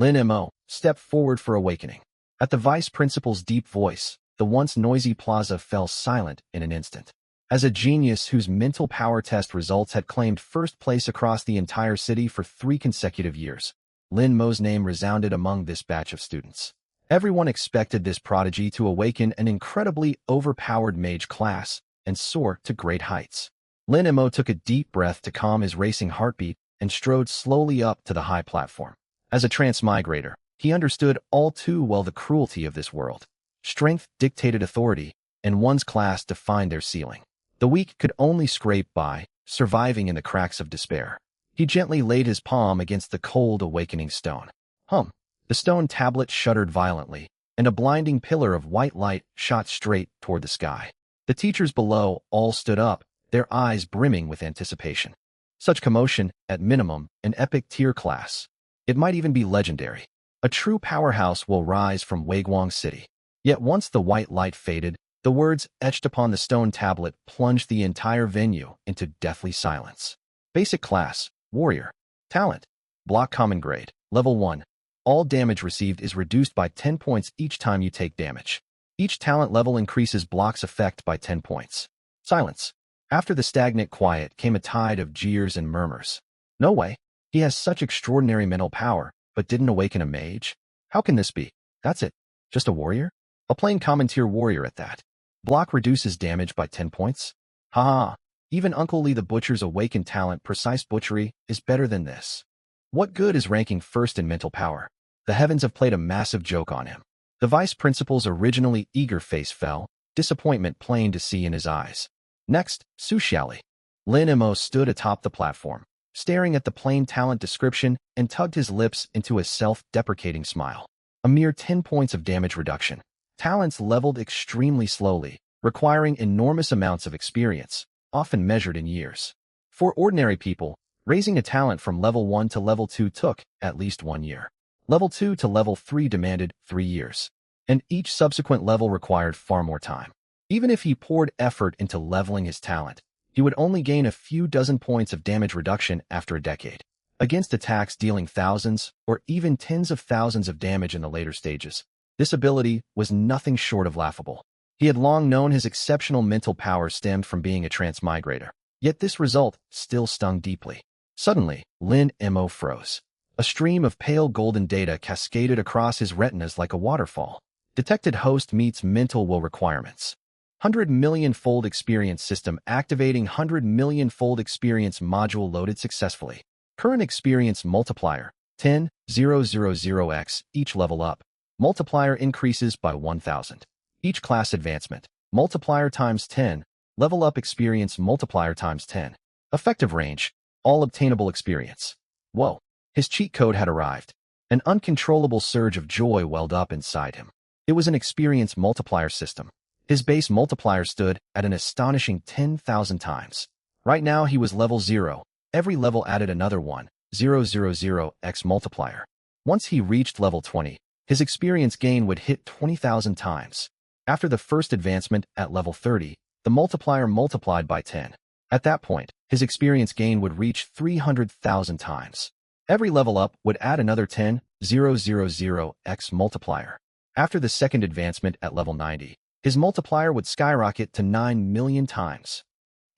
Lin Mo stepped forward for awakening. At the vice principal's deep voice, the once noisy plaza fell silent in an instant. As a genius whose mental power test results had claimed first place across the entire city for 3 consecutive years, Lin Mo's name resounded among this batch of students. Everyone expected this prodigy to awaken an incredibly overpowered mage class and soar to great heights. Lin Mo took a deep breath to calm his racing heartbeat and strode slowly up to the high platform. As a transmigrator, he understood all too well the cruelty of this world. Strength dictated authority, and one's class defined their ceiling. The weak could only scrape by, surviving in the cracks of despair. He gently laid his palm against the cold awakening stone. Hum! The stone tablet shuddered violently, and a blinding pillar of white light shot straight toward the sky. The teachers below all stood up, their eyes brimming with anticipation. Such commotion, at minimum, an epic tier class. It might even be legendary. A true powerhouse will rise from Weiguang City. Yet once the white light faded, the words etched upon the stone tablet plunged the entire venue into deathly silence. Basic class, warrior. Talent, block common grade, level 1. All damage received is reduced by 10 points each time you take damage. Each talent level increases block's effect by 10 points. Silence. After the stagnant quiet came a tide of jeers and murmurs. No way. He has such extraordinary mental power, but didn't awaken a mage? How can this be? That's it. Just a warrior? A plain common tier warrior at that. Block reduces damage by 10 points? Ha! Even Uncle Lee the Butcher's awakened talent, precise butchery, is better than this. What good is ranking first in mental power? The heavens have played a massive joke on him. The vice principal's originally eager face fell, disappointment plain to see in his eyes. Next, Su Xiaoli. Lin Mo stood atop the platform, staring at the plain talent description and tugged his lips into a self-deprecating smile. A mere 10 points of damage reduction. Talents leveled extremely slowly, requiring enormous amounts of experience, often measured in years. For ordinary people, raising a talent from level 1 to level 2 took at least 1 year. Level 2 to level 3 demanded 3 years, and each subsequent level required far more time. Even if he poured effort into leveling his talent, he would only gain a few dozen points of damage reduction after a decade. Against attacks dealing thousands or even tens of thousands of damage in the later stages, this ability was nothing short of laughable. He had long known his exceptional mental power stemmed from being a transmigrator, yet this result still stung deeply. Suddenly, Lin Mo froze. A stream of pale golden data cascaded across his retinas like a waterfall. Detected host meets mental will requirements. 100 million-fold experience system activating 100 million-fold experience module loaded successfully. Current experience multiplier, 10,000x each level up. Multiplier increases by 1,000. Each class advancement, multiplier times 10, level up experience multiplier times 10. Effective range, all obtainable experience. Whoa, his cheat code had arrived. An uncontrollable surge of joy welled up inside him. It was an experience multiplier system. His base multiplier stood at an astonishing 10,000 times. Right now he was level 0. Every level added another 1,000x multiplier. Once he reached level 20, his experience gain would hit 20,000 times. After the first advancement at level 30, the multiplier multiplied by 10. At that point, his experience gain would reach 300,000 times. Every level up would add another 10,000x multiplier. After the second advancement at level 90, his multiplier would skyrocket to 9 million times.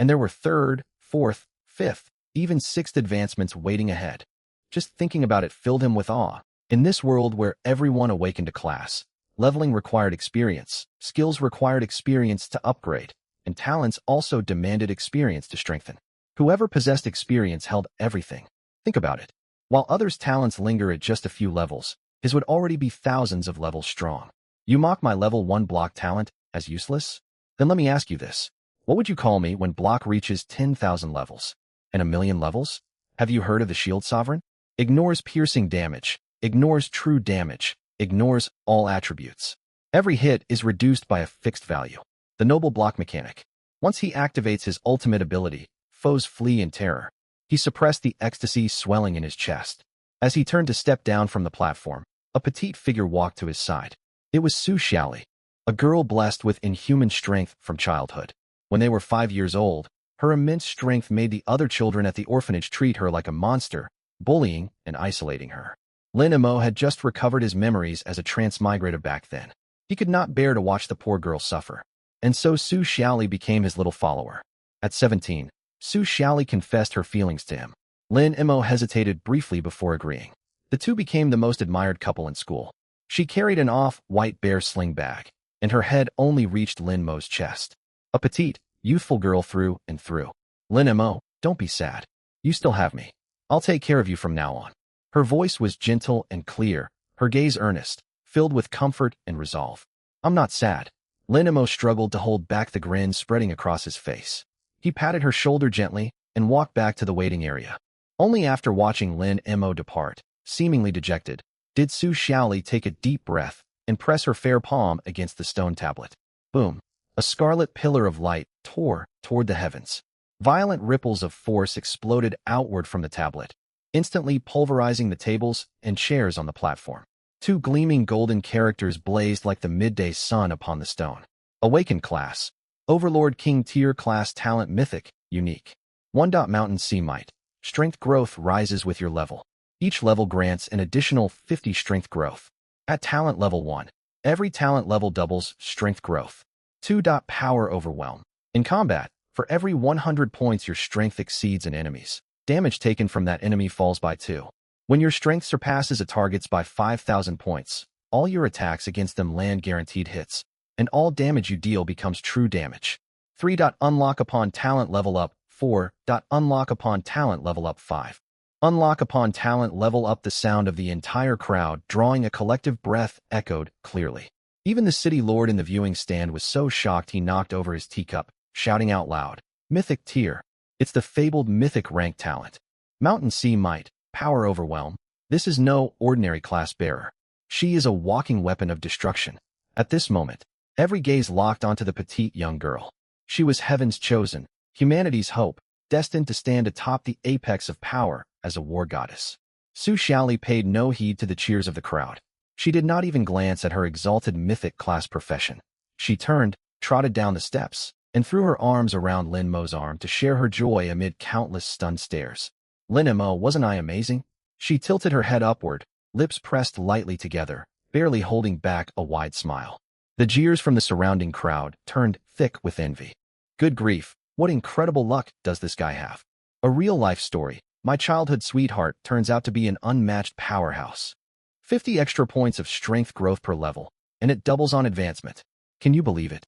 And there were third, fourth, fifth, even sixth advancements waiting ahead. Just thinking about it filled him with awe. In this world where everyone awakened a class, leveling required experience, skills required experience to upgrade, and talents also demanded experience to strengthen. Whoever possessed experience held everything. Think about it. While others' talents linger at just a few levels, his would already be thousands of levels strong. You mock my level 1 block talent as useless? Then let me ask you this. What would you call me when block reaches 10,000 levels? And 1,000,000 levels? Have you heard of the Shield Sovereign? Ignores piercing damage, ignores true damage, ignores all attributes. Every hit is reduced by a fixed value. The noble block mechanic. Once he activates his ultimate ability, foes flee in terror. He suppressed the ecstasy swelling in his chest. As he turned to step down from the platform, a petite figure walked to his side. It was Su Xiaoli, a girl blessed with inhuman strength from childhood. When they were 5 years old, her immense strength made the other children at the orphanage treat her like a monster, bullying and isolating her. Lin Mo had just recovered his memories as a transmigrator back then. He could not bear to watch the poor girl suffer. And so Su Xiaoli became his little follower. At 17, Su Xiaoli confessed her feelings to him. Lin Mo hesitated briefly before agreeing. The two became the most admired couple in school. She carried an off-white bear sling bag, and her head only reached Lin Mo's chest. A petite, youthful girl through and through. Lin Mo, don't be sad. You still have me. I'll take care of you from now on. Her voice was gentle and clear, her gaze earnest, filled with comfort and resolve. I'm not sad. Lin Mo struggled to hold back the grin spreading across his face. He patted her shoulder gently and walked back to the waiting area. Only after watching Lin Mo depart, seemingly dejected, did Su Xiaoli take a deep breath and press her fair palm against the stone tablet. Boom! A scarlet pillar of light tore toward the heavens. Violent ripples of force exploded outward from the tablet, instantly pulverizing the tables and chairs on the platform. Two gleaming golden characters blazed like the midday sun upon the stone. Awakened class. Overlord King Tier class talent mythic, unique. 1. Mountain Sea Might. Strength growth rises with your level. Each level grants an additional 50 strength growth. At talent level 1, every talent level doubles strength growth. 2. Power Overwhelm. In combat, for every 100 points your strength exceeds an enemy's, damage taken from that enemy falls by 2. When your strength surpasses a target's by 5,000 points, all your attacks against them land guaranteed hits, and all damage you deal becomes true damage. 3. Unlock upon talent level up 4. Unlock upon talent level up 5. Unlock upon talent level up. The sound of the entire crowd drawing a collective breath echoed clearly. Even the city lord in the viewing stand was so shocked he knocked over his teacup, shouting out loud, Mythic Tier. It's the fabled mythic rank talent. Mountain Sea Might, Power Overwhelm. This is no ordinary class bearer. She is a walking weapon of destruction. At this moment, every gaze locked onto the petite young girl. She was heaven's chosen, humanity's hope, destined to stand atop the apex of power as a war goddess. Su Xiaoli paid no heed to the cheers of the crowd. She did not even glance at her exalted mythic class profession. She turned, trotted down the steps, and threw her arms around Lin Mo's arm to share her joy amid countless stunned stares. Lin Mo, wasn't I amazing? She tilted her head upward, lips pressed lightly together, barely holding back a wide smile. The jeers from the surrounding crowd turned thick with envy. Good grief, what incredible luck does this guy have? A real-life story. My childhood sweetheart turns out to be an unmatched powerhouse. 50 extra points of strength growth per level, and it doubles on advancement. Can you believe it?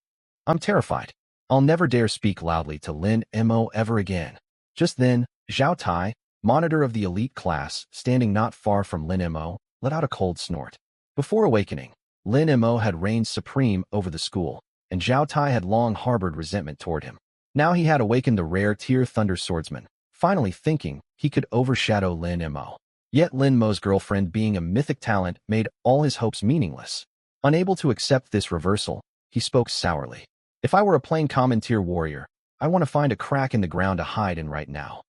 I'm terrified. I'll never dare speak loudly to Lin Mo ever again. Just then, Zhao Tai, monitor of the elite class, standing not far from Lin Mo, let out a cold snort. Before awakening, Lin Mo had reigned supreme over the school, and Zhao Tai had long harbored resentment toward him. Now he had awakened the rare Tier Thunder Swordsman, finally thinking he could overshadow Lin Mo. Yet Lin Mo's girlfriend being a mythic talent made all his hopes meaningless. Unable to accept this reversal, he spoke sourly. If I were a plain common tier warrior, I want to find a crack in the ground to hide in right now.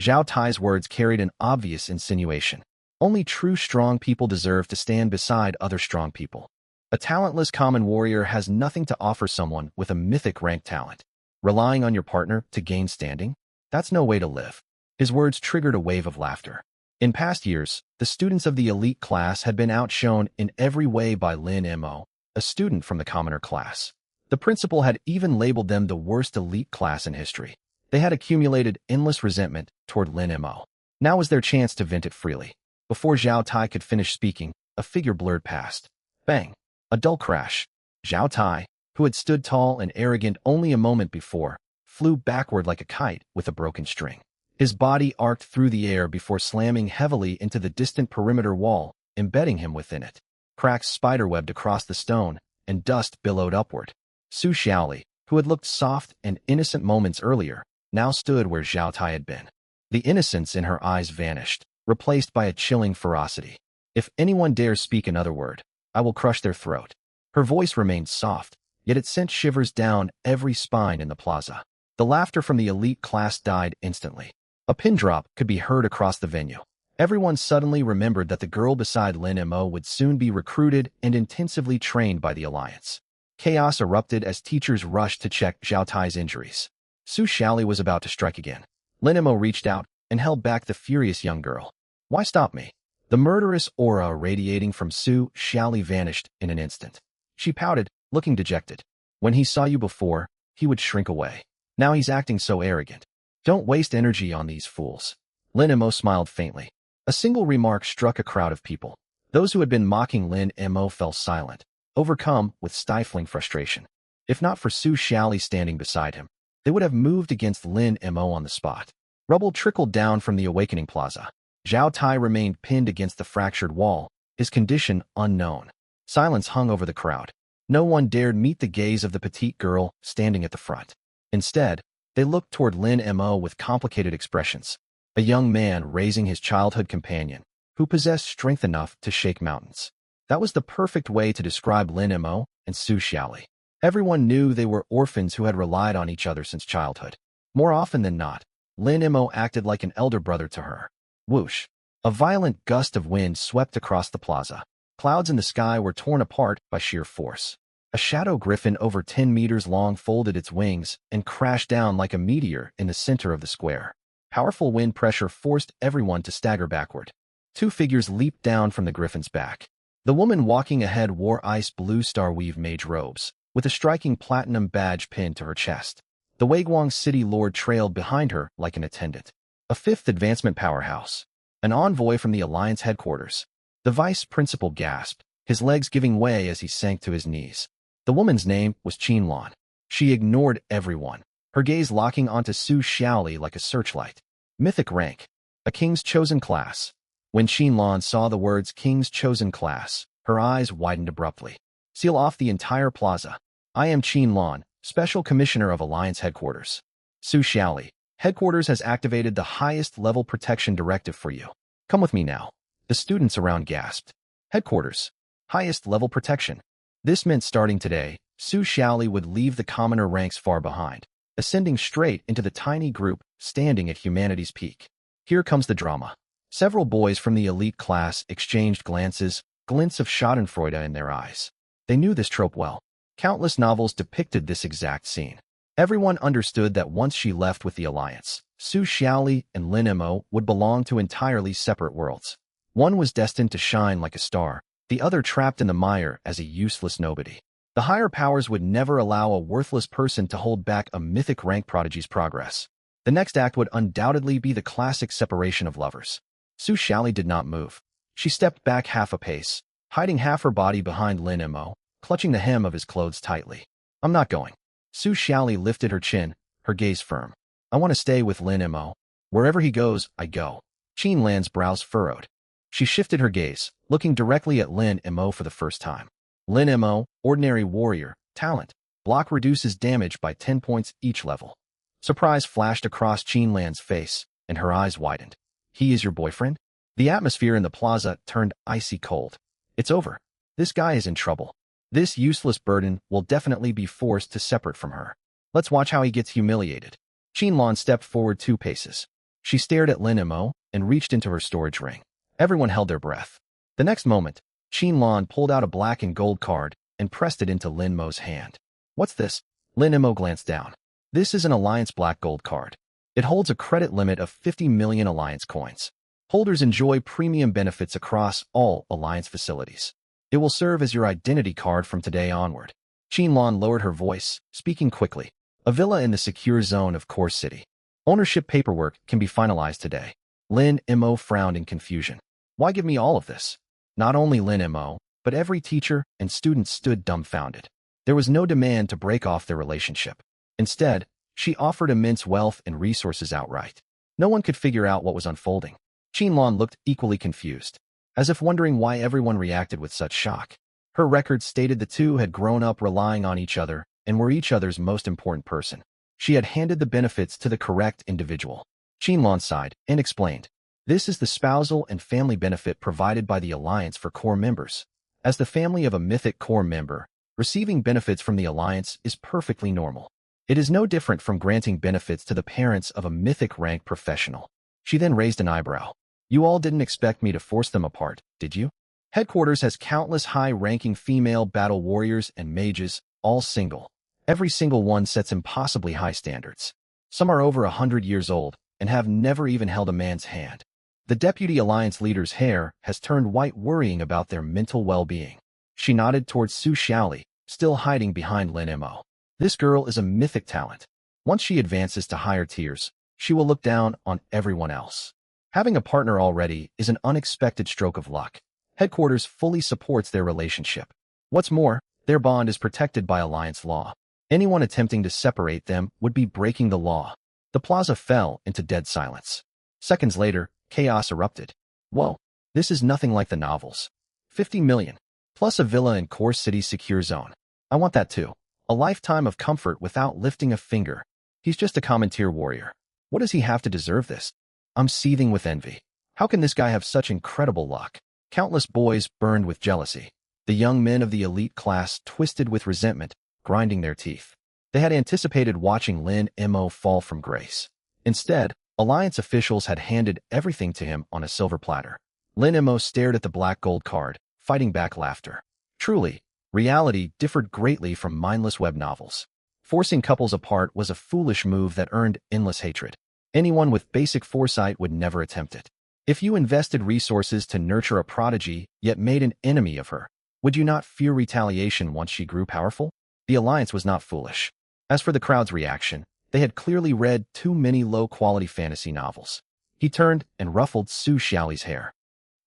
Zhao Tai's words carried an obvious insinuation. Only true strong people deserve to stand beside other strong people. A talentless common warrior has nothing to offer someone with a mythic rank talent. Relying on your partner to gain standing? That's no way to live. His words triggered a wave of laughter. In past years, the students of the elite class had been outshone in every way by Lin Mo, a student from the commoner class. The principal had even labeled them the worst elite class in history. They had accumulated endless resentment toward Lin Mo. Now was their chance to vent it freely. Before Zhao Tai could finish speaking, a figure blurred past. Bang! A dull crash. Zhao Tai, who had stood tall and arrogant only a moment before, flew backward like a kite with a broken string. His body arced through the air before slamming heavily into the distant perimeter wall, embedding him within it. Cracks spiderwebbed across the stone, and dust billowed upward. Su Xiaoli, who had looked soft and innocent moments earlier, now stood where Zhao Tai had been. The innocence in her eyes vanished, replaced by a chilling ferocity. If anyone dares speak another word, I will crush their throat. Her voice remained soft, yet it sent shivers down every spine in the plaza. The laughter from the elite class died instantly. A pin drop could be heard across the venue. Everyone suddenly remembered that the girl beside Lin Mo would soon be recruited and intensively trained by the Alliance. Chaos erupted as teachers rushed to check Zhao Tai's injuries. Su Xiaoli was about to strike again. Lin Mo reached out and held back the furious young girl. Why stop me? The murderous aura radiating from Su Xiaoli vanished in an instant. She pouted, looking dejected. When he saw you before, he would shrink away. Now he's acting so arrogant. Don't waste energy on these fools. Lin Mo smiled faintly. A single remark struck a crowd of people. Those who had been mocking Lin Mo fell silent, overcome with stifling frustration. If not for Su Xiaoli standing beside him, they would have moved against Lin Mo on the spot. Rubble trickled down from the awakening plaza. Zhao Tai remained pinned against the fractured wall, his condition unknown. Silence hung over the crowd. No one dared meet the gaze of the petite girl standing at the front. Instead, they looked toward Lin Mo with complicated expressions. A young man raising his childhood companion, who possessed strength enough to shake mountains. That was the perfect way to describe Lin Mo and Su Xiaoli. Everyone knew they were orphans who had relied on each other since childhood. More often than not, Lin Mo acted like an elder brother to her. Whoosh! A violent gust of wind swept across the plaza. Clouds in the sky were torn apart by sheer force. A shadow griffin over 10 meters long folded its wings and crashed down like a meteor in the center of the square. Powerful wind pressure forced everyone to stagger backward. Two figures leaped down from the griffin's back. The woman walking ahead wore ice blue star-weave mage robes, with a striking platinum badge pinned to her chest. The Weiguang City Lord trailed behind her like an attendant. A fifth advancement powerhouse. An envoy from the Alliance headquarters. The vice principal gasped, his legs giving way as he sank to his knees. The woman's name was Qinlan. She ignored everyone, her gaze locking onto Su Xiaoli like a searchlight. Mythic rank. A king's chosen class. When Qinlan saw the words king's chosen class, her eyes widened abruptly. Seal off the entire plaza. I am Qinlan, Special Commissioner of Alliance Headquarters. Su Xiaoli. Headquarters has activated the highest level protection directive for you. Come with me now. The students around gasped. Headquarters. Highest level protection. This meant starting today, Su Xiaoli would leave the commoner ranks far behind, ascending straight into the tiny group standing at humanity's peak. Here comes the drama. Several boys from the elite class exchanged glances, glints of schadenfreude in their eyes. They knew this trope well. Countless novels depicted this exact scene. Everyone understood that once she left with the Alliance, Su Xiaoli and Lin Mo would belong to entirely separate worlds. One was destined to shine like a star, the other trapped in the mire as a useless nobody. The higher powers would never allow a worthless person to hold back a mythic rank prodigy's progress. The next act would undoubtedly be the classic separation of lovers. Su Xiaoli did not move. She stepped back half a pace, hiding half her body behind Lin Mo, clutching the hem of his clothes tightly. I'm not going. Su Xiaoli lifted her chin, her gaze firm. I want to stay with Lin Mo. Wherever he goes, I go. Qinlan's brows furrowed. She shifted her gaze, looking directly at Lin Mo for the first time. Lin Mo, ordinary warrior, talent. Block reduces damage by 10 points each level. Surprise flashed across Qinlan's face, and her eyes widened. He is your boyfriend? The atmosphere in the plaza turned icy cold. It's over. This guy is in trouble. This useless burden will definitely be forced to separate from her. Let's watch how he gets humiliated. Qinlan stepped forward 2 paces. She stared at Lin Mo and reached into her storage ring. Everyone held their breath. The next moment, Qinlan pulled out a black and gold card and pressed it into Lin Mo's hand. What's this? Lin Mo glanced down. This is an Alliance black gold card. It holds a credit limit of 50 million Alliance coins. Holders enjoy premium benefits across all Alliance facilities. It will serve as your identity card from today onward. Qinlan lowered her voice, speaking quickly. A villa in the secure zone of Core City. Ownership paperwork can be finalized today. Lin Mo frowned in confusion. Why give me all of this? Not only Lin Mo, but every teacher and student stood dumbfounded. There was no demand to break off their relationship. Instead, she offered immense wealth and resources outright. No one could figure out what was unfolding. Qinlan looked equally confused, as if wondering why everyone reacted with such shock. Her records stated the two had grown up relying on each other and were each other's most important person. She had handed the benefits to the correct individual. Qinlan sighed and explained. This is the spousal and family benefit provided by the Alliance for core members. As the family of a mythic core member, receiving benefits from the Alliance is perfectly normal. It is no different from granting benefits to the parents of a mythic rank professional. She then raised an eyebrow. You all didn't expect me to force them apart, did you? Headquarters has countless high-ranking female battle warriors and mages, all single. Every single one sets impossibly high standards. Some are over 100 years old and have never even held a man's hand. The Deputy Alliance leader's hair has turned white, worrying about their mental well-being. She nodded towards Su Xiaoli, still hiding behind Lin Mo. This girl is a mythic talent. Once she advances to higher tiers, she will look down on everyone else. Having a partner already is an unexpected stroke of luck. Headquarters fully supports their relationship. What's more, their bond is protected by Alliance law. Anyone attempting to separate them would be breaking the law. The plaza fell into dead silence. Seconds later, chaos erupted. Whoa, this is nothing like the novels. 50 million. Plus a villa in Core City's secure zone. I want that too. A lifetime of comfort without lifting a finger. He's just a common tier warrior. What does he have to deserve this? I'm seething with envy. How can this guy have such incredible luck? Countless boys burned with jealousy. The young men of the elite class twisted with resentment, grinding their teeth. They had anticipated watching Lin Mo fall from grace. Instead, Alliance officials had handed everything to him on a silver platter. Lin Mo stared at the black gold card, fighting back laughter. Truly, reality differed greatly from mindless web novels. Forcing couples apart was a foolish move that earned endless hatred. Anyone with basic foresight would never attempt it. If you invested resources to nurture a prodigy, yet made an enemy of her, would you not fear retaliation once she grew powerful? The Alliance was not foolish. As for the crowd's reaction, they had clearly read too many low-quality fantasy novels. He turned and ruffled Su Xiaoli's hair.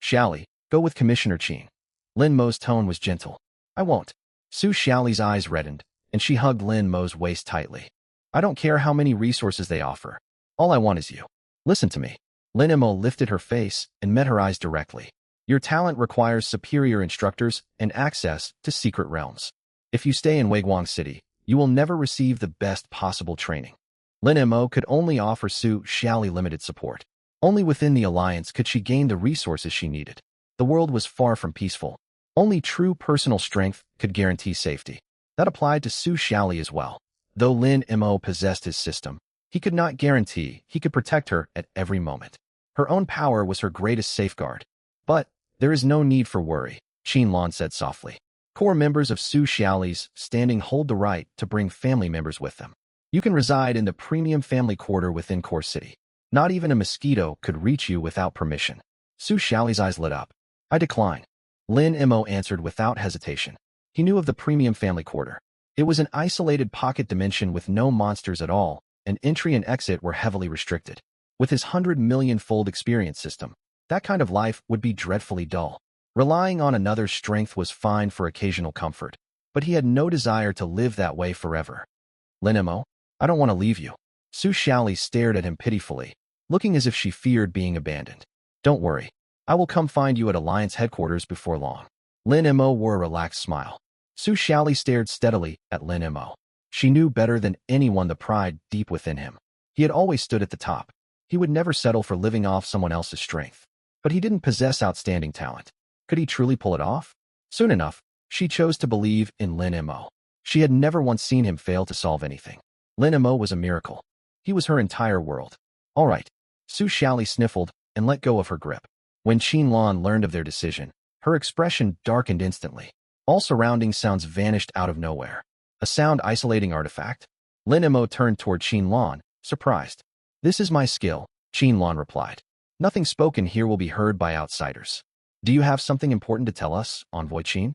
Xiaoli, go with Commissioner Qin. Lin Mo's tone was gentle. I won't. Su Xiaoli's eyes reddened, and she hugged Lin Mo's waist tightly. I don't care how many resources they offer. All I want is you. Listen to me. Lin Mo lifted her face and met her eyes directly. Your talent requires superior instructors and access to secret realms. If you stay in Weiguang City, you will never receive the best possible training. Lin Mo could only offer Su Xiaoli limited support. Only within the Alliance could she gain the resources she needed. The world was far from peaceful. Only true personal strength could guarantee safety. That applied to Su Xiaoli as well. Though Lin Mo possessed his system, he could not guarantee he could protect her at every moment. Her own power was her greatest safeguard. But there is no need for worry, Qin Lan said softly. Core members of Su Xiaoli's standing hold the right to bring family members with them. You can reside in the premium family quarter within Core City. Not even a mosquito could reach you without permission. Su Xiaoli's eyes lit up. I decline. Lin Mo answered without hesitation. He knew of the premium family quarter. It was an isolated pocket dimension with no monsters at all, and entry and exit were heavily restricted. With his 100 million-fold experience system, that kind of life would be dreadfully dull. Relying on another's strength was fine for occasional comfort, but he had no desire to live that way forever. Lin Mo, I don't want to leave you. Su Xiaoli stared at him pitifully, looking as if she feared being abandoned. Don't worry. I will come find you at Alliance headquarters before long. Lin Mo wore a relaxed smile. Su Xiaoli stared steadily at Lin Mo. She knew better than anyone the pride deep within him. He had always stood at the top. He would never settle for living off someone else's strength. But he didn't possess outstanding talent. Could he truly pull it off? Soon enough, she chose to believe in Lin Mo. She had never once seen him fail to solve anything. Lin Mo was a miracle. He was her entire world. All right. Su Xiaoli sniffled and let go of her grip. When Qin Lan learned of their decision, her expression darkened instantly. All surrounding sounds vanished out of nowhere. A sound isolating artifact? Lin Mo turned toward Qin Lan, surprised. This is my skill, Qin Lan replied. Nothing spoken here will be heard by outsiders. Do you have something important to tell us, Envoy Qin?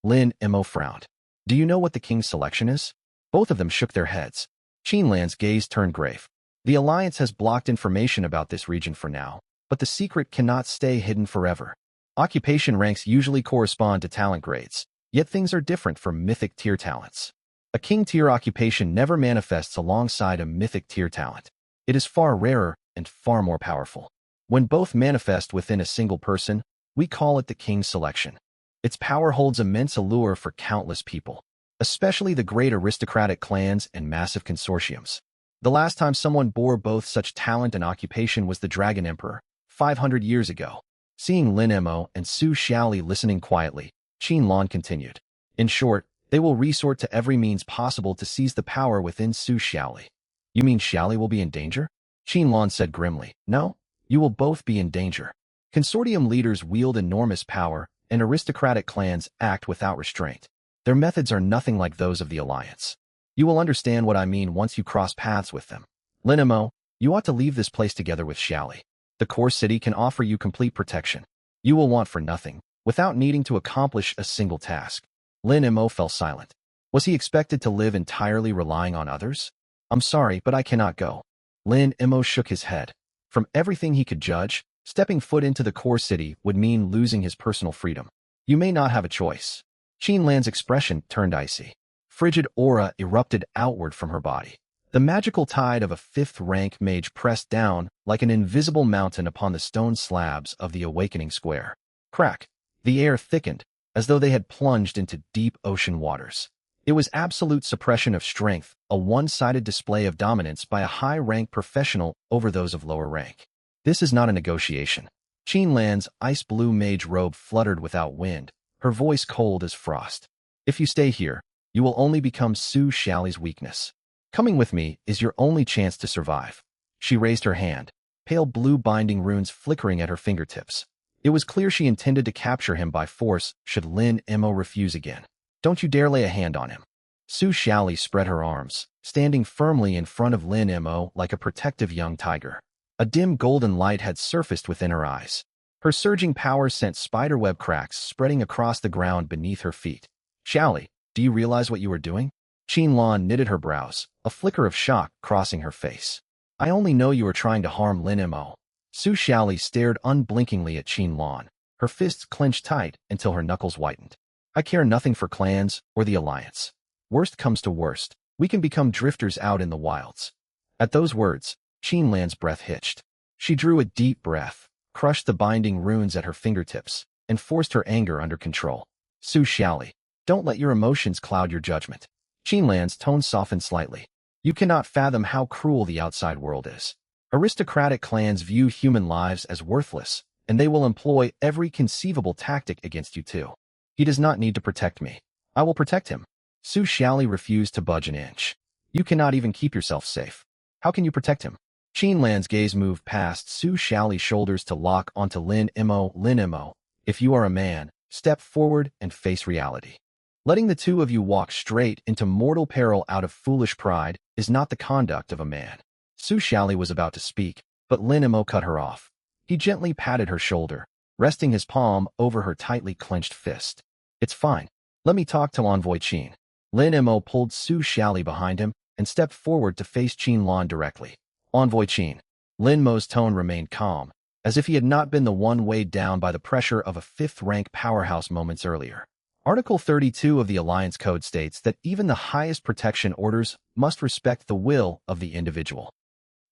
Lin Mo frowned. Do you know what the king's selection is? Both of them shook their heads. Qin Lan's gaze turned grave. The Alliance has blocked information about this region for now, but the secret cannot stay hidden forever. Occupation ranks usually correspond to talent grades, yet things are different for mythic tier talents. A king tier occupation never manifests alongside a mythic tier talent. It is far rarer and far more powerful. When both manifest within a single person, we call it the king's selection. Its power holds immense allure for countless people, especially the great aristocratic clans and massive consortiums. The last time someone bore both such talent and occupation was the Dragon Emperor, 500 years ago. Seeing Lin Mo and Su Xiaoli listening quietly, Qin Lan continued. In short, they will resort to every means possible to seize the power within Su Xiaoli. You mean Xiaoli will be in danger? Qin Lan said grimly. No, you will both be in danger. Consortium leaders wield enormous power, and aristocratic clans act without restraint. Their methods are nothing like those of the Alliance. You will understand what I mean once you cross paths with them. Lin Mo, you ought to leave this place together with Xiaoli. The core city can offer you complete protection. You will want for nothing, without needing to accomplish a single task. Lin Mo fell silent. Was he expected to live entirely relying on others? I'm sorry, but I cannot go. Lin Mo shook his head. From everything he could judge, stepping foot into the core city would mean losing his personal freedom. You may not have a choice. Qin Lan's expression turned icy. Frigid aura erupted outward from her body. The magical tide of a fifth-rank mage pressed down like an invisible mountain upon the stone slabs of the awakening square. Crack! The air thickened, as though they had plunged into deep ocean waters. It was absolute suppression of strength, a one-sided display of dominance by a high-rank professional over those of lower rank. This is not a negotiation. Qin Lan's ice-blue mage robe fluttered without wind, her voice cold as frost. If you stay here, you will only become Su Xiaoli's weakness. Coming with me is your only chance to survive. She raised her hand, pale blue binding runes flickering at her fingertips. It was clear she intended to capture him by force should Lin Mo refuse again. Don't you dare lay a hand on him. Su Xiaoli spread her arms, standing firmly in front of Lin Mo like a protective young tiger. A dim golden light had surfaced within her eyes. Her surging power sent spiderweb cracks spreading across the ground beneath her feet. Xiaoli, do you realize what you are doing? Qin Lan knitted her brows, a flicker of shock crossing her face. I only know you are trying to harm Lin Mo. Su Xiaoli stared unblinkingly at Qin Lan, her fists clenched tight until her knuckles whitened. I care nothing for clans or the alliance. Worst comes to worst, we can become drifters out in the wilds. At those words, Qin Lan's breath hitched. She drew a deep breath, crushed the binding runes at her fingertips, and forced her anger under control. Su Xiaoli, don't let your emotions cloud your judgment. Qin Lan's tone softened slightly. You cannot fathom how cruel the outside world is. Aristocratic clans view human lives as worthless, and they will employ every conceivable tactic against you too. He does not need to protect me. I will protect him. Su Xiaoli refused to budge an inch. You cannot even keep yourself safe. How can you protect him? Qin Lan's gaze moved past Su Xiaoli's shoulders to lock onto Lin Mo. Lin Mo, if you are a man, step forward and face reality. Letting the two of you walk straight into mortal peril out of foolish pride is not the conduct of a man. Su Xiaoli was about to speak, but Lin Mo cut her off. He gently patted her shoulder, resting his palm over her tightly clenched fist. It's fine. Let me talk to Envoy Qin. Lin Mo pulled Su Xiaoli behind him and stepped forward to face Qin Lan directly. Envoy Qin. Lin Mo's tone remained calm, as if he had not been the one weighed down by the pressure of a fifth-rank powerhouse moments earlier. Article 32 of the Alliance Code states that even the highest protection orders must respect the will of the individual.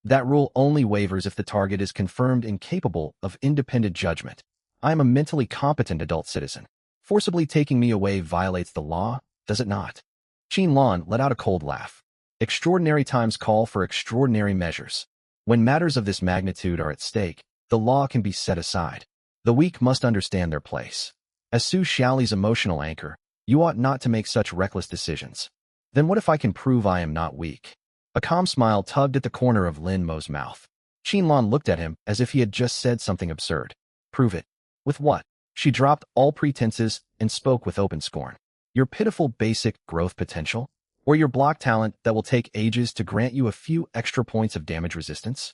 That rule only wavers if the target is confirmed incapable of independent judgment. I am a mentally competent adult citizen. Forcibly taking me away violates the law, does it not? Qin Lan let out a cold laugh. Extraordinary times call for extraordinary measures. When matters of this magnitude are at stake, the law can be set aside. The weak must understand their place. As Su Xiaoli's emotional anchor, you ought not to make such reckless decisions. Then what if I can prove I am not weak? A calm smile tugged at the corner of Lin Mo's mouth. Qin Lan looked at him as if he had just said something absurd. Prove it. With what? She dropped all pretenses and spoke with open scorn. Your pitiful basic growth potential? Or your block talent that will take ages to grant you a few extra points of damage resistance?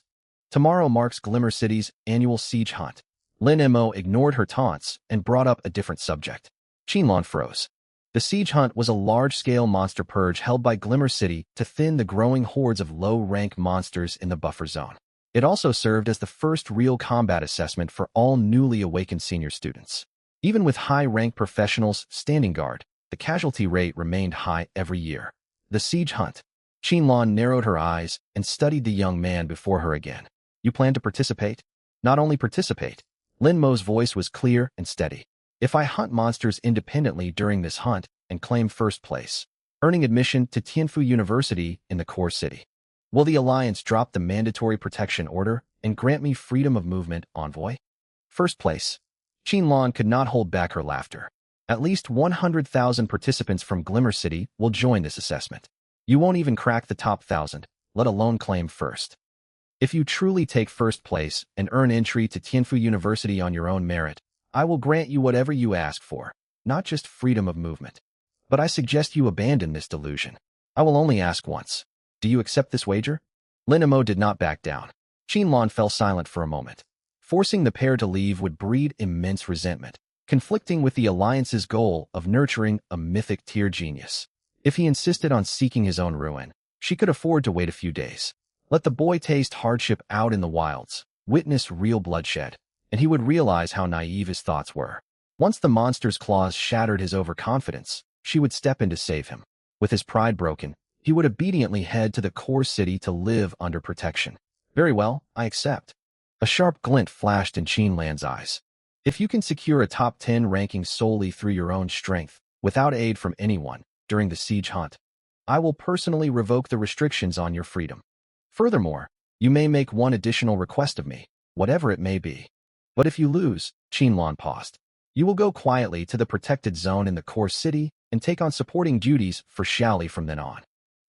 Tomorrow marks Glimmer City's annual siege hunt. Lin Mo ignored her taunts and brought up a different subject. Qin Lan froze. The siege hunt was a large-scale monster purge held by Glimmer City to thin the growing hordes of low-rank monsters in the buffer zone. It also served as the first real combat assessment for all newly awakened senior students. Even with high-rank professionals standing guard, the casualty rate remained high every year. The siege hunt. Qin Lan narrowed her eyes and studied the young man before her again. You plan to participate? Not only participate. Lin Mo's voice was clear and steady. If I hunt monsters independently during this hunt and claim first place, earning admission to Tianfu University in the core city, will the Alliance drop the mandatory protection order and grant me freedom of movement, Envoy? First place. Qin Lan could not hold back her laughter. At least 100,000 participants from Glimmer City will join this assessment. You won't even crack the top 1,000, let alone claim first. If you truly take first place and earn entry to Tianfu University on your own merit, I will grant you whatever you ask for, not just freedom of movement. But I suggest you abandon this delusion. I will only ask once. Do you accept this wager? Lin Mo did not back down. Qin Lan fell silent for a moment. Forcing the pair to leave would breed immense resentment, conflicting with the Alliance's goal of nurturing a mythic tier genius. If he insisted on seeking his own ruin, she could afford to wait a few days. Let the boy taste hardship out in the wilds, witness real bloodshed, and he would realize how naive his thoughts were. Once the monster's claws shattered his overconfidence, she would step in to save him. With his pride broken, he would obediently head to the core city to live under protection. Very well, I accept. A sharp glint flashed in Qinlan's eyes. If you can secure a top 10 ranking solely through your own strength, without aid from anyone, during the siege hunt, I will personally revoke the restrictions on your freedom. Furthermore, you may make one additional request of me, whatever it may be. But if you lose, Qinlan paused, you will go quietly to the protected zone in the core city and take on supporting duties for Xiaoli from then on.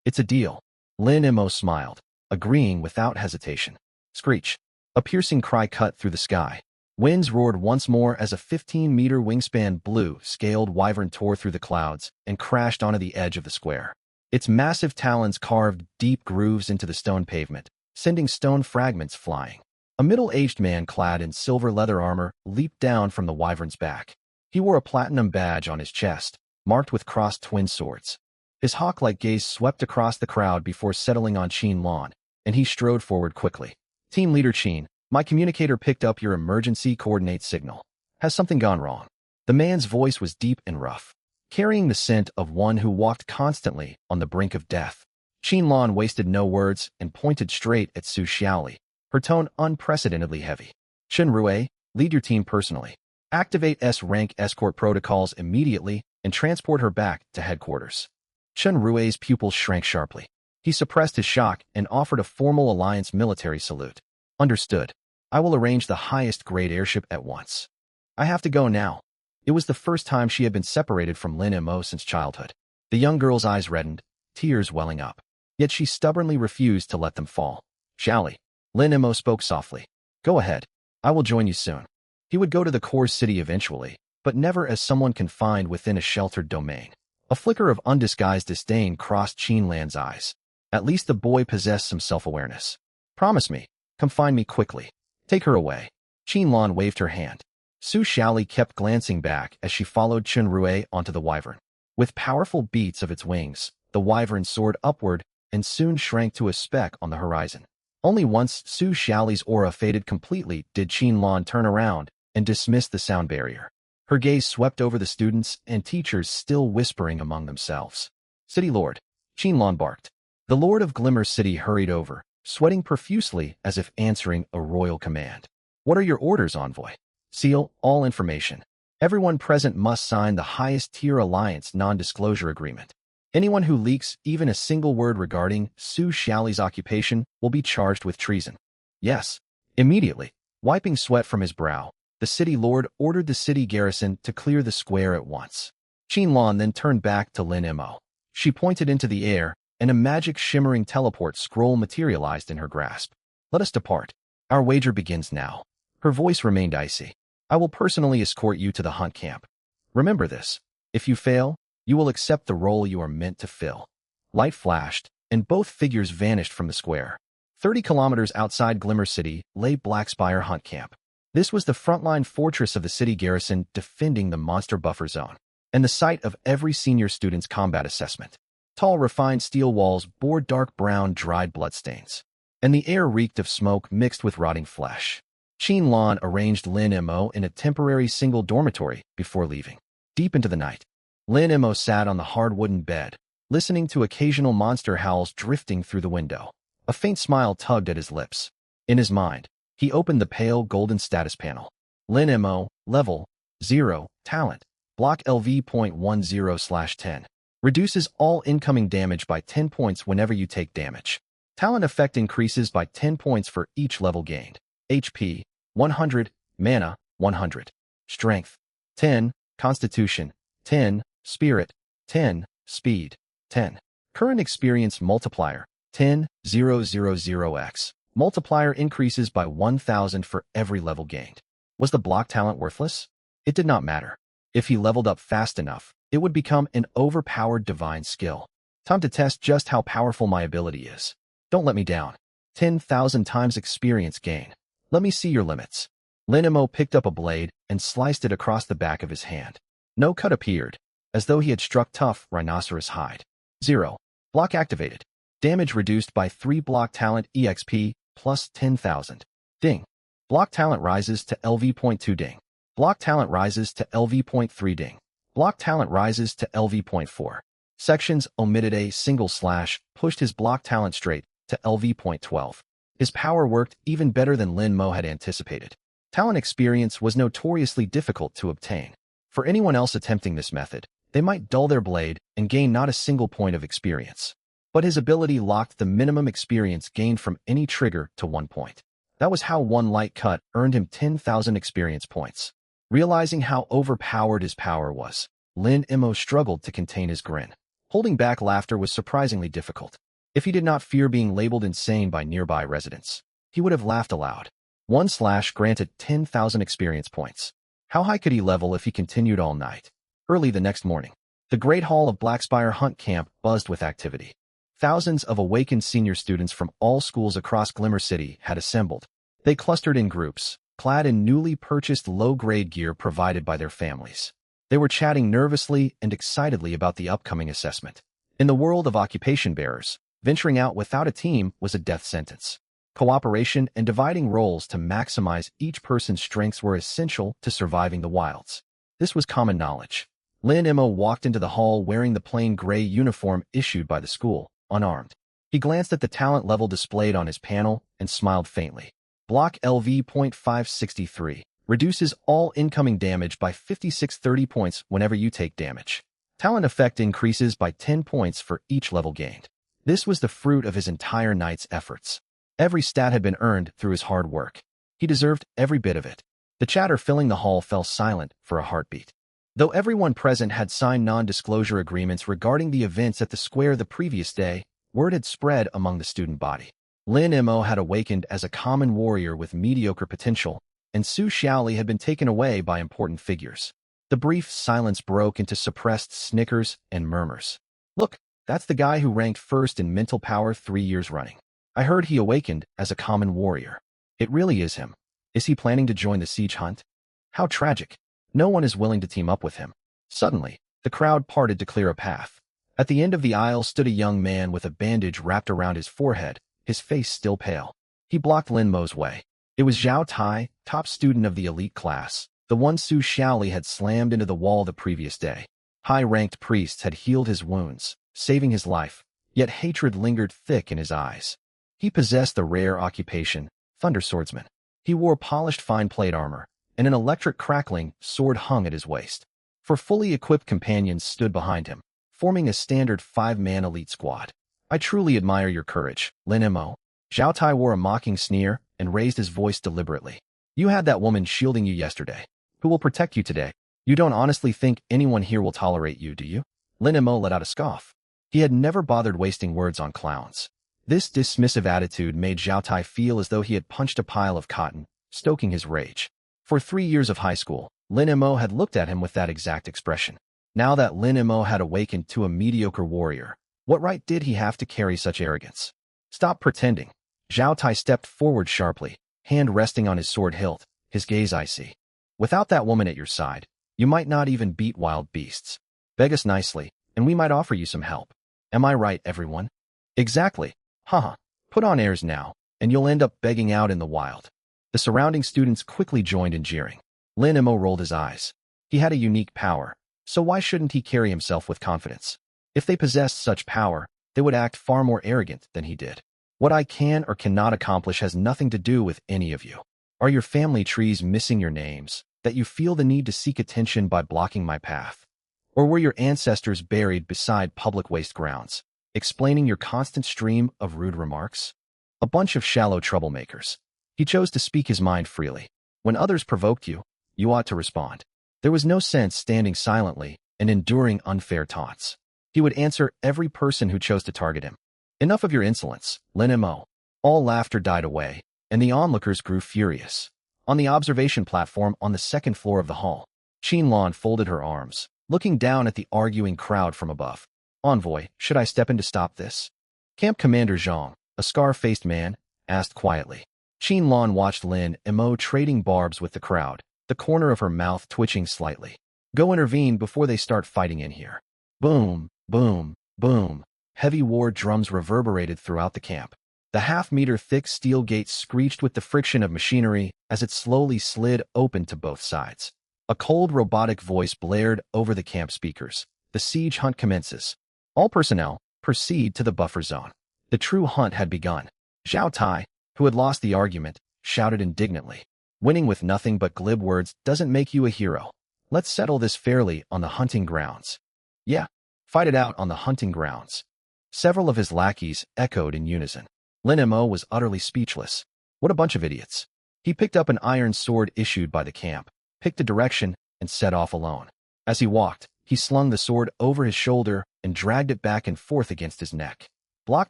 It's a deal. Lin Mo smiled, agreeing without hesitation. Screech. A piercing cry cut through the sky. Winds roared once more as a 15-meter wingspan blue-scaled wyvern tore through the clouds and crashed onto the edge of the square. Its massive talons carved deep grooves into the stone pavement, sending stone fragments flying. A middle-aged man clad in silver leather armor leaped down from the wyvern's back. He wore a platinum badge on his chest, marked with crossed twin swords. His hawk-like gaze swept across the crowd before settling on Qinlan, and he strode forward quickly. Team Leader Qin, my communicator picked up your emergency coordinate signal. Has something gone wrong? The man's voice was deep and rough, carrying the scent of one who walked constantly on the brink of death. Qinlan wasted no words and pointed straight at Su Xiaoli, her tone unprecedentedly heavy. Chen Rue, lead your team personally. Activate S-rank escort protocols immediately and transport her back to headquarters. Chen Rue's pupils shrank sharply. He suppressed his shock and offered a formal Alliance military salute. Understood. I will arrange the highest-grade airship at once. I have to go now. It was the first time she had been separated from Lin Mo since childhood. The young girl's eyes reddened, tears welling up. Yet she stubbornly refused to let them fall. Xiaoli. Lin Mo spoke softly. Go ahead. I will join you soon. He would go to the core city eventually, but never as someone confined within a sheltered domain. A flicker of undisguised disdain crossed Qinlan's eyes. At least the boy possessed some self-awareness. Promise me. Come find me quickly. Take her away. Qinlan waved her hand. Su Xiaoli kept glancing back as she followed Chen Rue onto the wyvern. With powerful beats of its wings, the wyvern soared upward and soon shrank to a speck on the horizon. Only once Su Xiaoli's aura faded completely did Qinlan turn around and dismiss the sound barrier. Her gaze swept over the students and teachers still whispering among themselves. City Lord. Qinlan barked. The Lord of Glimmer City hurried over, sweating profusely as if answering a royal command. What are your orders, envoy? Seal all information. Everyone present must sign the highest-tier Alliance non-disclosure agreement. Anyone who leaks even a single word regarding Su Xiaoli's occupation will be charged with treason. Yes. Immediately, wiping sweat from his brow, the city lord ordered the city garrison to clear the square at once. Qinlan then turned back to Lin Mo. She pointed into the air, and a magic shimmering teleport scroll materialized in her grasp. Let us depart. Our wager begins now. Her voice remained icy. I will personally escort you to the hunt camp. Remember this. If you fail, you will accept the role you are meant to fill. Light flashed, and both figures vanished from the square. 30 kilometers outside Glimmer City lay Blackspire Hunt Camp. This was the frontline fortress of the city garrison defending the monster buffer zone, and the site of every senior student's combat assessment. Tall, refined steel walls bore dark brown, dried bloodstains, and the air reeked of smoke mixed with rotting flesh. Qinlan arranged Lin Mo in a temporary single dormitory before leaving. Deep into the night, Lin Mo sat on the hard wooden bed, listening to occasional monster howls drifting through the window. A faint smile tugged at his lips. In his mind, he opened the pale golden status panel. Lin Mo, level 0, talent, block LV.10/10. Reduces all incoming damage by 10 points whenever you take damage. Talent effect increases by 10 points for each level gained. HP, 100, Mana, 100. Strength, 10, Constitution, 10, Spirit, 10, Speed, 10. Current Experience Multiplier, 10,000x. Multiplier increases by 1,000 for every level gained. Was the block talent worthless? It did not matter. If he leveled up fast enough, it would become an overpowered divine skill. Time to test just how powerful my ability is. Don't let me down. 10,000 times experience gain. Let me see your limits. Lin Mo picked up a blade and sliced it across the back of his hand. No cut appeared, as though he had struck tough rhinoceros hide. 0. Block activated. Damage reduced by 3 block talent EXP plus 10,000. Ding. Block talent rises to LV.2 ding. Block talent rises to LV.3 ding. Block talent rises to LV.4. Sections omitted. A single slash pushed his block talent straight to LV.12. His power worked even better than Lin Mo had anticipated. Talent experience was notoriously difficult to obtain. For anyone else attempting this method, they might dull their blade and gain not a single point of experience. But his ability locked the minimum experience gained from any trigger to 1 point. That was how one light cut earned him 10,000 experience points. Realizing how overpowered his power was, Lin Mo struggled to contain his grin. Holding back laughter was surprisingly difficult. If he did not fear being labeled insane by nearby residents, he would have laughed aloud. 1 slash granted 10,000 experience points. How high could he level if he continued all night? Early the next morning, the Great Hall of Blackspire Hunt Camp buzzed with activity. Thousands of awakened senior students from all schools across Glimmer City had assembled. They clustered in groups, clad in newly purchased low-grade gear provided by their families. They were chatting nervously and excitedly about the upcoming assessment. In the world of occupation bearers, venturing out without a team was a death sentence. Cooperation and dividing roles to maximize each person's strengths were essential to surviving the wilds. This was common knowledge. Lin Mo walked into the hall wearing the plain gray uniform issued by the school, unarmed. He glanced at the talent level displayed on his panel and smiled faintly. Block LV.563 reduces all incoming damage by 5630 points whenever you take damage. Talent effect increases by 10 points for each level gained. This was the fruit of his entire night's efforts. Every stat had been earned through his hard work. He deserved every bit of it. The chatter filling the hall fell silent for a heartbeat. Though everyone present had signed non-disclosure agreements regarding the events at the square the previous day, word had spread among the student body. Lin Mo had awakened as a common warrior with mediocre potential, and Su Xiaoli had been taken away by important figures. The brief silence broke into suppressed snickers and murmurs. Look, that's the guy who ranked first in mental power 3 years running. I heard he awakened as a common warrior. It really is him. Is he planning to join the siege hunt? How tragic. No one is willing to team up with him. Suddenly, the crowd parted to clear a path. At the end of the aisle stood a young man with a bandage wrapped around his forehead, his face still pale. He blocked Lin Mo's way. It was Zhao Tai, top student of the elite class, the one Su Xiaoli had slammed into the wall the previous day. High-ranked priests had healed his wounds, saving his life, yet hatred lingered thick in his eyes. He possessed the rare occupation, Thunder Swordsman. He wore polished fine plate armor, and an electric crackling sword hung at his waist. 4 fully equipped companions stood behind him, forming a standard 5-man elite squad. I truly admire your courage, Lin Mo. Zhao Tai wore a mocking sneer and raised his voice deliberately. You had that woman shielding you yesterday. Who will protect you today? You don't honestly think anyone here will tolerate you, do you? Lin Mo let out a scoff. He had never bothered wasting words on clowns. This dismissive attitude made Zhao Tai feel as though he had punched a pile of cotton, stoking his rage. For 3 years of high school, Lin Mo had looked at him with that exact expression. Now that Lin Mo had awakened to a mediocre warrior, what right did he have to carry such arrogance? Stop pretending. Zhao Tai stepped forward sharply, hand resting on his sword hilt, his gaze icy. Without that woman at your side, you might not even beat wild beasts. Beg us nicely, and we might offer you some help. Am I right, everyone? Exactly. Haha. Put on airs now, and you'll end up begging out in the wild. The surrounding students quickly joined in jeering. Lin Mo rolled his eyes. He had a unique power, so why shouldn't he carry himself with confidence? If they possessed such power, they would act far more arrogant than he did. What I can or cannot accomplish has nothing to do with any of you. Are your family trees missing your names, that you feel the need to seek attention by blocking my path? Or were your ancestors buried beside public waste grounds, explaining your constant stream of rude remarks? A bunch of shallow troublemakers. He chose to speak his mind freely. When others provoked you, you ought to respond. There was no sense standing silently and enduring unfair taunts. He would answer every person who chose to target him. Enough of your insolence, Lin Mo. All laughter died away, and the onlookers grew furious. On the observation platform on the 2nd floor of the hall, Qinlan folded her arms, looking down at the arguing crowd from above. Envoy, should I step in to stop this? Camp Commander Zhang, a scar-faced man, asked quietly. Lan watched Lin Mo trading barbs with the crowd, the corner of her mouth twitching slightly. Go intervene before they start fighting in here. Boom, boom, boom. Heavy war drums reverberated throughout the camp. The half-meter-thick steel gate screeched with the friction of machinery as it slowly slid open to both sides. A cold robotic voice blared over the camp speakers. The siege hunt commences. All personnel, proceed to the buffer zone. The true hunt had begun. Zhao Tai, who had lost the argument, shouted indignantly. Winning with nothing but glib words doesn't make you a hero. Let's settle this fairly on the hunting grounds. Yeah, fight it out on the hunting grounds. Several of his lackeys echoed in unison. Lin Mo was utterly speechless. What a bunch of idiots. He picked up an iron sword issued by the camp, picked a direction, and set off alone. As he walked, he slung the sword over his shoulder and dragged it back and forth against his neck. Block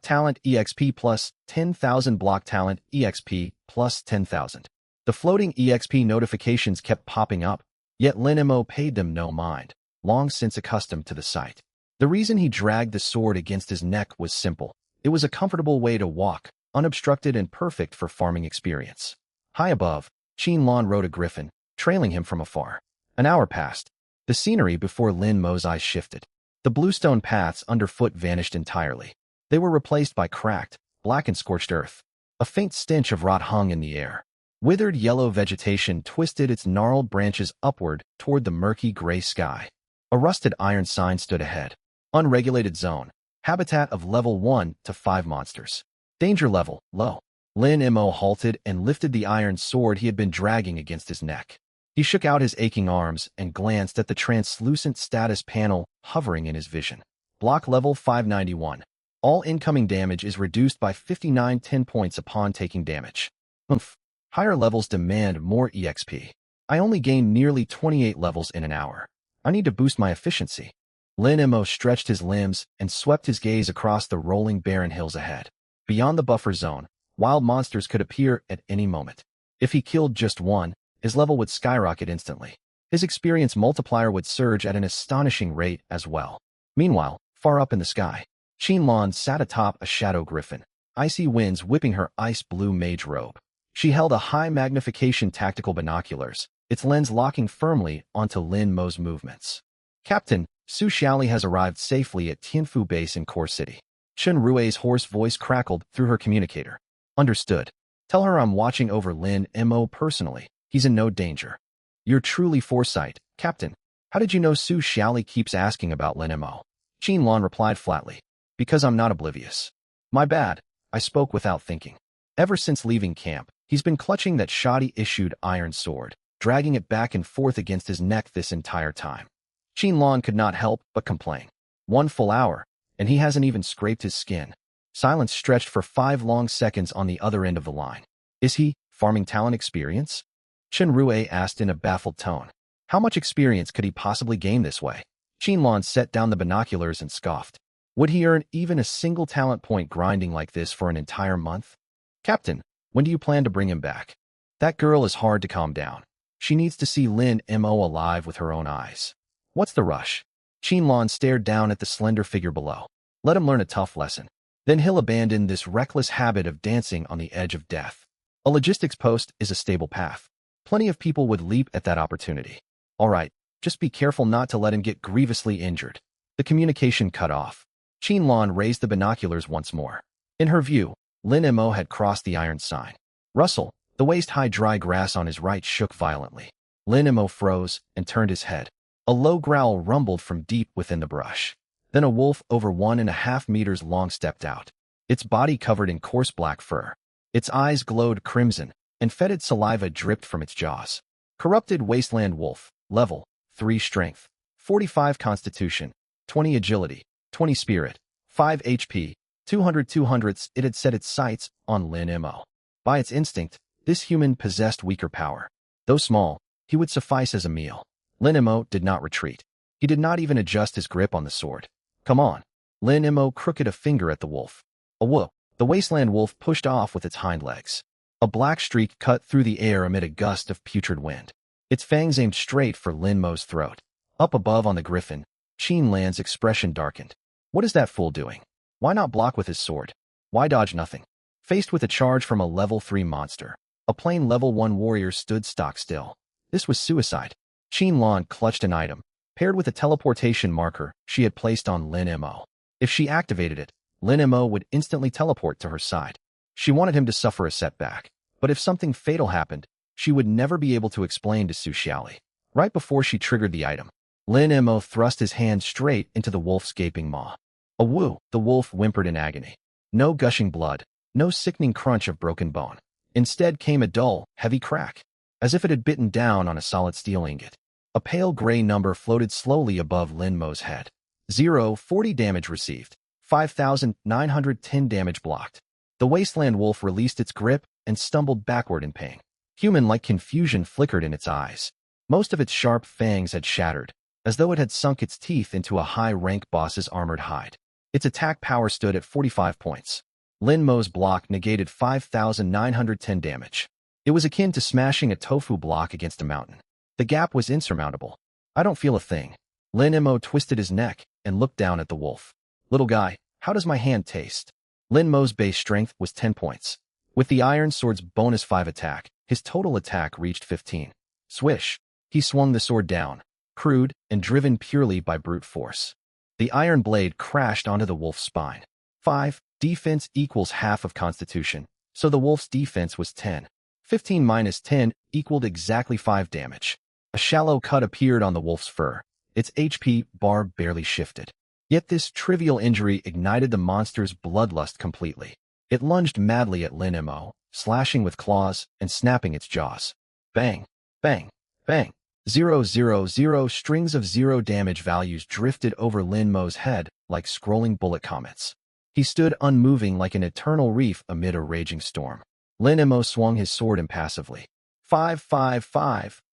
talent EXP plus 10,000 block talent EXP plus 10,000. The floating EXP notifications kept popping up, yet Lin Mo paid them no mind, long since accustomed to the sight. The reason he dragged the sword against his neck was simple. It was a comfortable way to walk, unobstructed and perfect for farming experience. High above, Lan rode a griffin, trailing him from afar. An hour passed. The scenery before Lin Mo's eyes shifted. The bluestone paths underfoot vanished entirely. They were replaced by cracked, black and scorched earth. A faint stench of rot hung in the air. Withered yellow vegetation twisted its gnarled branches upward toward the murky gray sky. A rusted iron sign stood ahead. Unregulated zone. Habitat of level 1 to 5 monsters. Danger level, low. Lin Mo halted and lifted the iron sword he had been dragging against his neck. He shook out his aching arms and glanced at the translucent status panel hovering in his vision. Block level 591. All incoming damage is reduced by 59 10 points upon taking damage. Higher levels demand more EXP. I only gained nearly 28 levels in an hour. I need to boost my efficiency. Lin Mo stretched his limbs and swept his gaze across the rolling barren hills ahead. Beyond the buffer zone, wild monsters could appear at any moment. If he killed just one, his level would skyrocket instantly. His experience multiplier would surge at an astonishing rate as well. Meanwhile, far up in the sky, Lan sat atop a shadow griffin, icy winds whipping her ice-blue mage robe. She held a high magnification tactical binoculars, its lens locking firmly onto Lin Mo's movements. Captain, Su Xiaoli has arrived safely at Tianfu Base in Core City. Chen Rui's hoarse voice crackled through her communicator. Understood. Tell her I'm watching over Lin Mo personally. He's in no danger. You're truly foresight, Captain. How did you know Su Xiaoli keeps asking about Lin Mo? Lan replied flatly. Because I'm not oblivious. My bad. I spoke without thinking. Ever since leaving camp, he's been clutching that shoddy-issued iron sword, dragging it back and forth against his neck this entire time. Lan could not help but complain. 1 full hour, and he hasn't even scraped his skin. Silence stretched for 5 long seconds on the other end of the line. Is he farming talent experience? Chen Rui asked in a baffled tone. How much experience could he possibly gain this way? Lan set down the binoculars and scoffed. Would he earn even a single talent point grinding like this for an entire month? Captain, when do you plan to bring him back? That girl is hard to calm down. She needs to see Lin Mo alive with her own eyes. What's the rush? Lan stared down at the slender figure below. Let him learn a tough lesson. Then he'll abandon this reckless habit of dancing on the edge of death. A logistics post is a stable path. Plenty of people would leap at that opportunity. All right, just be careful not to let him get grievously injured. The communication cut off. Lan raised the binoculars once more. In her view, Lin Mo had crossed the iron sign. Rustle, the waist-high dry grass on his right shook violently. Lin Mo froze and turned his head. A low growl rumbled from deep within the brush. Then a wolf over 1.5 meters long stepped out. Its body covered in coarse black fur. Its eyes glowed crimson, and fetid saliva dripped from its jaws. Corrupted wasteland wolf, level 3 strength, 45 constitution, 20 agility, 20 spirit, 5 HP, 200 200s. It had set its sights on Lin Mo. By its instinct, this human possessed weaker power. Though small, he would suffice as a meal. Lin Mo did not retreat. He did not even adjust his grip on the sword. Come on. Lin Mo crooked a finger at the wolf. A whoop. The wasteland wolf pushed off with its hind legs. A black streak cut through the air amid a gust of putrid wind. Its fangs aimed straight for Lin Mo's throat. Up above on the griffin, Lan's expression darkened. What is that fool doing? Why not block with his sword? Why dodge nothing? Faced with a charge from a level 3 monster, A plain level 1 warrior stood stock still. This was suicide. Qinlan clutched an item, paired with a teleportation marker she had placed on Lin Mo. If she activated it, Lin Mo would instantly teleport to her side. She wanted him to suffer a setback, but if something fatal happened, she would never be able to explain to Su Xiaoli. Right before she triggered the item, Lin Mo thrust his hand straight into the wolf's gaping maw. A woo, the wolf whimpered in agony. No gushing blood, no sickening crunch of broken bone. Instead came a dull, heavy crack, as if it had bitten down on a solid steel ingot. A pale gray number floated slowly above Lin Mo's head. 40 damage received. 5,910 damage blocked. The wasteland wolf released its grip and stumbled backward in pain. Human-like confusion flickered in its eyes. Most of its sharp fangs had shattered, as though it had sunk its teeth into a high-rank boss's armored hide. Its attack power stood at 45 points. Lin Mo's block negated 5,910 damage. It was akin to smashing a tofu block against a mountain. The gap was insurmountable. I don't feel a thing. Lin Mo twisted his neck and looked down at the wolf. Little guy, how does my hand taste? Lin Mo's base strength was 10 points. With the iron sword's bonus 5 attack, his total attack reached 15. Swish. He swung the sword down, crude and driven purely by brute force. The iron blade crashed onto the wolf's spine. 5. Defense equals half of constitution, so the wolf's defense was 10. 15 minus 10 equaled exactly 5 damage. A shallow cut appeared on the wolf's fur. Its HP bar barely shifted. Yet this trivial injury ignited the monster's bloodlust completely. It lunged madly at Lin Mo, slashing with claws and snapping its jaws. Bang! Bang! Bang! 000 strings of 0 damage values drifted over Lin Mo's head like scrolling bullet comets. He stood unmoving like an eternal reef amid a raging storm. Lin Mo swung his sword impassively. 5.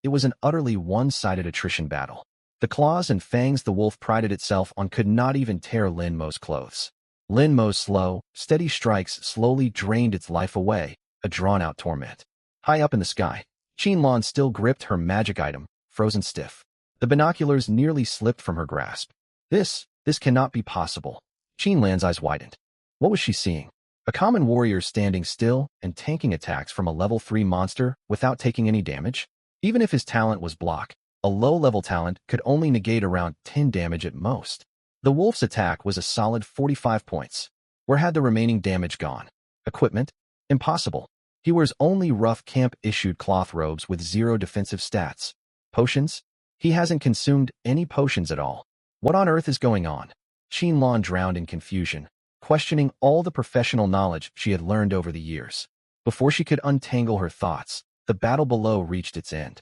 It was an utterly one-sided attrition battle. The claws and fangs the wolf prided itself on could not even tear Lin Mo's clothes. Lin Mo's slow, steady strikes slowly drained its life away, a drawn-out torment. High up in the sky, Qinlan still gripped her magic item, frozen stiff. The binoculars nearly slipped from her grasp. This cannot be possible. Qinlan's eyes widened. What was she seeing? A common warrior standing still and tanking attacks from a level 3 monster without taking any damage? Even if his talent was block, a low-level talent could only negate around 10 damage at most. The wolf's attack was a solid 45 points. Where had the remaining damage gone? Equipment? Impossible. He wears only rough camp-issued cloth robes with 0 defensive stats. Potions? He hasn't consumed any potions at all. What on earth is going on? Qinlan drowned in confusion, questioning all the professional knowledge she had learned over the years. Before she could untangle her thoughts, the battle below reached its end.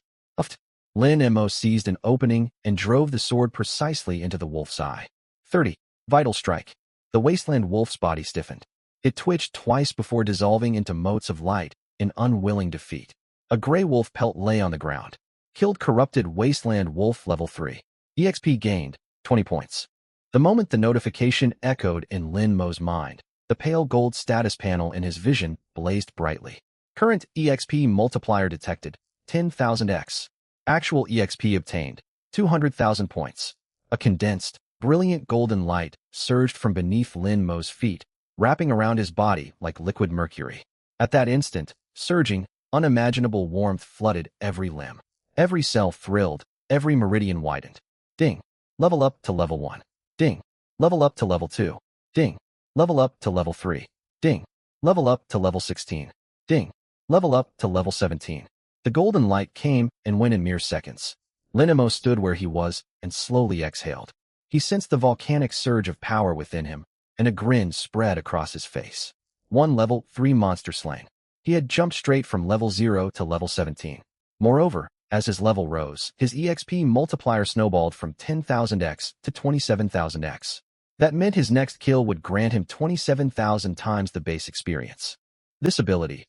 Lin Mo seized an opening and drove the sword precisely into the wolf's eye. 30. Vital strike. The wasteland wolf's body stiffened. It twitched twice before dissolving into motes of light in unwilling defeat. A gray wolf pelt lay on the ground. Killed corrupted wasteland wolf level 3. EXP gained, 20 points. The moment the notification echoed in Lin Mo's mind, the pale gold status panel in his vision blazed brightly. Current EXP multiplier detected, 10,000x. Actual EXP obtained, 200,000 points. A condensed, brilliant golden light surged from beneath Lin Mo's feet, wrapping around his body like liquid mercury. At that instant, surging, unimaginable warmth flooded every limb. Every cell thrilled, every meridian widened. Ding. Level up to level 1. Ding. Level up to level 2. Ding. Level up to level 3. Ding. Level up to level 16. Ding. Level up to level 17. The golden light came and went in mere seconds. Lin Mo stood where he was and slowly exhaled. He sensed the volcanic surge of power within him, and a grin spread across his face. 1 level 3 monster slain. He had jumped straight from level 0 to level 17. Moreover, as his level rose, his EXP multiplier snowballed from 10,000x to 27,000x. That meant his next kill would grant him 27,000 times the base experience. This ability,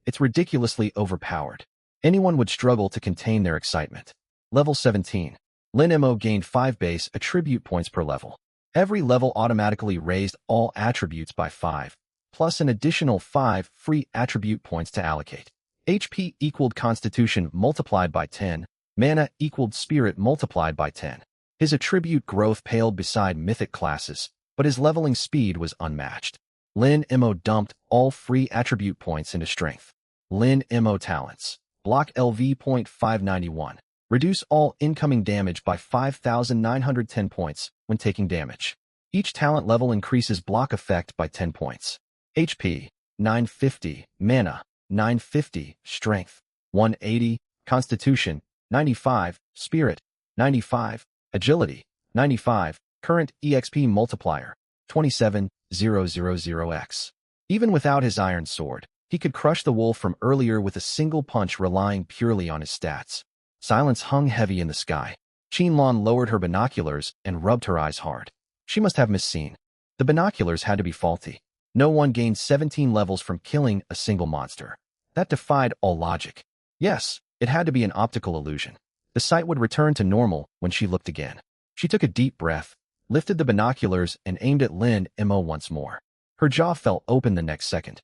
it's ridiculously overpowered. Anyone would struggle to contain their excitement. Level 17. Lin Mo gained 5 base attribute points per level. Every level automatically raised all attributes by 5, plus an additional 5 free attribute points to allocate. HP equaled Constitution multiplied by 10, Mana equaled Spirit multiplied by 10. His attribute growth paled beside mythic classes, but his leveling speed was unmatched. Lin Mo dumped all free attribute points into strength. Lin Mo talents. Block LV.591. Reduce all incoming damage by 5,910 points when taking damage. Each talent level increases block effect by 10 points. HP, 950. Mana, 950. Strength, 180. Constitution, 95. Spirit, 95. Agility, 95. Current EXP multiplier, 27,000x. Even without his iron sword, he could crush the wolf from earlier with a single punch relying purely on his stats. Silence hung heavy in the sky. Qinlan lowered her binoculars and rubbed her eyes hard. She must have misseen. The binoculars had to be faulty. No one gained 17 levels from killing a single monster. That defied all logic. Yes, it had to be an optical illusion. The sight would return to normal when she looked again. She took a deep breath, lifted the binoculars, and aimed at Lin Mo once more. Her jaw fell open the next second.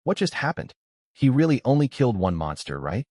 What just happened? He really only killed one monster, right?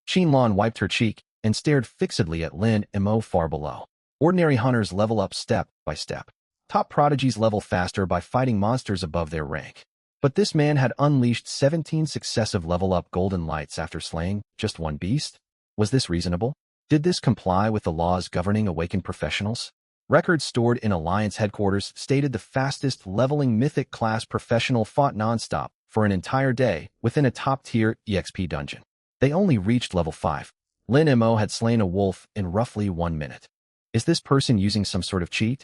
Qinlan wiped her cheek and stared fixedly at Lin Mo far below. Ordinary hunters level up step by step. Top prodigies level faster by fighting monsters above their rank. But this man had unleashed 17 successive level-up golden lights after slaying just one beast? Was this reasonable? Did this comply with the laws governing awakened professionals? Records stored in Alliance headquarters stated the fastest leveling mythic class professional fought nonstop for an entire day within a top-tier EXP dungeon. They only reached level 5. Lin Mo had slain a wolf in roughly 1 minute. Is this person using some sort of cheat?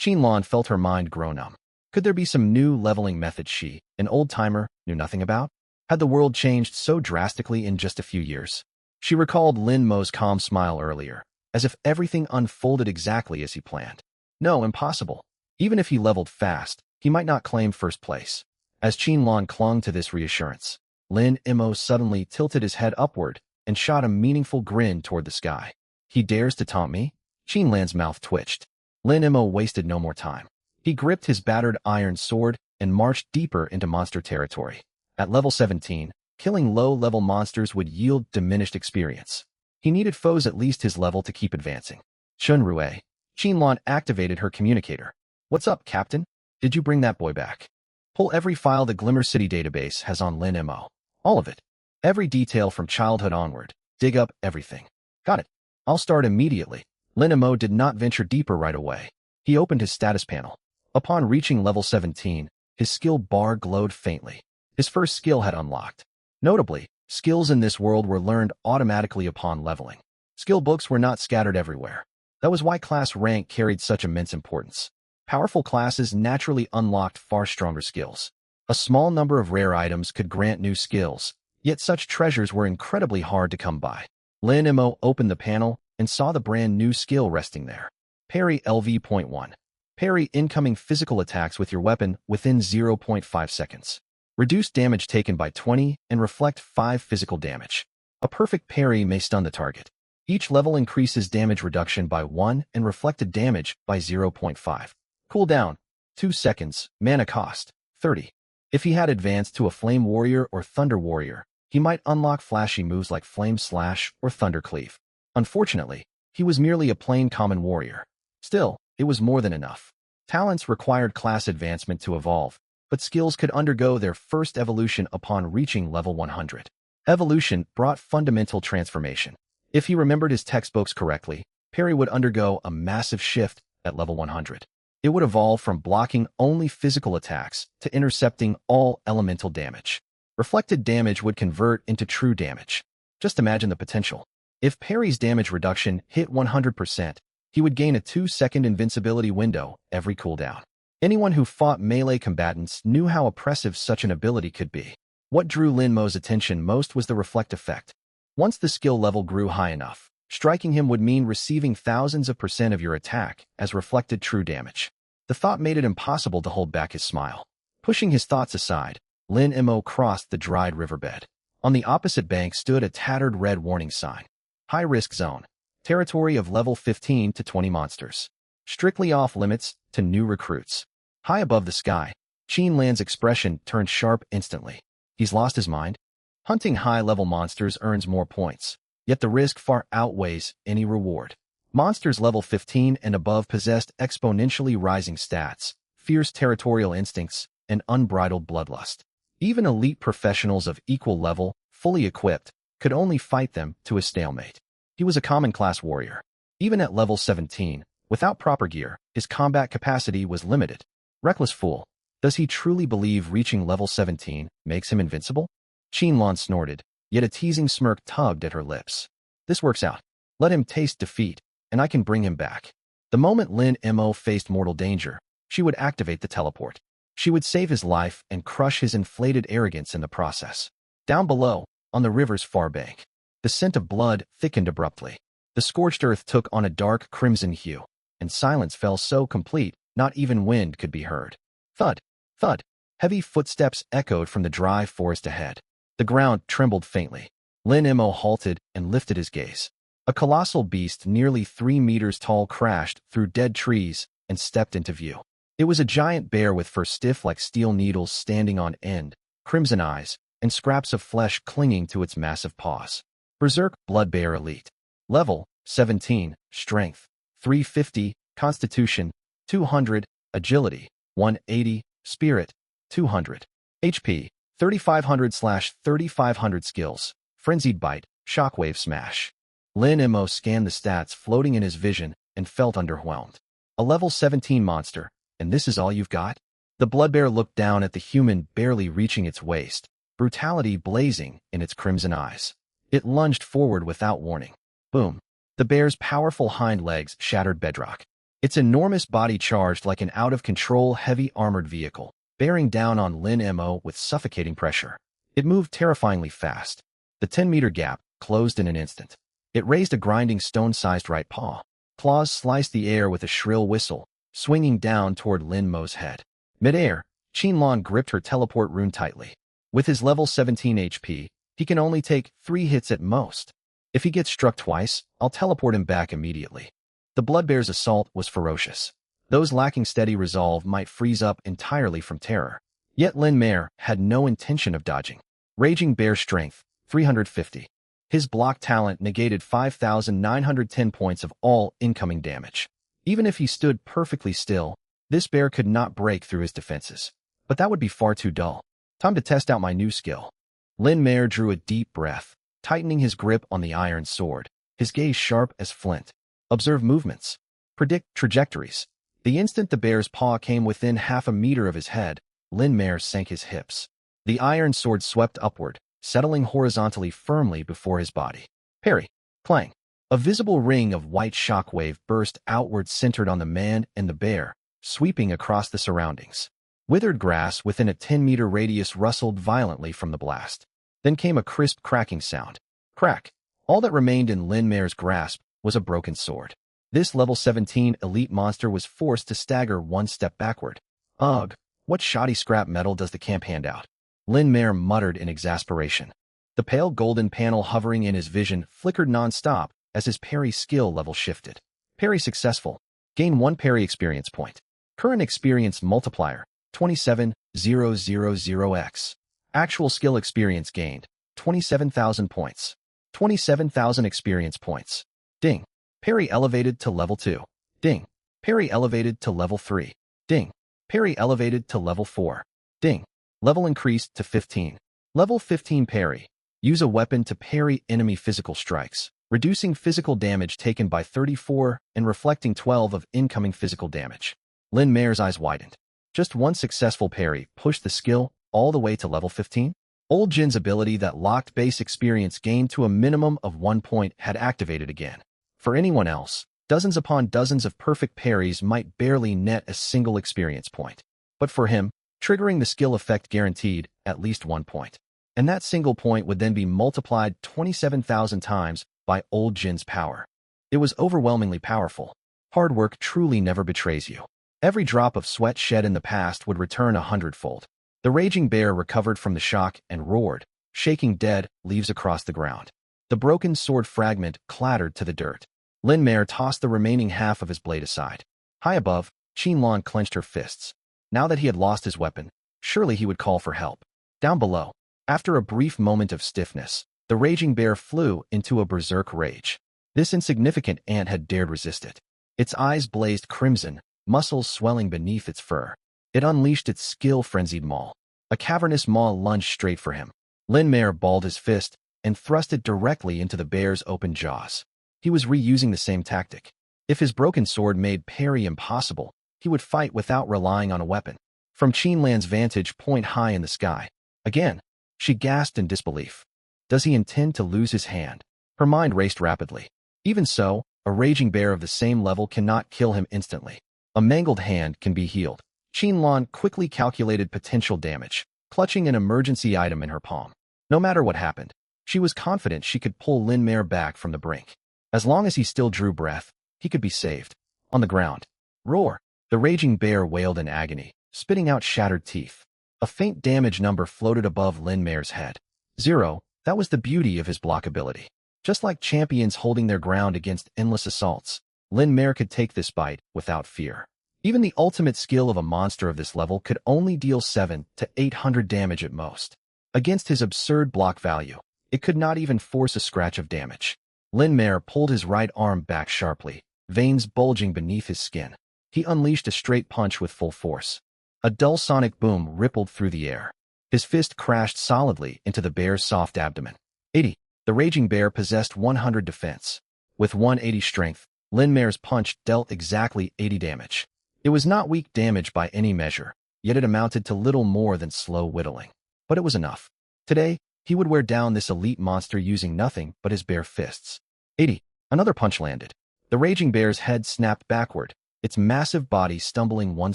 Qinlan felt her mind grow numb. Could there be some new leveling method she, an old-timer, knew nothing about? Had the world changed so drastically in just a few years? She recalled Lin Mo's calm smile earlier, as if everything unfolded exactly as he planned. No, impossible. Even if he leveled fast, he might not claim first place. As Qinlan clung to this reassurance, Lin Mo suddenly tilted his head upward and shot a meaningful grin toward the sky. He dares to taunt me? Qinlan's mouth twitched. Lin Mo wasted no more time. He gripped his battered iron sword and marched deeper into monster territory. At level 17, killing low-level monsters would yield diminished experience. He needed foes at least his level to keep advancing. Shunrue. Qinlan activated her communicator. What's up, Captain? Did you bring that boy back? Pull every file the Glimmer City database has on Lin Mo. All of it. Every detail from childhood onward. Dig up everything. Got it. I'll start immediately. Lin Mo did not venture deeper right away. He opened his status panel. Upon reaching level 17, his skill bar glowed faintly. His first skill had unlocked. Notably, skills in this world were learned automatically upon leveling. Skill books were not scattered everywhere. That was why class rank carried such immense importance. Powerful classes naturally unlocked far stronger skills. A small number of rare items could grant new skills, yet such treasures were incredibly hard to come by. Lin Mo opened the panel and saw the brand new skill resting there. Parry LV.1. Parry incoming physical attacks with your weapon within 0.5 seconds. Reduce damage taken by 20 and reflect 5 physical damage. A perfect parry may stun the target. Each level increases damage reduction by 1 and reflected damage by 0.5. Cooldown, 2 seconds. Mana cost, 30. If he had advanced to a Flame Warrior or Thunder Warrior, he might unlock flashy moves like Flame Slash or Thunder Cleave. Unfortunately, he was merely a plain common warrior. Still, it was more than enough. Talents required class advancement to evolve, but skills could undergo their first evolution upon reaching level 100. Evolution brought fundamental transformation. If he remembered his textbooks correctly, parry would undergo a massive shift at level 100. It would evolve from blocking only physical attacks to intercepting all elemental damage. Reflected damage would convert into true damage. Just imagine the potential. If parry's damage reduction hit 100%, he would gain a 2-second invincibility window every cooldown. Anyone who fought melee combatants knew how oppressive such an ability could be. What drew Lin Mo's attention most was the reflect effect. Once the skill level grew high enough, striking him would mean receiving thousands of percent of your attack as reflected true damage. The thought made it impossible to hold back his smile. Pushing his thoughts aside, Lin Mo crossed the dried riverbed. On the opposite bank stood a tattered red warning sign. High-risk zone. Territory of level 15 to 20 monsters. Strictly off-limits to new recruits. High above the sky, Qinlan's expression turned sharp instantly. He's lost his mind? Hunting high-level monsters earns more points, yet the risk far outweighs any reward. Monsters level 15 and above possessed exponentially rising stats, fierce territorial instincts, and unbridled bloodlust. Even elite professionals of equal level fully equipped, could only fight them to a stalemate. He was a common-class warrior. Even at level 17, without proper gear, his combat capacity was limited. Reckless fool. Does he truly believe reaching level 17 makes him invincible? Qianlong snorted, yet a teasing smirk tugged at her lips. This works out. Let him taste defeat, and I can bring him back. The moment Lin Mo faced mortal danger, she would activate the teleport. She would save his life and crush his inflated arrogance in the process. Down below, on the river's far bank, the scent of blood thickened abruptly. The scorched earth took on a dark crimson hue, and silence fell so complete, not even wind could be heard. Thud, thud. Heavy footsteps echoed from the dry forest ahead. The ground trembled faintly. Lin Mo halted and lifted his gaze. A colossal beast nearly 3 meters tall crashed through dead trees and stepped into view. It was a giant bear with fur stiff like steel needles standing on end, crimson eyes, and scraps of flesh clinging to its massive paws. Berserk Blood Bear Elite. Level 17, Strength 350, Constitution 200, Agility 180, Spirit 200, HP 3500/3500 Skills, Frenzied Bite, Shockwave Smash. Lin Mo scanned the stats floating in his vision and felt underwhelmed. A level 17 monster, and this is all you've got? The blood bear looked down at the human barely reaching its waist, brutality blazing in its crimson eyes. It lunged forward without warning. Boom. The bear's powerful hind legs shattered bedrock. Its enormous body charged like an out-of-control heavy armored vehicle, bearing down on Lin Mo with suffocating pressure. It moved terrifyingly fast. The 10-meter gap closed in an instant. It raised a grinding stone-sized right paw. Claws sliced the air with a shrill whistle, swinging down toward Lin Mo's head. Mid-air, Qianlong gripped her teleport rune tightly. With his level 17 HP, he can only take 3 hits at most. If he gets struck twice, I'll teleport him back immediately. The blood bear's assault was ferocious. Those lacking steady resolve might freeze up entirely from terror. Yet Lin Mare had no intention of dodging. Raging Bear Strength, 350. His block talent negated 5,910 points of all incoming damage. Even if he stood perfectly still, this bear could not break through his defenses. But that would be far too dull. Time to test out my new skill. Lin Mare drew a deep breath, tightening his grip on the iron sword, his gaze sharp as flint. Observe movements. Predict trajectories. The instant the bear's paw came within half a meter of his head, Lin Mare sank his hips. The iron sword swept upward, settling horizontally firmly before his body. Parry. Clang. A visible ring of white shockwave burst outward centered on the man and the bear, sweeping across the surroundings. Withered grass within a 10-meter radius rustled violently from the blast. Then came a crisp cracking sound. Crack. All that remained in Lin Mare's grasp was a broken sword. This level 17 elite monster was forced to stagger one step backward. Ugh, what shoddy scrap metal does the camp hand out? Lin Mare muttered in exasperation. The pale golden panel hovering in his vision flickered non-stop as his parry skill level shifted. Parry successful. Gain 1 parry experience point. Current experience multiplier, 27,000x. Actual skill experience gained, 27,000 points. 27,000 experience points. Ding. Parry elevated to level 2. Ding. Parry elevated to level 3. Ding. Parry elevated to level 4. Ding. Level increased to 15. Level 15 parry. Use a weapon to parry enemy physical strikes, reducing physical damage taken by 34 and reflecting 12 of incoming physical damage. Lin Mare's eyes widened. Just one successful parry pushed the skill all the way to level 15? Old Jin's ability that locked base experience gained to a minimum of 1 point had activated again. For anyone else, dozens upon dozens of perfect parries might barely net a single experience point. But for him, triggering the skill effect guaranteed at least 1 point. And that single point would then be multiplied 27,000 times by Old Jin's power. It was overwhelmingly powerful. Hard work truly never betrays you. Every drop of sweat shed in the past would return 100-fold. The raging bear recovered from the shock and roared, shaking dead leaves across the ground. The broken sword fragment clattered to the dirt. Lin Mare tossed the remaining half of his blade aside. High above, Qianlong clenched her fists. Now that he had lost his weapon, surely he would call for help. Down below, after a brief moment of stiffness, the raging bear flew into a berserk rage. This insignificant ant had dared resist it. Its eyes blazed crimson, muscles swelling beneath its fur. It unleashed its skill-frenzied maul. A cavernous maw lunged straight for him. Lin Mayer balled his fist and thrust it directly into the bear's open jaws. He was reusing the same tactic. If his broken sword made parry impossible, he would fight without relying on a weapon. From Qinlan's vantage point high in the sky, again, she gasped in disbelief. Does he intend to lose his hand? Her mind raced rapidly. Even so, a raging bear of the same level cannot kill him instantly. A mangled hand can be healed. Qinlan quickly calculated potential damage, clutching an emergency item in her palm. No matter what happened, she was confident she could pull Lin Mayer back from the brink. As long as he still drew breath, he could be saved. On the ground. Roar! The raging bear wailed in agony, spitting out shattered teeth. A faint damage number floated above Lin Mayer's head. 0. That was the beauty of his block ability. Just like champions holding their ground against endless assaults, Lin Mayer could take this bite without fear. Even the ultimate skill of a monster of this level could only deal 700 to 800 damage at most. Against his absurd block value, it could not even force a scratch of damage. Lin Mayer pulled his right arm back sharply, veins bulging beneath his skin. He unleashed a straight punch with full force. A dull sonic boom rippled through the air. His fist crashed solidly into the bear's soft abdomen. 80. The raging bear possessed 100 defense. With 180 strength, Lin Mayer's punch dealt exactly 80 damage. It was not weak damage by any measure, yet it amounted to little more than slow whittling. But it was enough. Today, he would wear down this elite monster using nothing but his bare fists. 80. Another punch landed. The raging bear's head snapped backward, its massive body stumbling one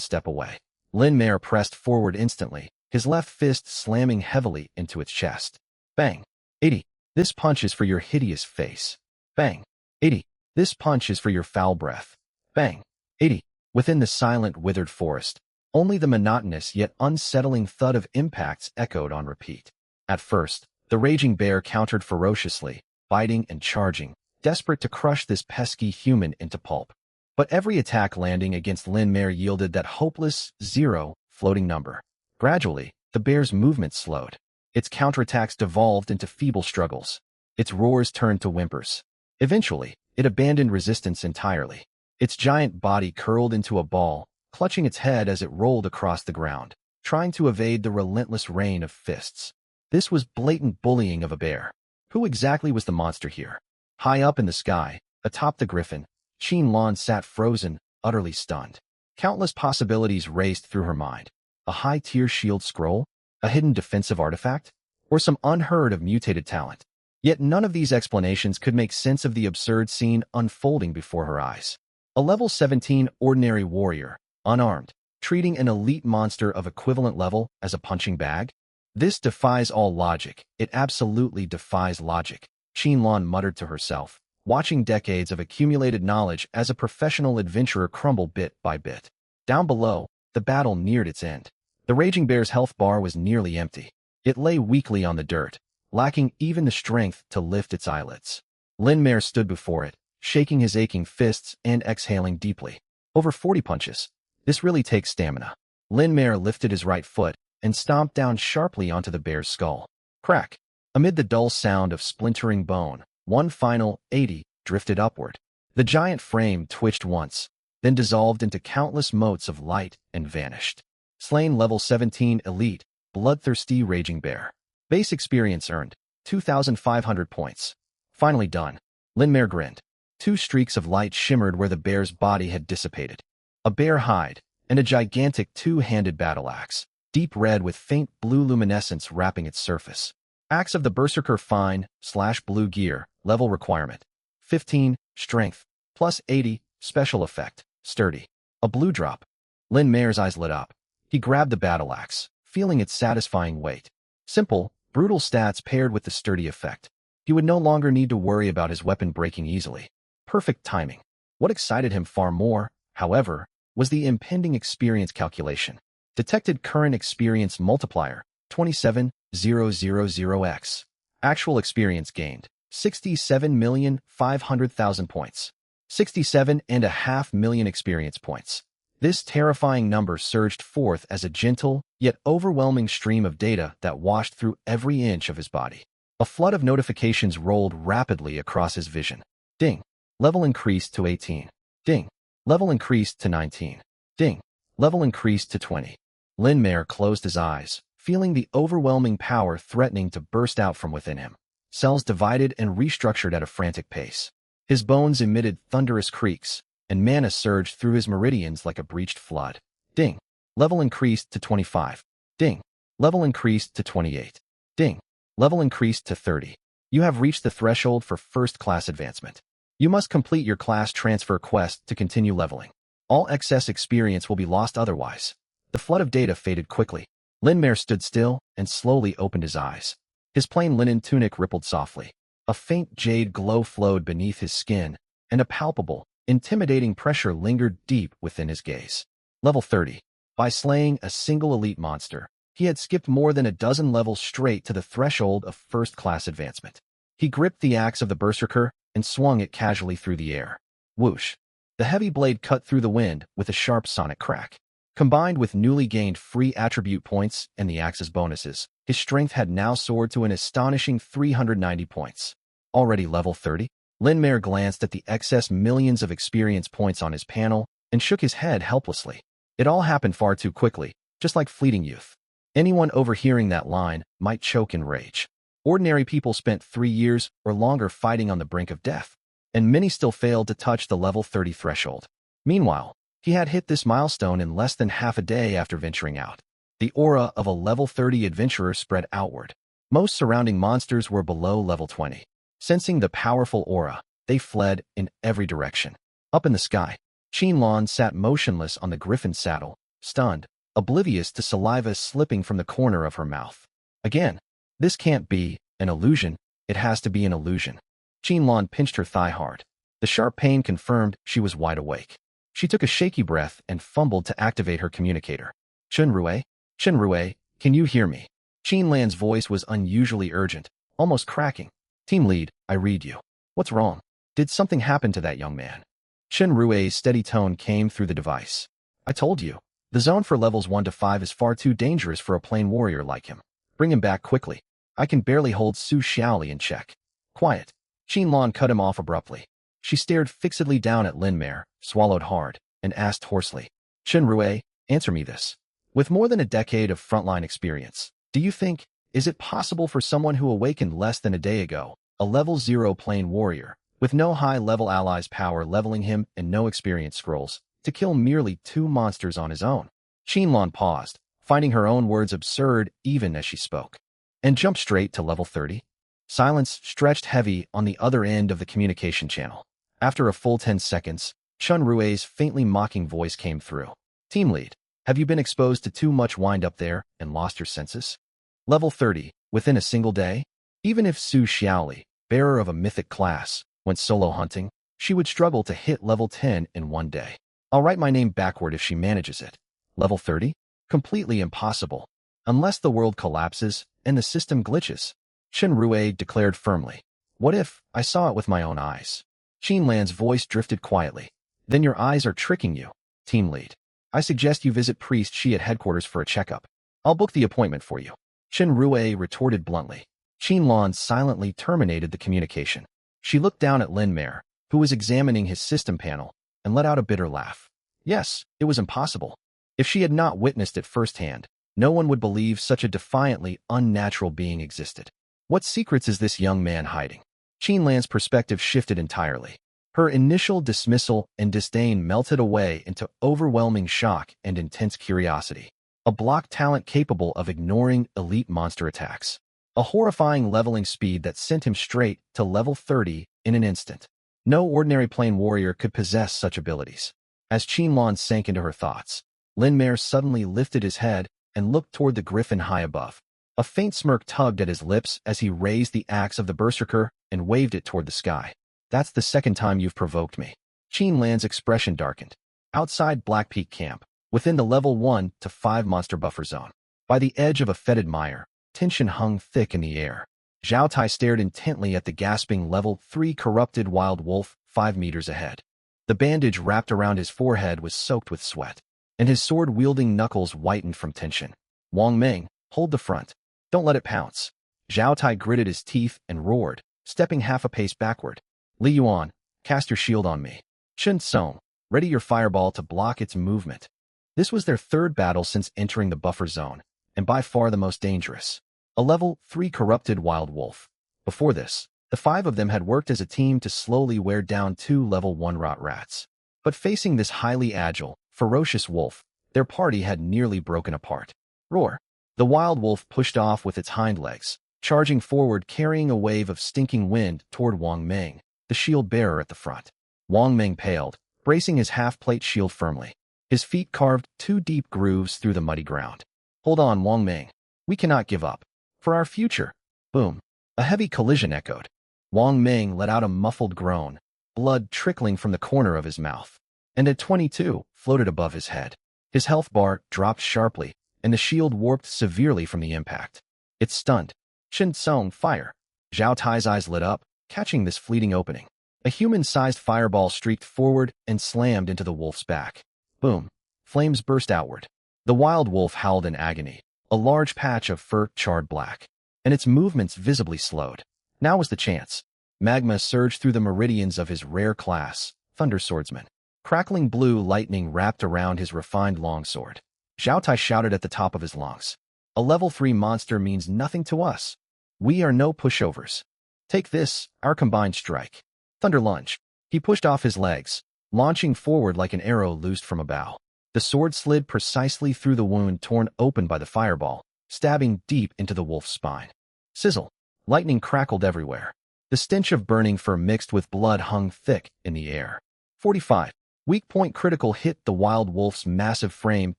step away. Lin Mayer pressed forward instantly, his left fist slamming heavily into its chest. Bang. 80. This punch is for your hideous face. Bang. 80. This punch is for your foul breath. Bang. 80. Within the silent, withered forest, only the monotonous yet unsettling thud of impacts echoed on repeat. At first, the raging bear countered ferociously, biting and charging, desperate to crush this pesky human into pulp. But every attack landing against Lin Mayer yielded that hopeless, 0 floating number. Gradually, the bear's movement slowed. Its counterattacks devolved into feeble struggles. Its roars turned to whimpers. Eventually, it abandoned resistance entirely. Its giant body curled into a ball, clutching its head as it rolled across the ground, trying to evade the relentless rain of fists. This was blatant bullying of a bear. Who exactly was the monster here? High up in the sky, atop the griffin, Qinlan sat frozen, utterly stunned. Countless possibilities raced through her mind. A high-tier shield scroll? A hidden defensive artifact? Or some unheard of mutated talent? Yet none of these explanations could make sense of the absurd scene unfolding before her eyes. A level 17 ordinary warrior, unarmed, treating an elite monster of equivalent level as a punching bag? This defies all logic. It absolutely defies logic, Qinlan muttered to herself, watching decades of accumulated knowledge as a professional adventurer crumble bit by bit. Down below, the battle neared its end. The raging bear's health bar was nearly empty. It lay weakly on the dirt, lacking even the strength to lift its eyelids. Lin Mayer stood before it, shaking his aching fists and exhaling deeply. Over 40 punches. This really takes stamina. Lin Mayer lifted his right foot and stomped down sharply onto the bear's skull. Crack. Amid the dull sound of splintering bone, one final 80 drifted upward. The giant frame twitched once, then dissolved into countless motes of light and vanished. Slain level 17 elite, bloodthirsty raging bear. Base experience earned, 2,500 points. Finally done. Lin Mayer grinned. 2 streaks of light shimmered where the bear's body had dissipated. A bear hide, and a gigantic 2-handed battle axe, deep red with faint blue luminescence wrapping its surface. Axe of the Berserker Fine/Blue Gear, level requirement. 15, strength, plus 80, special effect, sturdy. A blue drop. Lin Mayer's eyes lit up. He grabbed the battle axe, feeling its satisfying weight. Simple, brutal stats paired with the sturdy effect. He would no longer need to worry about his weapon breaking easily. Perfect timing. What excited him far more, however, was the impending experience calculation. Detected current experience multiplier, 27,000x. Actual experience gained, 67,500,000 points. 67.5 million experience points. This terrifying number surged forth as a gentle, yet overwhelming stream of data that washed through every inch of his body. A flood of notifications rolled rapidly across his vision. Ding. Level increased to 18. Ding. Level increased to 19. Ding. Level increased to 20. Lin Mayer closed his eyes, feeling the overwhelming power threatening to burst out from within him. Cells divided and restructured at a frantic pace. His bones emitted thunderous creaks, and mana surged through his meridians like a breached flood. Ding. Level increased to 25. Ding. Level increased to 28. Ding. Level increased to 30. You have reached the threshold for first-class advancement. You must complete your class transfer quest to continue leveling. All excess experience will be lost otherwise. The flood of data faded quickly. Linmare stood still and slowly opened his eyes. His plain linen tunic rippled softly. A faint jade glow flowed beneath his skin, and a palpable, intimidating pressure lingered deep within his gaze. Level 30. By slaying a single elite monster, he had skipped more than a dozen levels straight to the threshold of first-class advancement. He gripped the axe of the berserker and swung it casually through the air. Whoosh! The heavy blade cut through the wind with a sharp sonic crack. Combined with newly gained free attribute points and the axe's bonuses, his strength had now soared to an astonishing 390 points. Already level 30? Linmare glanced at the excess millions of experience points on his panel and shook his head helplessly. It all happened far too quickly, just like fleeting youth. Anyone overhearing that line might choke in rage. Ordinary people spent 3 years or longer fighting on the brink of death, and many still failed to touch the level 30 threshold. Meanwhile, he had hit this milestone in less than half a day after venturing out. The aura of a level 30 adventurer spread outward. Most surrounding monsters were below level 20. Sensing the powerful aura, they fled in every direction. Up in the sky, Qinlan sat motionless on the griffin's saddle, stunned, oblivious to saliva slipping from the corner of her mouth. Again, this can't be an illusion, it has to be an illusion. Qinlan pinched her thigh hard. The sharp pain confirmed she was wide awake. She took a shaky breath and fumbled to activate her communicator. Chunrui? Chunrui, can you hear me? Qinlan's voice was unusually urgent, almost cracking. Team lead, I read you. What's wrong? Did something happen to that young man? Chunrui's steady tone came through the device. I told you. The zone for levels 1 to 5 is far too dangerous for a plain warrior like him. Bring him back quickly. I can barely hold Su Xiaoli in check. Quiet. Qinlan cut him off abruptly. She stared fixedly down at Linmare, swallowed hard, and asked hoarsely, Chunrui, answer me this. With more than a decade of frontline experience, do you think, is it possible for someone who awakened less than a day ago, a level 0 plain warrior, with no high-level allies power leveling him and no experience scrolls, to kill merely 2 monsters on his own? Qinlan paused, finding her own words absurd even as she spoke. And jumped straight to level 30? Silence stretched heavy on the other end of the communication channel. After a full 10 seconds, Chunrui's faintly mocking voice came through. Team lead, have you been exposed to too much wind up there and lost your senses? Level 30, within a single day? Even if Su Xiaoli, bearer of a mythic class, went solo hunting, she would struggle to hit level 10 in one day. I'll write my name backward if she manages it. Level 30? Completely impossible. Unless the world collapses and the system glitches. Chunrui declared firmly. What if I saw it with my own eyes? Qinlan's voice drifted quietly. Then your eyes are tricking you, team lead. I suggest you visit Priest Shi at headquarters for a checkup. I'll book the appointment for you. Chunrui retorted bluntly. Qinlan silently terminated the communication. She looked down at Linmare, who was examining his system panel, and let out a bitter laugh. Yes, it was impossible. If she had not witnessed it firsthand, no one would believe such a defiantly unnatural being existed. What secrets is this young man hiding? Qinlan's perspective shifted entirely. Her initial dismissal and disdain melted away into overwhelming shock and intense curiosity. A block talent capable of ignoring elite monster attacks. A horrifying leveling speed that sent him straight to level 30 in an instant. No ordinary plain warrior could possess such abilities. As Qinlan sank into her thoughts, Linmare suddenly lifted his head and looked toward the griffin high above. A faint smirk tugged at his lips as he raised the axe of the berserker and waved it toward the sky. That's the second time you've provoked me. Qinlan's expression darkened. Outside Black Peak Camp, within the level 1 to 5 monster buffer zone, by the edge of a fetid mire, tension hung thick in the air. Zhao Tai stared intently at the gasping level 3 corrupted wild wolf 5 meters ahead. The bandage wrapped around his forehead was soaked with sweat, and his sword-wielding knuckles whitened from tension. Wang Meng, hold the front. Don't let it pounce. Zhao Tai gritted his teeth and roared, stepping half a pace backward. Li Yuan, cast your shield on me. Chen Song, ready your fireball to block its movement. This was their third battle since entering the buffer zone, and by far the most dangerous. A level 3 corrupted wild wolf. Before this, the 5 of them had worked as a team to slowly wear down 2 level 1 rot rats. But facing this highly agile, ferocious wolf, their party had nearly broken apart. Roar! The wild wolf pushed off with its hind legs, charging forward carrying a wave of stinking wind toward Wang Meng, the shield bearer at the front. Wang Meng paled, bracing his half-plate shield firmly. His feet carved 2 deep grooves through the muddy ground. Hold on, Wang Meng. We cannot give up. For our future. Boom. A heavy collision echoed. Wang Meng let out a muffled groan, blood trickling from the corner of his mouth. And at 22, floated above his head. His health bar dropped sharply, and the shield warped severely from the impact. It stunned. Chen Tsung, fire. Zhao Tai's eyes lit up, catching this fleeting opening. A human-sized fireball streaked forward and slammed into the wolf's back. Boom. Flames burst outward. The wild wolf howled in agony, a large patch of fur charred black, and its movements visibly slowed. Now was the chance. Magma surged through the meridians of his rare class, Thunder Swordsman. Crackling blue lightning wrapped around his refined longsword. Zhao Tai shouted at the top of his lungs. A level 3 monster means nothing to us. We are no pushovers. Take this, our combined strike. Thunder lunge. He pushed off his legs, launching forward like an arrow loosed from a bow. The sword slid precisely through the wound torn open by the fireball, stabbing deep into the wolf's spine. Sizzle. Lightning crackled everywhere. The stench of burning fur mixed with blood hung thick in the air. 45. Weak point critical hit. The wild wolf's massive frame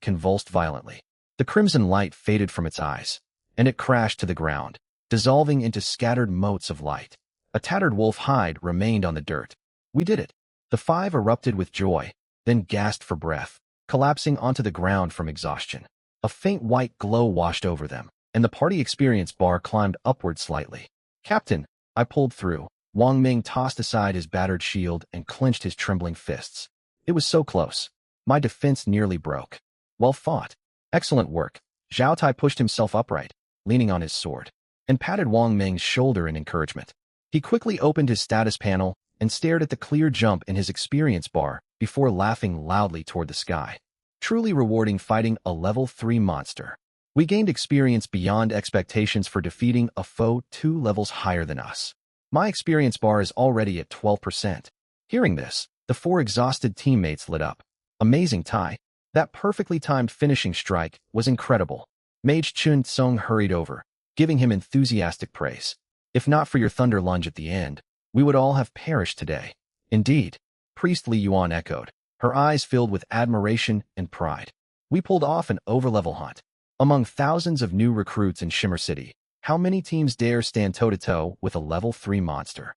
convulsed violently. The crimson light faded from its eyes, and it crashed to the ground, dissolving into scattered motes of light. A tattered wolf hide remained on the dirt. We did it. The 5 erupted with joy, then gasped for breath, collapsing onto the ground from exhaustion. A faint white glow washed over them, and the party experience bar climbed upward slightly. Captain, I pulled through. Wang Ming tossed aside his battered shield and clenched his trembling fists. It was so close. My defense nearly broke. Well fought. Excellent work. Zhao Tai pushed himself upright, leaning on his sword, and patted Wang Ming's shoulder in encouragement. He quickly opened his status panel and stared at the clear jump in his experience bar before laughing loudly toward the sky. Truly rewarding fighting a level 3 monster. We gained experience beyond expectations for defeating a foe 2 levels higher than us. My experience bar is already at 12%. Hearing this, the 4 exhausted teammates lit up. Amazing Tai. That perfectly timed finishing strike was incredible. Mage Chun Tsung hurried over, giving him enthusiastic praise. If not for your thunder lunge at the end, we would all have perished today. Indeed, Priest Li Yuan echoed, her eyes filled with admiration and pride. We pulled off an overlevel hunt. Among thousands of new recruits in Shimmer City, how many teams dare stand toe-to-toe with a level 3 monster?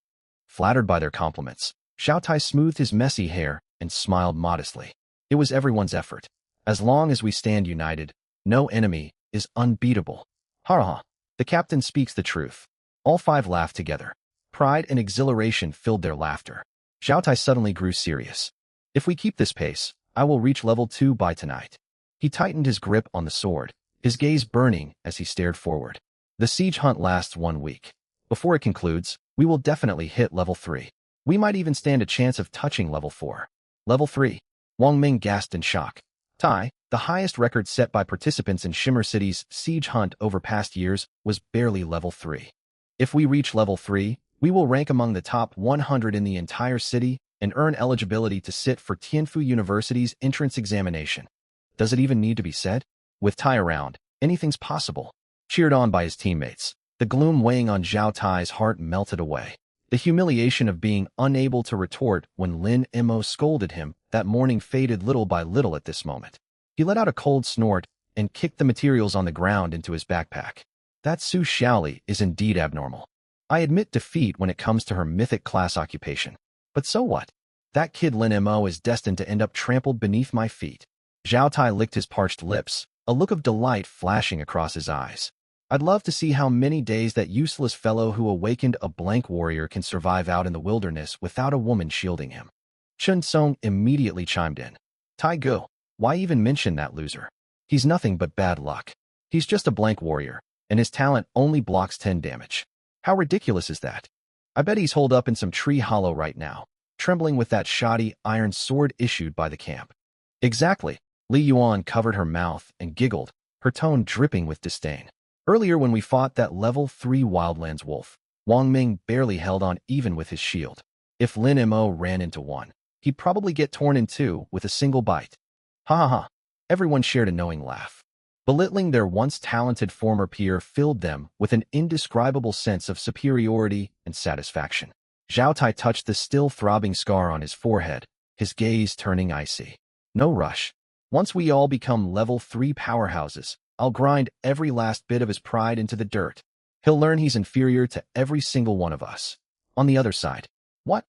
Flattered by their compliments, Zhao Tai smoothed his messy hair and smiled modestly. It was everyone's effort. As long as we stand united, no enemy is unbeatable. Ha ha. The captain speaks the truth. All 5 laughed together. Pride and exhilaration filled their laughter. Zhao Tai suddenly grew serious. If we keep this pace, I will reach level 2 by tonight. He tightened his grip on the sword, his gaze burning as he stared forward. The siege hunt lasts 1 week. Before it concludes, we will definitely hit level 3. We might even stand a chance of touching level 4. Level 3. Wang Ming gasped in shock. Tai, the highest record set by participants in Shimmer City's siege hunt over past years, was barely level 3. If we reach level 3, we will rank among the top 100 in the entire city and earn eligibility to sit for Tianfu University's entrance examination. Does it even need to be said? With Tai around, anything's possible. Cheered on by his teammates, the gloom weighing on Zhao Tai's heart melted away. The humiliation of being unable to retort when Lin Mo scolded him that morning faded little by little at this moment. He let out a cold snort and kicked the materials on the ground into his backpack. That Su Xiaoli is indeed abnormal. I admit defeat when it comes to her mythic class occupation. But so what? That kid Lin Mo is destined to end up trampled beneath my feet. Zhao Tai licked his parched lips, a look of delight flashing across his eyes. I'd love to see how many days that useless fellow who awakened a blank warrior can survive out in the wilderness without a woman shielding him. Chun Song immediately chimed in. Tai Go, why even mention that loser? He's nothing but bad luck. He's just a blank warrior, and his talent only blocks 10 damage. How ridiculous is that? I bet he's holed up in some tree hollow right now, trembling with that shoddy iron sword issued by the camp. Exactly. Li Yuan covered her mouth and giggled, her tone dripping with disdain. Earlier when we fought that level 3 Wildlands wolf, Wang Ming barely held on even with his shield. If Lin Mo ran into one, he'd probably get torn in two with a single bite. Ha ha ha. Everyone shared a knowing laugh. Belittling their once talented former peer filled them with an indescribable sense of superiority and satisfaction. Zhao Tai touched the still throbbing scar on his forehead, his gaze turning icy. No rush. Once we all become level 3 powerhouses, I'll grind every last bit of his pride into the dirt. He'll learn he's inferior to every single one of us. On the other side. What?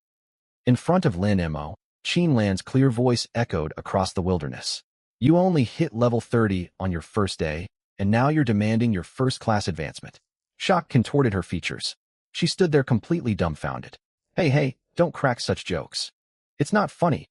In front of Lin Mo, Qin Lan's clear voice echoed across the wilderness. You only hit level 30 on your first day, and now you're demanding your first-class advancement. Shock contorted her features. She stood there completely dumbfounded. Hey, don't crack such jokes. It's not funny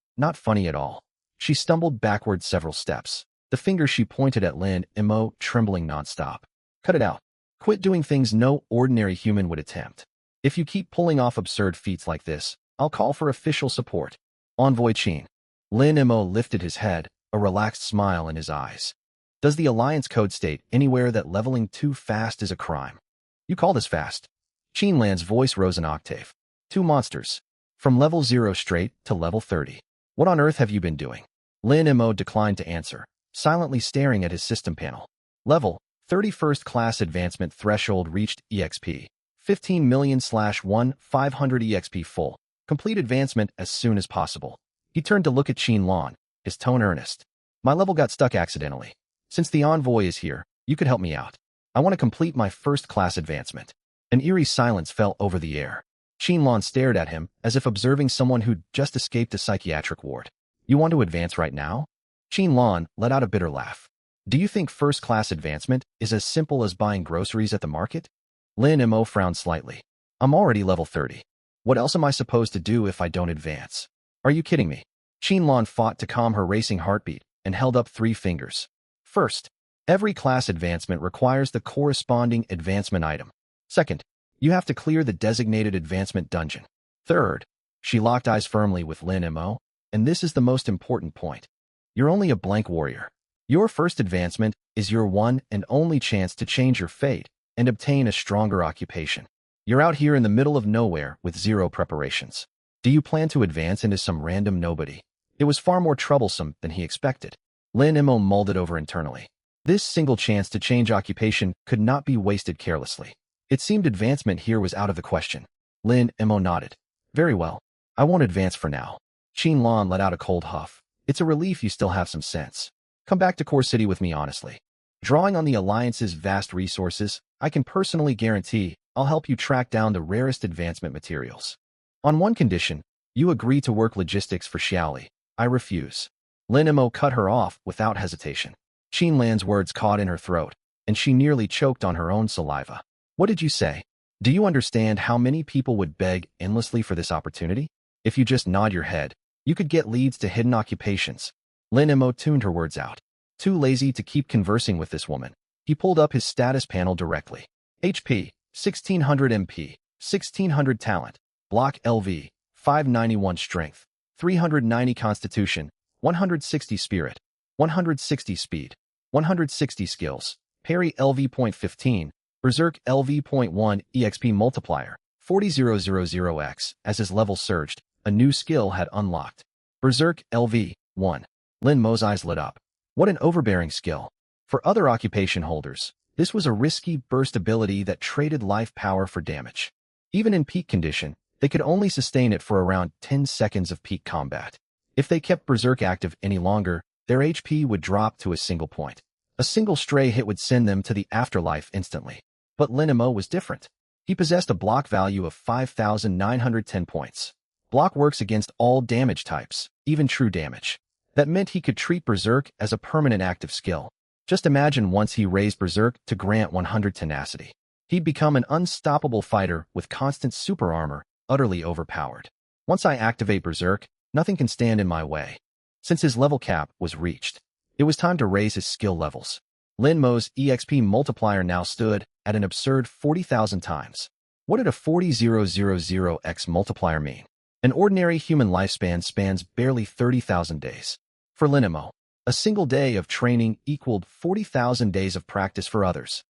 at all. She stumbled backward several steps, the finger she pointed at Lin Mo trembling nonstop. Cut it out. Quit doing things no ordinary human would attempt. If you keep pulling off absurd feats like this, I'll call for official support. Envoy Qin. Lin Mo lifted his head, a relaxed smile in his eyes. Does the Alliance Code state anywhere that leveling too fast is a crime? You call this fast? Qin Lan's voice rose an octave. 2 monsters. From level 0 straight to level 30. What on earth have you been doing? Lin Mo declined to answer, silently staring at his system panel. Level 31st class advancement threshold reached EXP. 15,000,000/1 500 EXP full. Complete advancement as soon as possible. He turned to look at Qin Lan, his tone earnest. My level got stuck accidentally. Since the envoy is here, you could help me out. I want to complete my first-class advancement. An eerie silence fell over the air. Qin Lan stared at him as if observing someone who'd just escaped a psychiatric ward. You want to advance right now? Qin Lan let out a bitter laugh. Do you think first-class advancement is as simple as buying groceries at the market? Lin Mo frowned slightly. I'm already level 30. What else am I supposed to do if I don't advance? Are you kidding me? Qin Lan fought to calm her racing heartbeat and held up 3 fingers. First, every class advancement requires the corresponding advancement item. Second, you have to clear the designated advancement dungeon. Third, she locked eyes firmly with Lin Mo, and this is the most important point. You're only a blank warrior. Your first advancement is your one and only chance to change your fate and obtain a stronger occupation. You're out here in the middle of nowhere with 0 preparations. Do you plan to advance into some random nobody? It was far more troublesome than he expected. Lin Mo mulled it over internally. This single chance to change occupation could not be wasted carelessly. It seemed advancement here was out of the question. Lin Mo nodded. Very well. I won't advance for now. Qin Lan let out a cold huff. It's a relief you still have some sense. Come back to Core City with me honestly. Drawing on the Alliance's vast resources, I can personally guarantee I'll help you track down the rarest advancement materials. On one condition, you agree to work logistics for Xiaoli. I refuse. Lin Mo cut her off without hesitation. Qin Lan's words caught in her throat, and she nearly choked on her own saliva. What did you say? Do you understand how many people would beg endlessly for this opportunity? If you just nod your head, you could get leads to hidden occupations. Lin Mo tuned her words out. Too lazy to keep conversing with this woman, he pulled up his status panel directly. HP, 1600 MP, 1600 talent, block LV, 591 strength, 390 constitution, 160 spirit, 160 speed, 160 skills, parry LV.15, berserk LV.1 EXP multiplier, 40000X. As his level surged, a new skill had unlocked. Berserk LV 1. Lin Mo's eyes lit up. What an overbearing skill. For other occupation holders, this was a risky burst ability that traded life power for damage. Even in peak condition, they could only sustain it for around 10 seconds of peak combat. If they kept Berserk active any longer, their HP would drop to a single point. A single stray hit would send them to the afterlife instantly. But Lin Mo was different. He possessed a block value of 5,910 points. Block works against all damage types, even true damage. That meant he could treat Berserk as a permanent active skill. Just imagine once he raised Berserk to grant 100 tenacity. He'd become an unstoppable fighter with constant super armor, utterly overpowered. Once I activate Berserk, nothing can stand in my way. Since his level cap was reached, it was time to raise his skill levels. Lin Mo's EXP multiplier now stood at an absurd 40,000 times. What did a 40,000x multiplier mean? An ordinary human lifespan spans barely 30,000 days. For Lin Mo, A single day of training equaled 40,000 days of practice for others.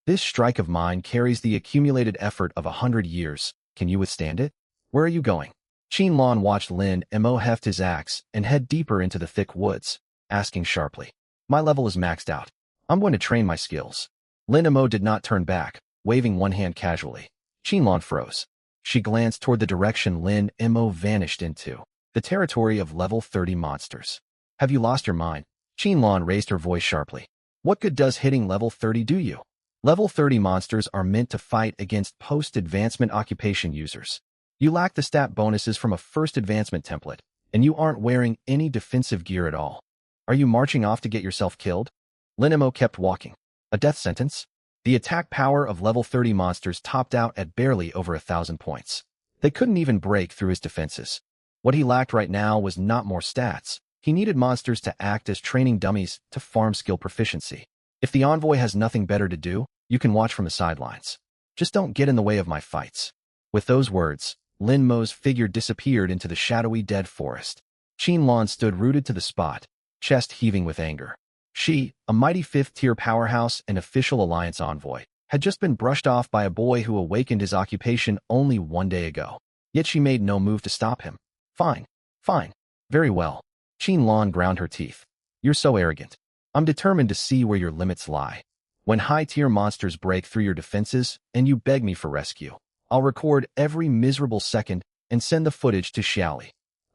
This strike of mine carries the accumulated effort of 100 years. Can you withstand it? Where are you going? Qinlan watched Lin Mo heft his axe and head deeper into the thick woods, asking sharply. My level is maxed out. I'm going to train my skills. Lin Mo did not turn back, waving one hand casually. Qinlan froze. She glanced toward the direction Lin Mo vanished into, the territory of level 30 monsters. Have you lost your mind? Qinlan raised her voice sharply. What good does hitting level 30 do you? Level 30 monsters are meant to fight against post-advancement occupation users. You lack the stat bonuses from a first advancement template, and you aren't wearing any defensive gear at all. Are you marching off to get yourself killed? Lin Mo kept walking. A death sentence? The attack power of level 30 monsters topped out at barely over 1,000 points. They couldn't even break through his defenses. What he lacked right now was not more stats. He needed monsters to act as training dummies to farm skill proficiency. If the envoy has nothing better to do, you can watch from the sidelines. Just don't get in the way of my fights. With those words, Lin Mo's figure disappeared into the shadowy dead forest. Qinlan stood rooted to the spot, chest heaving with anger. She, a mighty 5th-tier powerhouse and official alliance envoy, had just been brushed off by a boy who awakened his occupation only one day ago. Yet she made no move to stop him. Fine. Very well. Qinlan ground her teeth. You're so arrogant. I'm determined to see where your limits lie. When high-tier monsters break through your defenses and you beg me for rescue, I'll record every miserable second and send the footage to Xiaoli.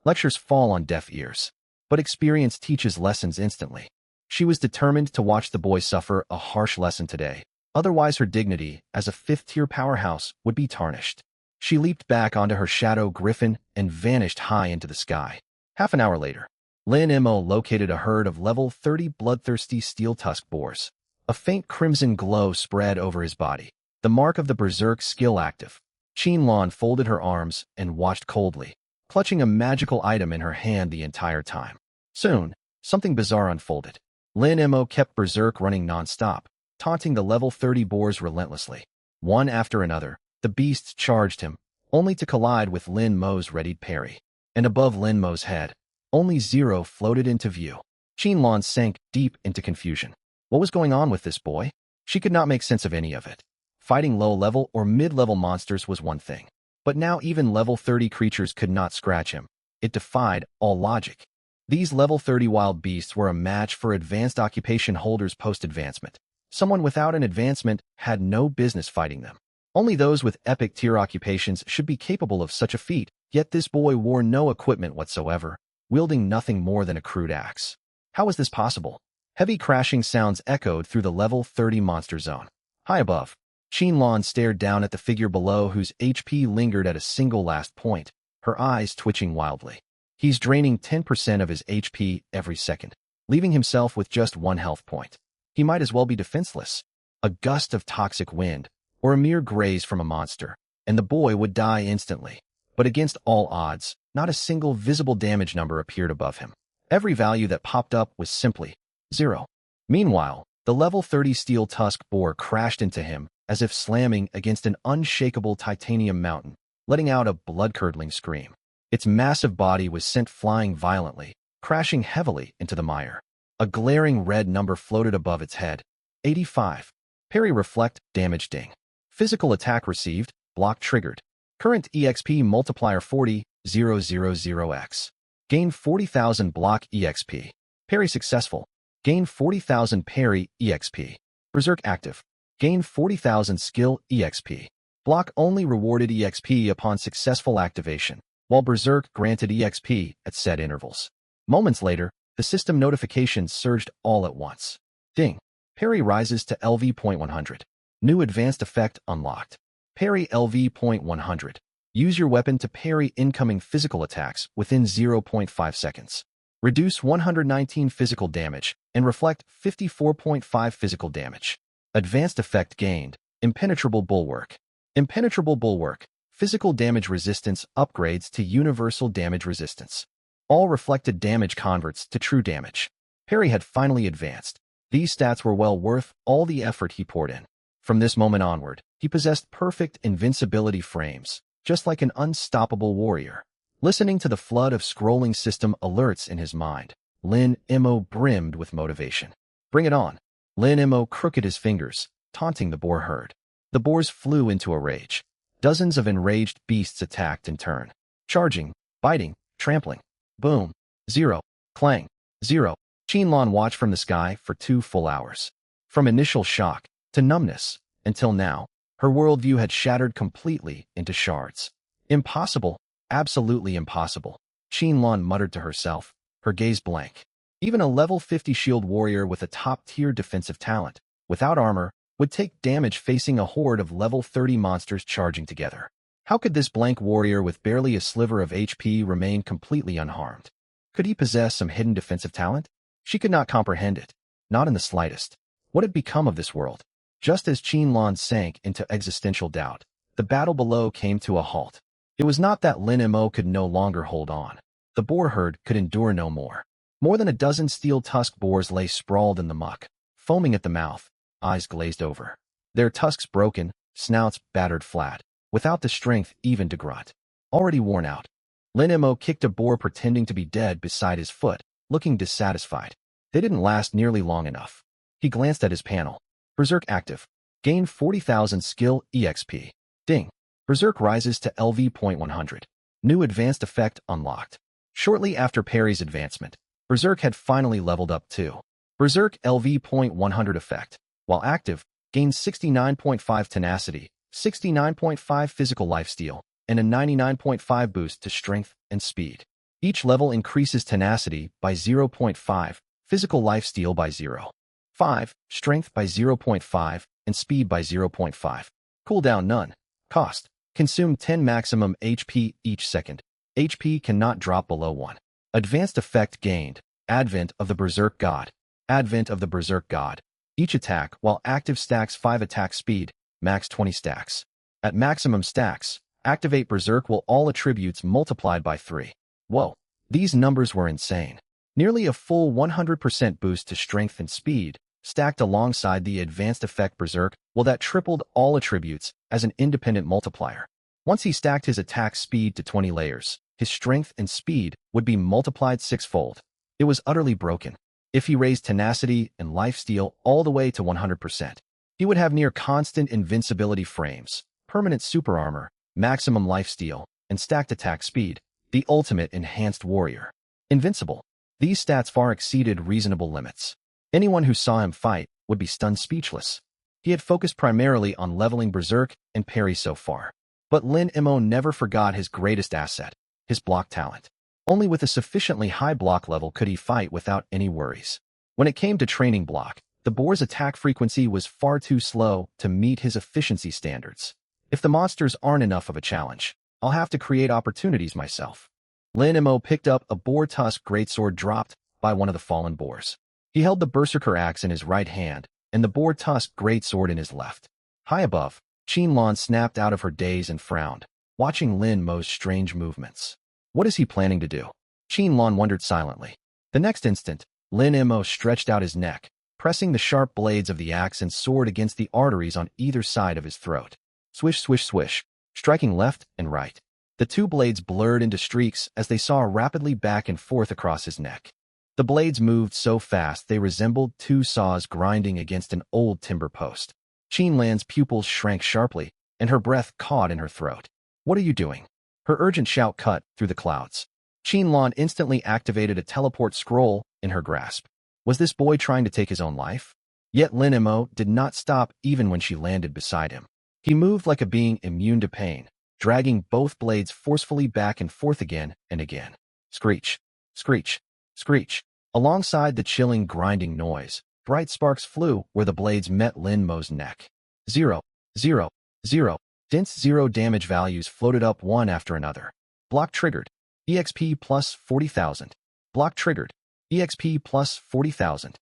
Lectures fall on deaf ears, but experience teaches lessons instantly. She was determined to watch the boy suffer a harsh lesson today. Otherwise, her dignity as a 5th-tier powerhouse would be tarnished. She leaped back onto her shadow griffin and vanished high into the sky. Half an hour later, Lin Mo located a herd of level 30 bloodthirsty steel-tusk boars. A faint crimson glow spread over his body, the mark of the berserk skill active. Qinlan folded her arms and watched coldly, clutching a magical item in her hand the entire time. Soon, something bizarre unfolded. Lin Mo kept berserk running non-stop, taunting the level 30 boars relentlessly. One after another, the beasts charged him, only to collide with Lin Mo's readied parry. And above Lin Mo's head, only 0 floated into view. Qinlan sank deep into confusion. What was going on with this boy? She could not make sense of any of it. Fighting low-level or mid-level monsters was one thing, but now even level 30 creatures could not scratch him. It defied all logic. These level 30 wild beasts were a match for advanced occupation holders post-advancement. Someone without an advancement had no business fighting them. Only those with epic tier occupations should be capable of such a feat, yet this boy wore no equipment whatsoever, wielding nothing more than a crude axe. How was this possible? Heavy crashing sounds echoed through the level 30 monster zone. High above, Qinlan stared down at the figure below whose HP lingered at a single last point, her eyes twitching wildly. He's draining 10% of his HP every second, leaving himself with just 1 health point. He might as well be defenseless. A gust of toxic wind, or a mere graze from a monster, and the boy would die instantly. But against all odds, not a single visible damage number appeared above him. Every value that popped up was simply 0. Meanwhile, the level 30 steel tusk boar crashed into him as if slamming against an unshakable titanium mountain, letting out a blood-curdling scream. Its massive body was sent flying violently, crashing heavily into the mire. A glaring red number floated above its head. 85. Parry reflect, damage ding. Physical attack received, block triggered. Current EXP multiplier 40,000x. Gain 40,000 block EXP. Parry successful. Gain 40,000 parry EXP. Berserk active. Gain 40,000 skill EXP. Block only rewarded EXP upon successful activation, while Berserk granted EXP at set intervals. Moments later, the system notifications surged all at once. Ding. Parry rises to LV.100. New advanced effect unlocked. Parry LV.100. Use your weapon to parry incoming physical attacks within 0.5 seconds. Reduce 119 physical damage and reflect 54.5 physical damage. Advanced effect gained. Impenetrable bulwark. Impenetrable bulwark. Physical damage resistance upgrades to universal damage resistance. All reflected damage converts to true damage. Parry had finally advanced. These stats were well worth all the effort he poured in. From this moment onward, he possessed perfect invincibility frames, just like an unstoppable warrior. Listening to the flood of scrolling system alerts in his mind, Lin Mo brimmed with motivation. Bring it on. Lin Mo crooked his fingers, taunting the boar herd. The boars flew into a rage. Dozens of enraged beasts attacked in turn. Charging, biting, trampling. Boom. Zero. Clang. Zero. Qinlan watched from the sky for 2 full hours. From initial shock to numbness, until now, her worldview had shattered completely into shards. Impossible. Absolutely impossible. Qinlan muttered to herself, her gaze blank. Even a level 50 shield warrior with a top-tier defensive talent, without armor, would take damage facing a horde of level 30 monsters charging together. How could this blank warrior with barely a sliver of HP remain completely unharmed? Could he possess some hidden defensive talent? She could not comprehend it, not in the slightest. What had become of this world? Just as Qinlan sank into existential doubt, the battle below came to a halt. It was not that Lin Mo could no longer hold on. The boar herd could endure no more. More than a dozen steel-tusked boars lay sprawled in the muck, foaming at the mouth, eyes glazed over. Their tusks broken, snouts battered flat, without the strength even to grunt. Already worn out, Lin Mo kicked a boar pretending to be dead beside his foot, looking dissatisfied. They didn't last nearly long enough. He glanced at his panel. Berserk active. Gained 40,000 skill EXP. Ding. Berserk rises to LV.100. New advanced effect unlocked. Shortly after Perry's advancement, Berserk had finally leveled up too. Berserk LV.100 effect, while active, gains 69.5 tenacity, 69.5 physical lifesteal, and a 99.5 boost to strength and speed. Each level increases tenacity by 0.5, physical lifesteal by 0.5, strength by 0.5, and speed by 0.5. Cooldown none. Cost. Consume 10 maximum HP each second. HP cannot drop below 1. Advanced effect gained. Advent of the Berserk God. Advent of the Berserk God. Each attack, while active, stacks 5 attack speed, max 20 stacks. At maximum stacks, activate Berserk will all attributes multiplied by 3. Whoa, these numbers were insane. Nearly a full 100% boost to strength and speed, stacked alongside the advanced effect Berserk, well, that tripled all attributes as an independent multiplier. Once he stacked his attack speed to 20 layers, his strength and speed would be multiplied 6-fold. It was utterly broken. If he raised tenacity and lifesteal all the way to 100%, he would have near constant invincibility frames, permanent super armor, maximum lifesteal, and stacked attack speed, the ultimate enhanced warrior. Invincible. These stats far exceeded reasonable limits. Anyone who saw him fight would be stunned speechless. He had focused primarily on leveling Berserk and parry so far. But Lin Mo never forgot his greatest asset, his block talent. Only with a sufficiently high block level could he fight without any worries. When it came to training block, the boar's attack frequency was far too slow to meet his efficiency standards. If the monsters aren't enough of a challenge, I'll have to create opportunities myself. Lin Mo picked up a boar tusk greatsword dropped by one of the fallen boars. He held the berserker axe in his right hand and the boar tusk greatsword in his left. High above, Qinlan snapped out of her daze and frowned, watching Lin Mo's strange movements. What is he planning to do? Qinlan wondered silently. The next instant, Lin Mo stretched out his neck, pressing the sharp blades of the axe and sword against the arteries on either side of his throat. Swish, swish, swish, striking left and right. The two blades blurred into streaks as they saw rapidly back and forth across his neck. The blades moved so fast they resembled two saws grinding against an old timber post. Qinlan's pupils shrank sharply, and her breath caught in her throat. What are you doing? Her urgent shout cut through the clouds. Qinlan instantly activated a teleport scroll in her grasp. Was this boy trying to take his own life? Yet Lin Mo did not stop even when she landed beside him. He moved like a being immune to pain, dragging both blades forcefully back and forth again and again. Screech, screech, screech. Alongside the chilling grinding noise, bright sparks flew where the blades met Lin Mo's neck. 0, 0, 0. Dense 0 damage values floated up one after another. Block triggered. EXP plus 40,000. Block triggered. EXP plus 40,000.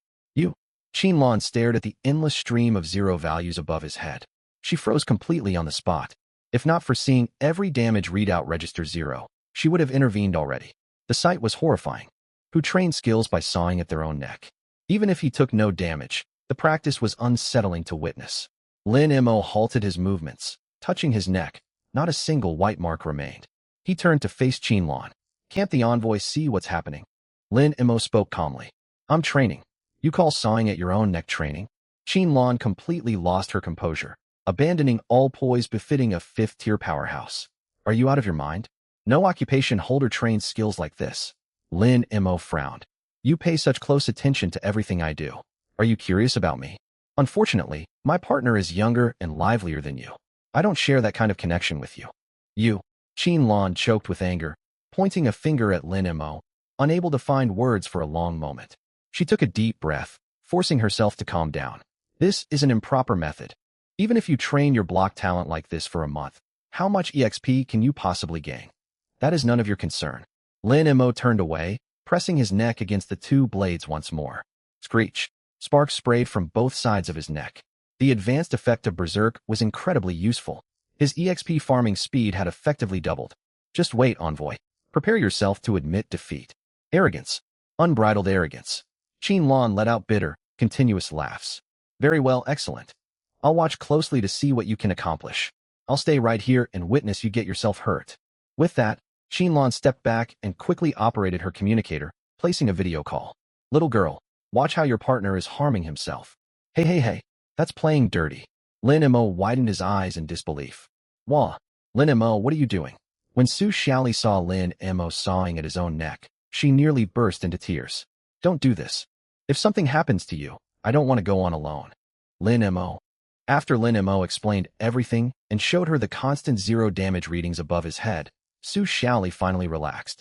Qinlan stared at the endless stream of 0 values above his head. She froze completely on the spot. If not for seeing every damage readout register 0, she would have intervened already. The sight was horrifying. Who trained skills by sawing at their own neck? Even if he took no damage, the practice was unsettling to witness. Lin Mo halted his movements, touching his neck. Not a single white mark remained. He turned to face Qinlan. Can't the envoy see what's happening? Lin Imo spoke calmly. I'm training. You call sawing at your own neck training? Qin Lan completely lost her composure, abandoning all poise befitting a fifth-tier powerhouse. Are you out of your mind? No occupation holder trains skills like this. Lin Imo frowned. You pay such close attention to everything I do. Are you curious about me? Unfortunately, my partner is younger and livelier than you. I don't share that kind of connection with you. You. Qin Lan choked with anger, pointing a finger at Lin Imo, unable to find words for a long moment. She took a deep breath, forcing herself to calm down. This is an improper method. Even if you train your block talent like this for a month, how much EXP can you possibly gain? That is none of your concern. Lin Imo turned away, pressing his neck against the two blades once more. Screech. Sparks sprayed from both sides of his neck. The advanced effect of Berserk was incredibly useful. His EXP farming speed had effectively doubled. Just wait, Envoy. Prepare yourself to admit defeat. Arrogance. Unbridled arrogance. Qin Lan let out bitter, continuous laughs. Very well, excellent. I'll watch closely to see what you can accomplish. I'll stay right here and witness you get yourself hurt. With that, Qin Lan stepped back and quickly operated her communicator, placing a video call. Little girl, watch how your partner is harming himself. Hey, that's playing dirty. Lin Imo widened his eyes in disbelief. Wah, Lin Imo, what are you doing? When Su Xiaoli saw Lin Imo sawing at his own neck, she nearly burst into tears. Don't do this. If something happens to you, I don't want to go on alone. Lin Imo. After Lin Imo explained everything and showed her the constant 0 damage readings above his head, Su Xiaoli finally relaxed.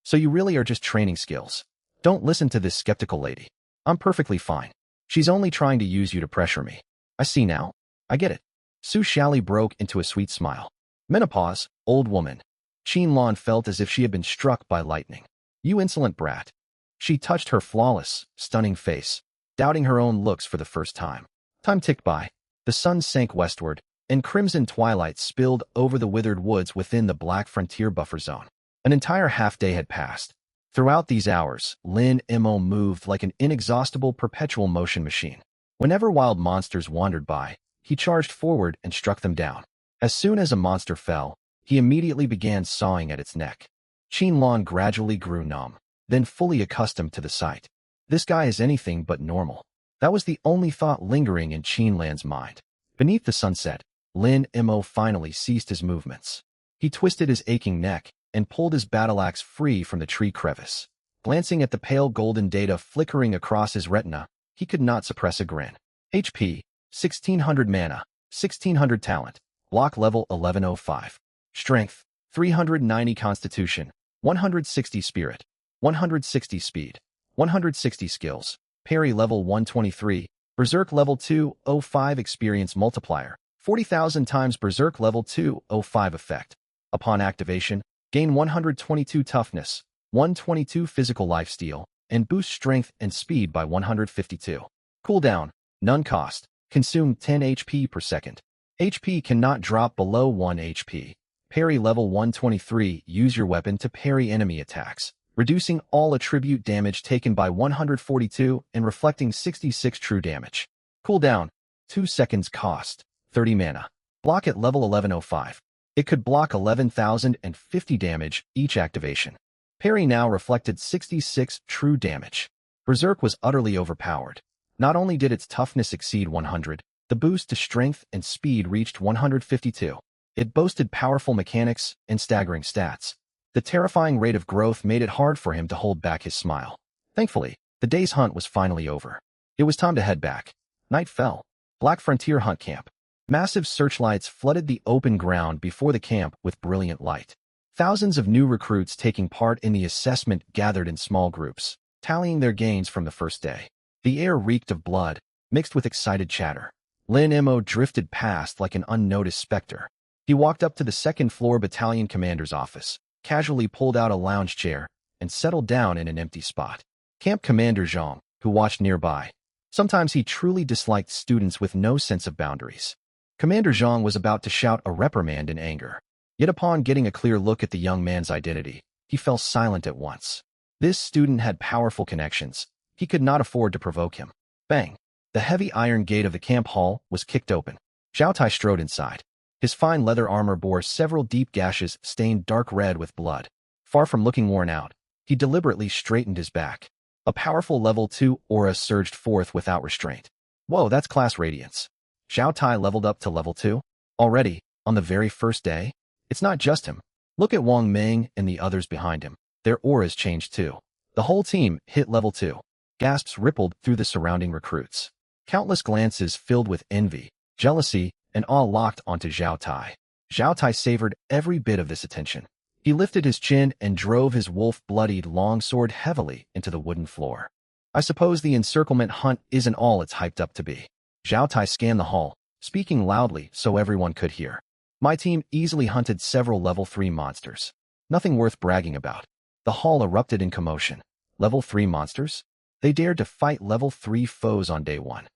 So you really are just training skills. Don't listen to this skeptical lady. I'm perfectly fine. She's only trying to use you to pressure me. I see now. I get it. Su Xiaoli broke into a sweet smile. Menopause, old woman. Qin Lan felt as if she had been struck by lightning. You insolent brat. She touched her flawless, stunning face, doubting her own looks for the first time. Time ticked by. The sun sank westward, and crimson twilight spilled over the withered woods within the Black Frontier buffer zone. An entire half-day had passed. Throughout these hours, Lin Imo moved like an inexhaustible perpetual motion machine. Whenever wild monsters wandered by, he charged forward and struck them down. As soon as a monster fell, he immediately began sawing at its neck. Qin Lan gradually grew numb, then fully accustomed to the sight. This guy is anything but normal. That was the only thought lingering in Qin Lan's mind. Beneath the sunset, Lin Imo finally ceased his movements. He twisted his aching neck and pulled his battle axe free from the tree crevice. Glancing at the pale golden data flickering across his retina, he could not suppress a grin. HP, 1600 mana, 1600 talent, block level 1105. Strength, 390 constitution, 160 spirit, 160 speed, 160 skills, parry level 123, berserk level 205 experience multiplier, 40,000 times berserk level 205 effect. Upon activation, gain 122 toughness, 122 physical lifesteal, and boost strength and speed by 152. Cooldown, none cost, consume 10 HP per second. HP cannot drop below 1 HP. Parry level 123, use your weapon to parry enemy attacks, reducing all attribute damage taken by 142 and reflecting 66 true damage. Cooldown, 2 seconds cost, 30 mana. Block at level 1105. It could block 11,050 damage each activation. Parry now reflected 66 true damage. Berserk was utterly overpowered. Not only did its toughness exceed 100, the boost to strength and speed reached 152. It boasted powerful mechanics and staggering stats. The terrifying rate of growth made it hard for him to hold back his smile. Thankfully, the day's hunt was finally over. It was time to head back. Night fell. Black Frontier Hunt Camp. Massive searchlights flooded the open ground before the camp with brilliant light. Thousands of new recruits taking part in the assessment gathered in small groups, tallying their gains from the first day. The air reeked of blood, mixed with excited chatter. Lin Imo drifted past like an unnoticed specter. He walked up to the second-floor battalion commander's office, casually pulled out a lounge chair, and settled down in an empty spot. Camp Commander Zhang, who watched nearby. Sometimes he truly disliked students with no sense of boundaries. Commander Zhang was about to shout a reprimand in anger. Yet upon getting a clear look at the young man's identity, he fell silent at once. This student had powerful connections. He could not afford to provoke him. Bang! The heavy iron gate of the camp hall was kicked open. Zhao Tai strode inside. His fine leather armor bore several deep gashes stained dark red with blood. Far from looking worn out, He deliberately straightened his back. A powerful level 2 aura surged forth without restraint. Whoa, that's class radiance. Zhao Tai leveled up to level 2? Already, on the very first day? It's not just him. Look at Wang Ming and the others behind him. Their auras changed too. The whole team hit level 2. Gasps rippled through the surrounding recruits. Countless glances filled with envy, jealousy, and awe locked onto Zhao Tai. Zhao Tai savored every bit of this attention. He lifted his chin and drove his wolf-bloodied longsword heavily into the wooden floor. I suppose the encirclement hunt isn't all it's hyped up to be. Zhao Tai scanned the hall, speaking loudly so everyone could hear. My team easily hunted several level 3 monsters. Nothing worth bragging about. The hall erupted in commotion. Level 3 monsters? They dared to fight level 3 foes on day 1.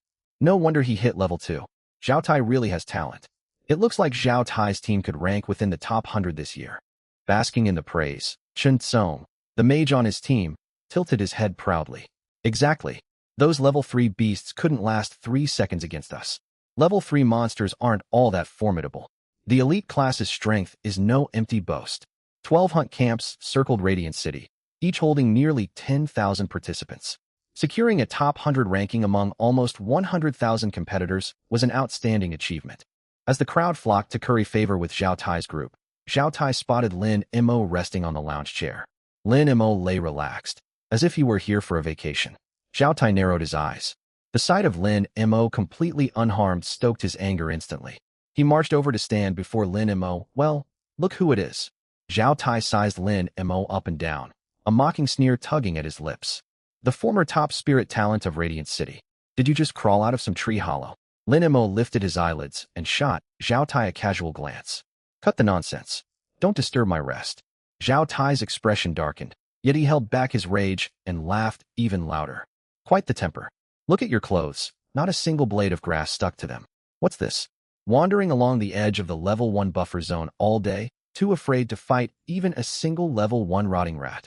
No wonder he hit level 2. Zhao Tai really has talent. It looks like Zhao Tai's team could rank within the top 100 this year. Basking in the praise, Chen Tsong, the mage on his team, tilted his head proudly. Exactly. Those level 3 beasts couldn't last 3 seconds against us. Level 3 monsters aren't all that formidable. The elite class's strength is no empty boast. 12 hunt camps circled Radiant City, each holding nearly 10,000 participants. Securing a top 100 ranking among almost 100,000 competitors was an outstanding achievement. As the crowd flocked to curry favor with Zhao Tai's group, Zhao Tai spotted Lin Mo resting on the lounge chair. Lin Mo lay relaxed, as if he were here for a vacation. Zhao Tai narrowed his eyes. The sight of Lin Mo completely unharmed stoked his anger instantly. He marched over to stand before Lin Mo. Well, look who it is. Zhao Tai sized Lin Mo up and down, a mocking sneer tugging at his lips. The former top spirit talent of Radiant City. Did you just crawl out of some tree hollow? Lin Mo lifted his eyelids and shot Zhao Tai a casual glance. Cut the nonsense. Don't disturb my rest. Zhao Tai's expression darkened, yet he held back his rage and laughed even louder. Quite the temper. Look at your clothes. Not a single blade of grass stuck to them. What's this? Wandering along the edge of the level 1 buffer zone all day, too afraid to fight even a single level 1 rotting rat.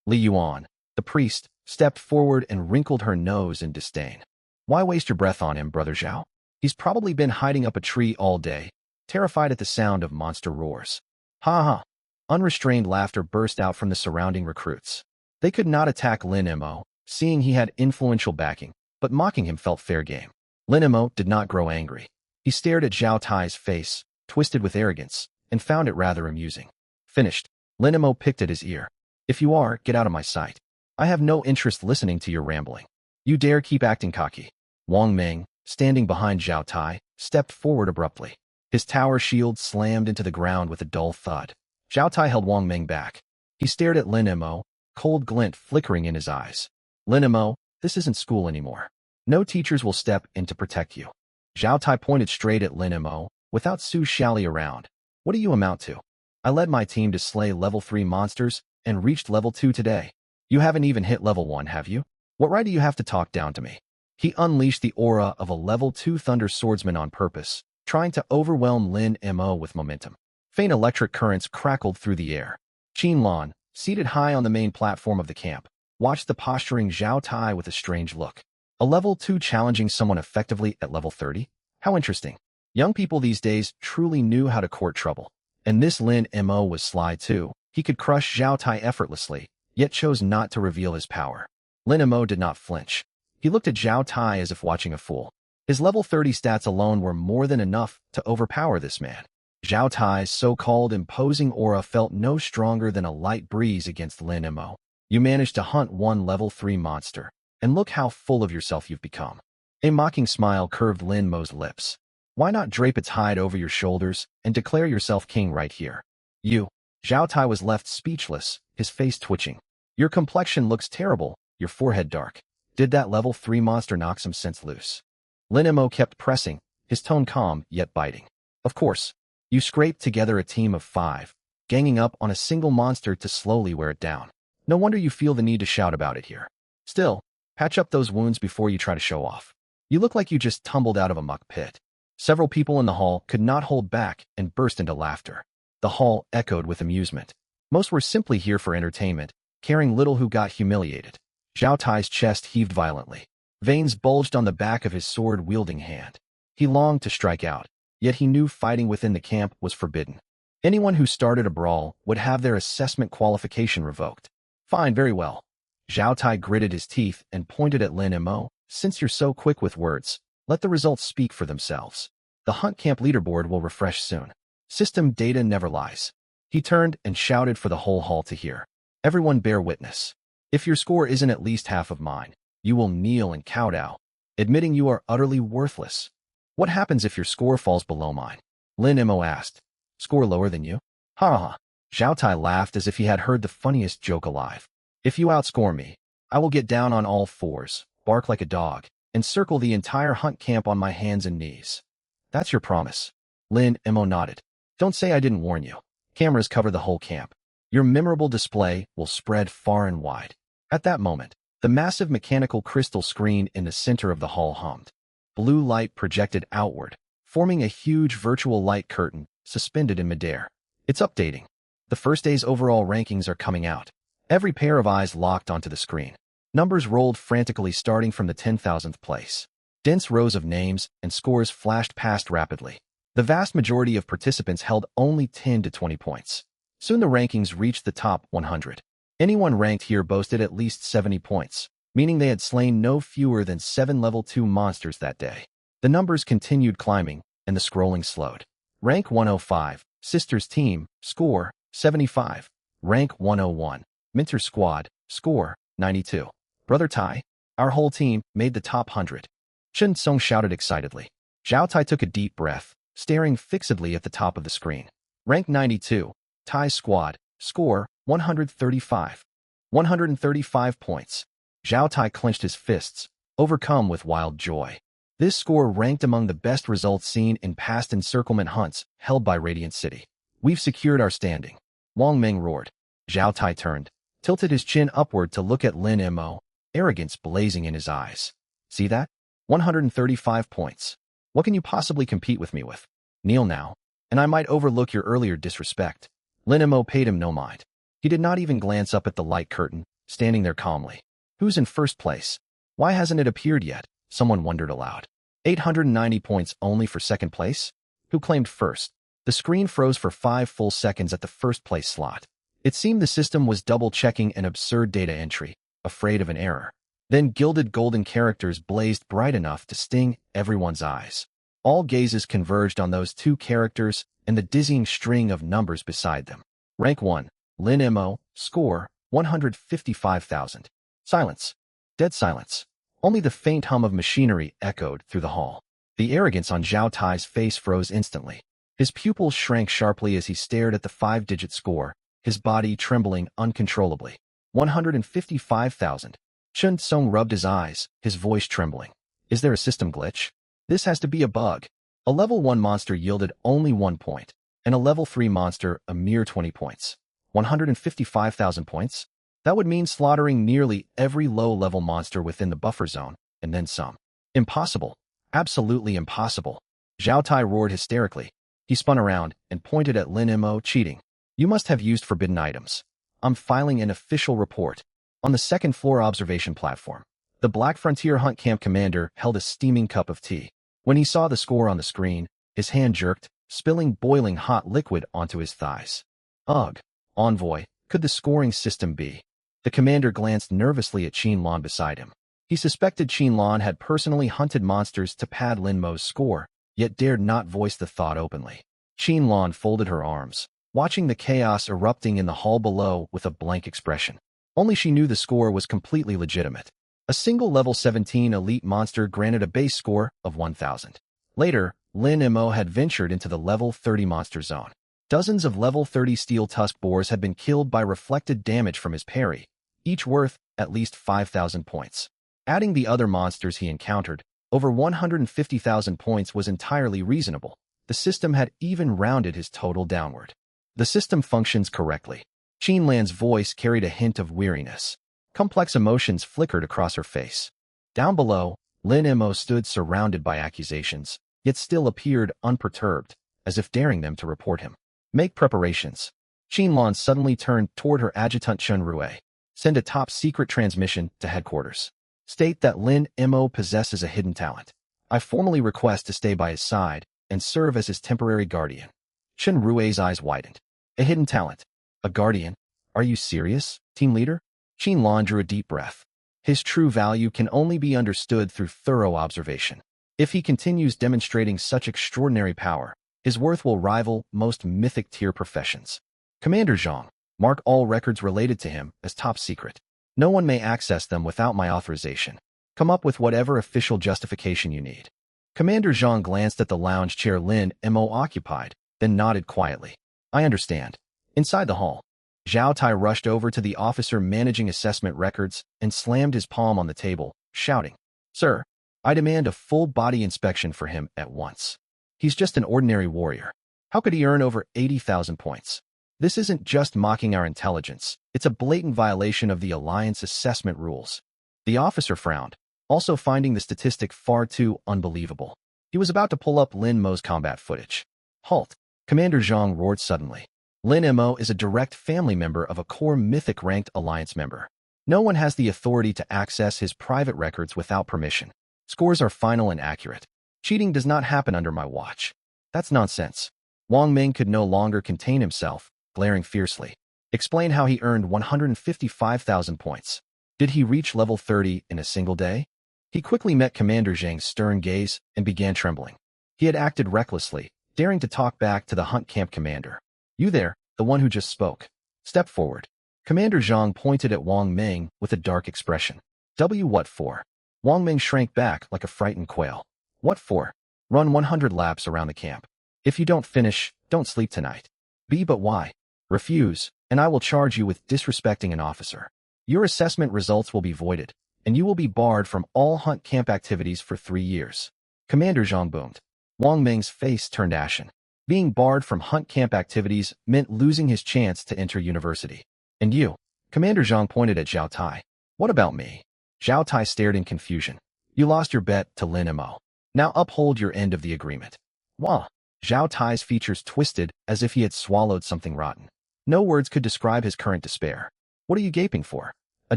Li Yuan, the priest, stepped forward and wrinkled her nose in disdain. Why waste your breath on him, Brother Zhao? He's probably been hiding up a tree all day, terrified at the sound of monster roars. Ha ha! Unrestrained laughter burst out from the surrounding recruits. They could not attack Lin Mo, seeing he had influential backing, but mocking him felt fair game. Lin Mo did not grow angry. He stared at Zhao Tai's face, twisted with arrogance, and found it rather amusing. Finished, Lin Mo picked at his ear. If you are, get out of my sight. I have no interest listening to your rambling. You dare keep acting cocky. Wang Ming, standing behind Zhao Tai, stepped forward abruptly. His tower shield slammed into the ground with a dull thud. Zhao Tai held Wang Ming back. He stared at Lin Mo, cold glint flickering in his eyes. Lin Mo, this isn't school anymore. No teachers will step in to protect you. Zhao Tai pointed straight at Lin Mo, without Su Shally around. What do you amount to? I led my team to slay level 3 monsters and reached level 2 today. You haven't even hit level 1, have you? What right do you have to talk down to me? He unleashed the aura of a level 2 thunder swordsman on purpose, trying to overwhelm Lin Mo with momentum. Faint electric currents crackled through the air. Qin Lan, seated high on the main platform of the camp, watched the posturing Zhao Tai with a strange look. A level 2 challenging someone effectively at level 30? How interesting. Young people these days truly knew how to court trouble. And this Lin Mo was sly too. He could crush Zhao Tai effortlessly, yet chose not to reveal his power. Lin Mo did not flinch. He looked at Zhao Tai as if watching a fool. His level 30 stats alone were more than enough to overpower this man. Zhao Tai's so-called imposing aura felt no stronger than a light breeze against Lin Mo. You managed to hunt one level 3 monster, and look how full of yourself you've become. A mocking smile curved Lin Mo's lips. Why not drape its hide over your shoulders and declare yourself king right here? You. Zhao Tai was left speechless, his face twitching. Your complexion looks terrible, your forehead dark. Did that level 3 monster knock some sense loose? Lin Mo kept pressing, his tone calm yet biting. Of course. You scraped together a team of 5, ganging up on a single monster to slowly wear it down. No wonder you feel the need to shout about it here. Still, patch up those wounds before you try to show off. You look like you just tumbled out of a muck pit. Several people in the hall could not hold back and burst into laughter. The hall echoed with amusement. Most were simply here for entertainment, caring little who got humiliated. Zhao Tai's chest heaved violently. Veins bulged on the back of his sword-wielding hand. He longed to strike out, yet he knew fighting within the camp was forbidden. Anyone who started a brawl would have their assessment qualification revoked. Fine, very well. Zhao Tai gritted his teeth and pointed at Lin Mo. Since you're so quick with words, let the results speak for themselves. The hunt camp leaderboard will refresh soon. System data never lies. He turned and shouted for the whole hall to hear. Everyone bear witness. If your score isn't at least half of mine, you will kneel and kowtow, admitting you are utterly worthless. What happens if your score falls below mine? Lin Mo asked. Score lower than you? Ha ha ha. Zhao Tai laughed as if he had heard the funniest joke alive. If you outscore me, I will get down on all fours, bark like a dog, and circle the entire hunt camp on my hands and knees. That's your promise. Lin Mo nodded. Don't say I didn't warn you. Cameras cover the whole camp. Your memorable display will spread far and wide. At that moment, the massive mechanical crystal screen in the center of the hall hummed. Blue light projected outward, forming a huge virtual light curtain suspended in midair. It's updating. The first day's overall rankings are coming out. Every pair of eyes locked onto the screen. Numbers rolled frantically starting from the 10,000th place. Dense rows of names and scores flashed past rapidly. The vast majority of participants held only 10 to 20 points. Soon the rankings reached the top 100. Anyone ranked here boasted at least 70 points, meaning they had slain no fewer than 7 level 2 monsters that day. The numbers continued climbing, and the scrolling slowed. Rank 105, Sisters Team, score, 75. Rank 101, Minter Squad, score, 92. Brother Tai, our whole team, made the top 100. Chen Song shouted excitedly. Zhao Tai took a deep breath, staring fixedly at the top of the screen. Rank 92, Tai's squad, score, 135. 135 points. Zhao Tai clenched his fists, overcome with wild joy. This score ranked among the best results seen in past encirclement hunts held by Radiant City. We've secured our standing. Wang Meng roared. Zhao Tai turned, tilted his chin upward to look at Lin Mo, arrogance blazing in his eyes. See that? 135 points. What can you possibly compete with me with? Kneel now, and I might overlook your earlier disrespect. Lin Mo paid him no mind. He did not even glance up at the light curtain, standing there calmly. Who's in first place? Why hasn't it appeared yet? Someone wondered aloud. 890 points only for second place? Who claimed first? The screen froze for 5 full seconds at the first place slot. It seemed the system was double-checking an absurd data entry, afraid of an error. Then gilded golden characters blazed bright enough to sting everyone's eyes. All gazes converged on those 2 characters and the dizzying string of numbers beside them. Rank 1, Lin Mo, score, 155,000. Silence. Dead silence. Only the faint hum of machinery echoed through the hall. The arrogance on Zhao Tai's face froze instantly. His pupils shrank sharply as he stared at the 5-digit score, his body trembling uncontrollably. 155,000. Chen Song rubbed his eyes, his voice trembling. Is there a system glitch? This has to be a bug. A level 1 monster yielded only 1 point, and a level 3 monster a mere 20 points. 155,000 points? That would mean slaughtering nearly every low-level monster within the buffer zone, and then some. Impossible. Absolutely impossible. Zhao Tai roared hysterically. He spun around and pointed at Lin Mo, cheating. You must have used forbidden items. I'm filing an official report. On the second-floor observation platform, the Black Frontier Hunt Camp commander held a steaming cup of tea. When he saw the score on the screen, his hand jerked, spilling boiling hot liquid onto his thighs. Ugh. Envoy, could the scoring system be? The commander glanced nervously at Qin Lan beside him. He suspected Qin Lan had personally hunted monsters to pad Lin Mo's score, yet dared not voice the thought openly. Qin Lan folded her arms, watching the chaos erupting in the hall below with a blank expression. Only she knew the score was completely legitimate. A single level 17 elite monster granted a base score of 1,000. Later, Lin Mo had ventured into the level 30 monster zone. Dozens of level 30 steel tusk boars had been killed by reflected damage from his parry, each worth at least 5,000 points. Adding the other monsters he encountered, over 150,000 points was entirely reasonable. The system had even rounded his total downward. The system functions correctly. Qin Lan's voice carried a hint of weariness. Complex emotions flickered across her face. Down below, Lin Mo stood surrounded by accusations, yet still appeared unperturbed, as if daring them to report him. Make preparations. Qin Lan suddenly turned toward her adjutant Chen Rue. Send a top-secret transmission to headquarters. State that Lin Mo possesses a hidden talent. I formally request to stay by his side and serve as his temporary guardian. Chen Rue's eyes widened. A hidden talent? A guardian? Are you serious, team leader? Qin drew a deep breath. His true value can only be understood through thorough observation. If he continues demonstrating such extraordinary power, his worth will rival most mythic-tier professions. Commander Zhang, mark all records related to him as top secret. No one may access them without my authorization. Come up with whatever official justification you need. Commander Zhang glanced at the lounge chair Lin Mo occupied, then nodded quietly. I understand. Inside the hall, Zhao Tai rushed over to the officer managing assessment records and slammed his palm on the table, shouting, Sir, I demand a full-body inspection for him at once. He's just an ordinary warrior. How could he earn over 80,000 points? This isn't just mocking our intelligence. It's a blatant violation of the Alliance assessment rules. The officer frowned, also finding the statistic far too unbelievable. He was about to pull up Lin Mo's combat footage. Halt! Commander Zhang roared suddenly. Lin Mo is a direct family member of a core mythic-ranked Alliance member. No one has the authority to access his private records without permission. Scores are final and accurate. Cheating does not happen under my watch. That's nonsense. Wang Ming could no longer contain himself, glaring fiercely. Explain how he earned 155,000 points. Did he reach level 30 in a single day? He quickly met Commander Zhang's stern gaze and began trembling. He had acted recklessly, daring to talk back to the hunt camp commander. You there, the one who just spoke. Step forward. Commander Zhang pointed at Wang Ming with a dark expression. What for? Wang Ming shrank back like a frightened quail. What for? Run 100 laps around the camp. If you don't finish, don't sleep tonight. But why? Refuse, and I will charge you with disrespecting an officer. Your assessment results will be voided, and you will be barred from all hunt camp activities for 3 years. Commander Zhang boomed. Wang Ming's face turned ashen. Being barred from hunt camp activities meant losing his chance to enter university. And you? Commander Zhang pointed at Zhao Tai. What about me? Zhao Tai stared in confusion. You lost your bet to Lin Mo. Now uphold your end of the agreement. Wah! Zhao Tai's features twisted as if he had swallowed something rotten. No words could describe his current despair. What are you gaping for? A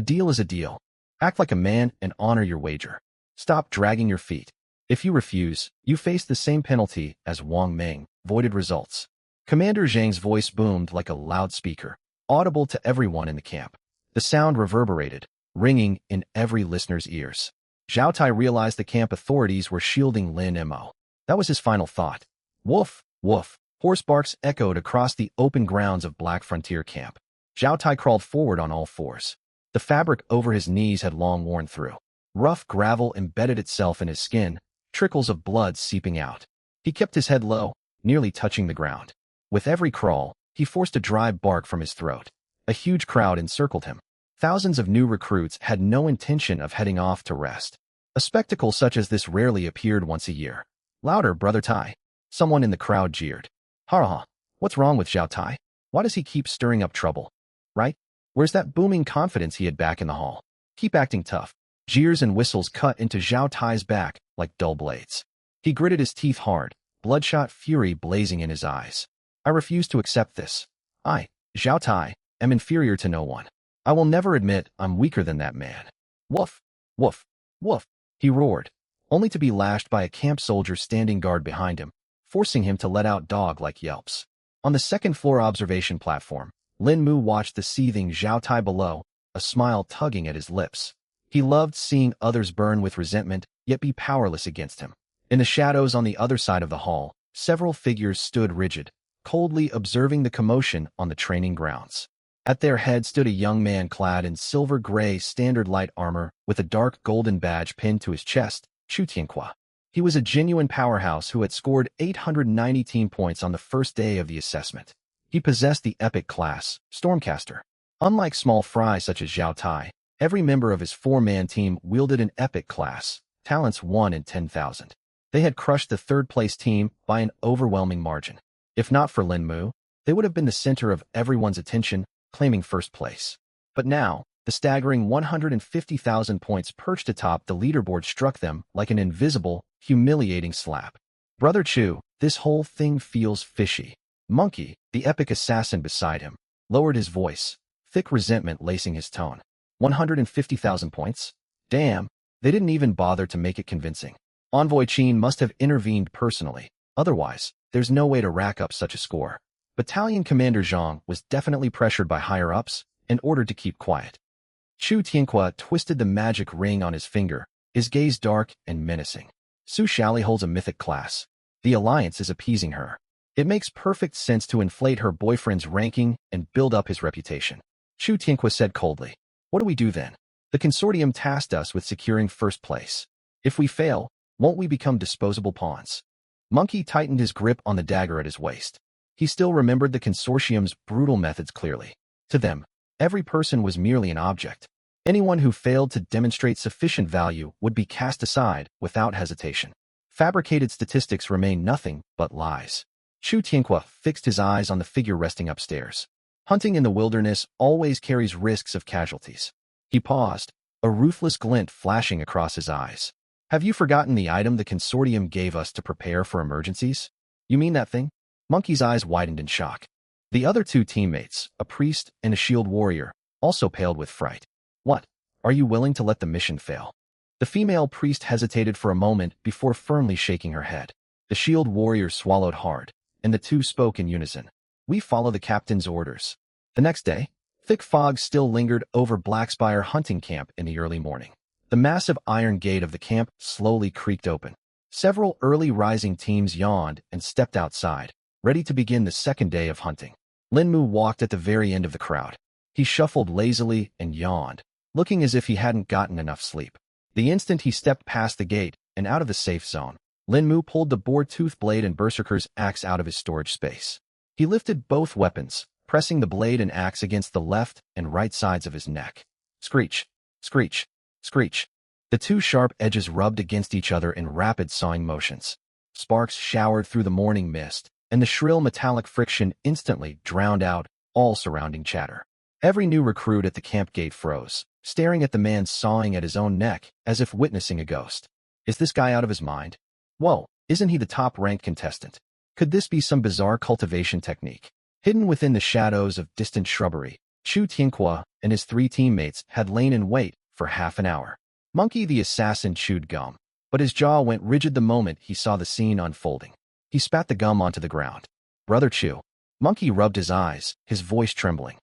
deal is a deal. Act like a man and honor your wager. Stop dragging your feet. If you refuse, you face the same penalty as Wang Ming, voided results. Commander Zhang's voice boomed like a loudspeaker, audible to everyone in the camp. The sound reverberated, ringing in every listener's ears. Zhao Tai realized the camp authorities were shielding Lin Mo. That was his final thought. Woof, woof. Horse barks echoed across the open grounds of Black Frontier Camp. Zhao Tai crawled forward on all fours. The fabric over his knees had long worn through. Rough gravel embedded itself in his skin, trickles of blood seeping out. He kept his head low, nearly touching the ground. With every crawl, he forced a dry bark from his throat. A huge crowd encircled him. Thousands of new recruits had no intention of heading off to rest. A spectacle such as this rarely appeared once a year. Louder, Brother Tai. Someone in the crowd jeered. Ha! What's wrong with Zhao Tai? Why does he keep stirring up trouble? Right? Where's that booming confidence he had back in the hall? Keep acting tough. Jeers and whistles cut into Zhao Tai's back like dull blades. He gritted his teeth hard, bloodshot fury blazing in his eyes. I refuse to accept this. I, Zhao Tai, am inferior to no one. I will never admit I'm weaker than that man. Woof! Woof! Woof! He roared, only to be lashed by a camp soldier standing guard behind him, forcing him to let out dog-like yelps. On the second-floor observation platform, Lin Mu watched the seething Zhao Tai below, a smile tugging at his lips. He loved seeing others burn with resentment, yet be powerless against him. In the shadows on the other side of the hall, several figures stood rigid, coldly observing the commotion on the training grounds. At their head stood a young man clad in silver-gray standard light armor with a dark golden badge pinned to his chest, Chu Tianhua. He was a genuine powerhouse who had scored 890 team points on the first day of the assessment. He possessed the epic class, Stormcaster. Unlike small fry such as Zhao Tai, every member of his 4-man team wielded an epic class, talents 1 in 10,000. They had crushed the third-place team by an overwhelming margin. If not for Lin Mu, they would have been the center of everyone's attention, claiming first place. But now, the staggering 150,000 points perched atop the leaderboard struck them like an invisible, humiliating slap. Brother Chu, this whole thing feels fishy. Monkey, the epic assassin beside him, lowered his voice, thick resentment lacing his tone. 150,000 points? Damn, they didn't even bother to make it convincing. Envoy Qin must have intervened personally. Otherwise, there's no way to rack up such a score. Battalion Commander Zhang was definitely pressured by higher-ups and ordered to keep quiet. Chu Tianhua twisted the magic ring on his finger, his gaze dark and menacing. Su Xiaoli holds a mythic class. The alliance is appeasing her. It makes perfect sense to inflate her boyfriend's ranking and build up his reputation. Chu Tianhua said coldly. What do we do then? The consortium tasked us with securing first place. If we fail, won't we become disposable pawns? Monkey tightened his grip on the dagger at his waist. He still remembered the consortium's brutal methods clearly. To them, every person was merely an object. Anyone who failed to demonstrate sufficient value would be cast aside without hesitation. Fabricated statistics remain nothing but lies. Chu Tianhua fixed his eyes on the figure resting upstairs. Hunting in the wilderness always carries risks of casualties. He paused, a ruthless glint flashing across his eyes. Have you forgotten the item the consortium gave us to prepare for emergencies? You mean that thing? Monkey's eyes widened in shock. The other two teammates, a priest and a shield warrior, also paled with fright. What? Are you willing to let the mission fail? The female priest hesitated for a moment before firmly shaking her head. The shield warrior swallowed hard, and the two spoke in unison. We follow the captain's orders. The next day, thick fog still lingered over Blackspire hunting camp in the early morning. The massive iron gate of the camp slowly creaked open. Several early rising teams yawned and stepped outside, ready to begin the second day of hunting. Lin Mu walked at the very end of the crowd. He shuffled lazily and yawned, looking as if he hadn't gotten enough sleep. The instant he stepped past the gate and out of the safe zone, Lin Mu pulled the boar-tooth blade and berserker's axe out of his storage space. He lifted both weapons, pressing the blade and axe against the left and right sides of his neck. Screech, screech, screech. The two sharp edges rubbed against each other in rapid sawing motions. Sparks showered through the morning mist, and the shrill metallic friction instantly drowned out all surrounding chatter. Every new recruit at the camp gate froze, staring at the man sawing at his own neck as if witnessing a ghost. Is this guy out of his mind? Whoa, isn't he the top-ranked contestant? Could this be some bizarre cultivation technique? Hidden within the shadows of distant shrubbery, Chu Tianhua and his three teammates had lain in wait for half an hour. Monkey the assassin chewed gum, but his jaw went rigid the moment he saw the scene unfolding. He spat the gum onto the ground. Brother Chu. Monkey rubbed his eyes, his voice trembling.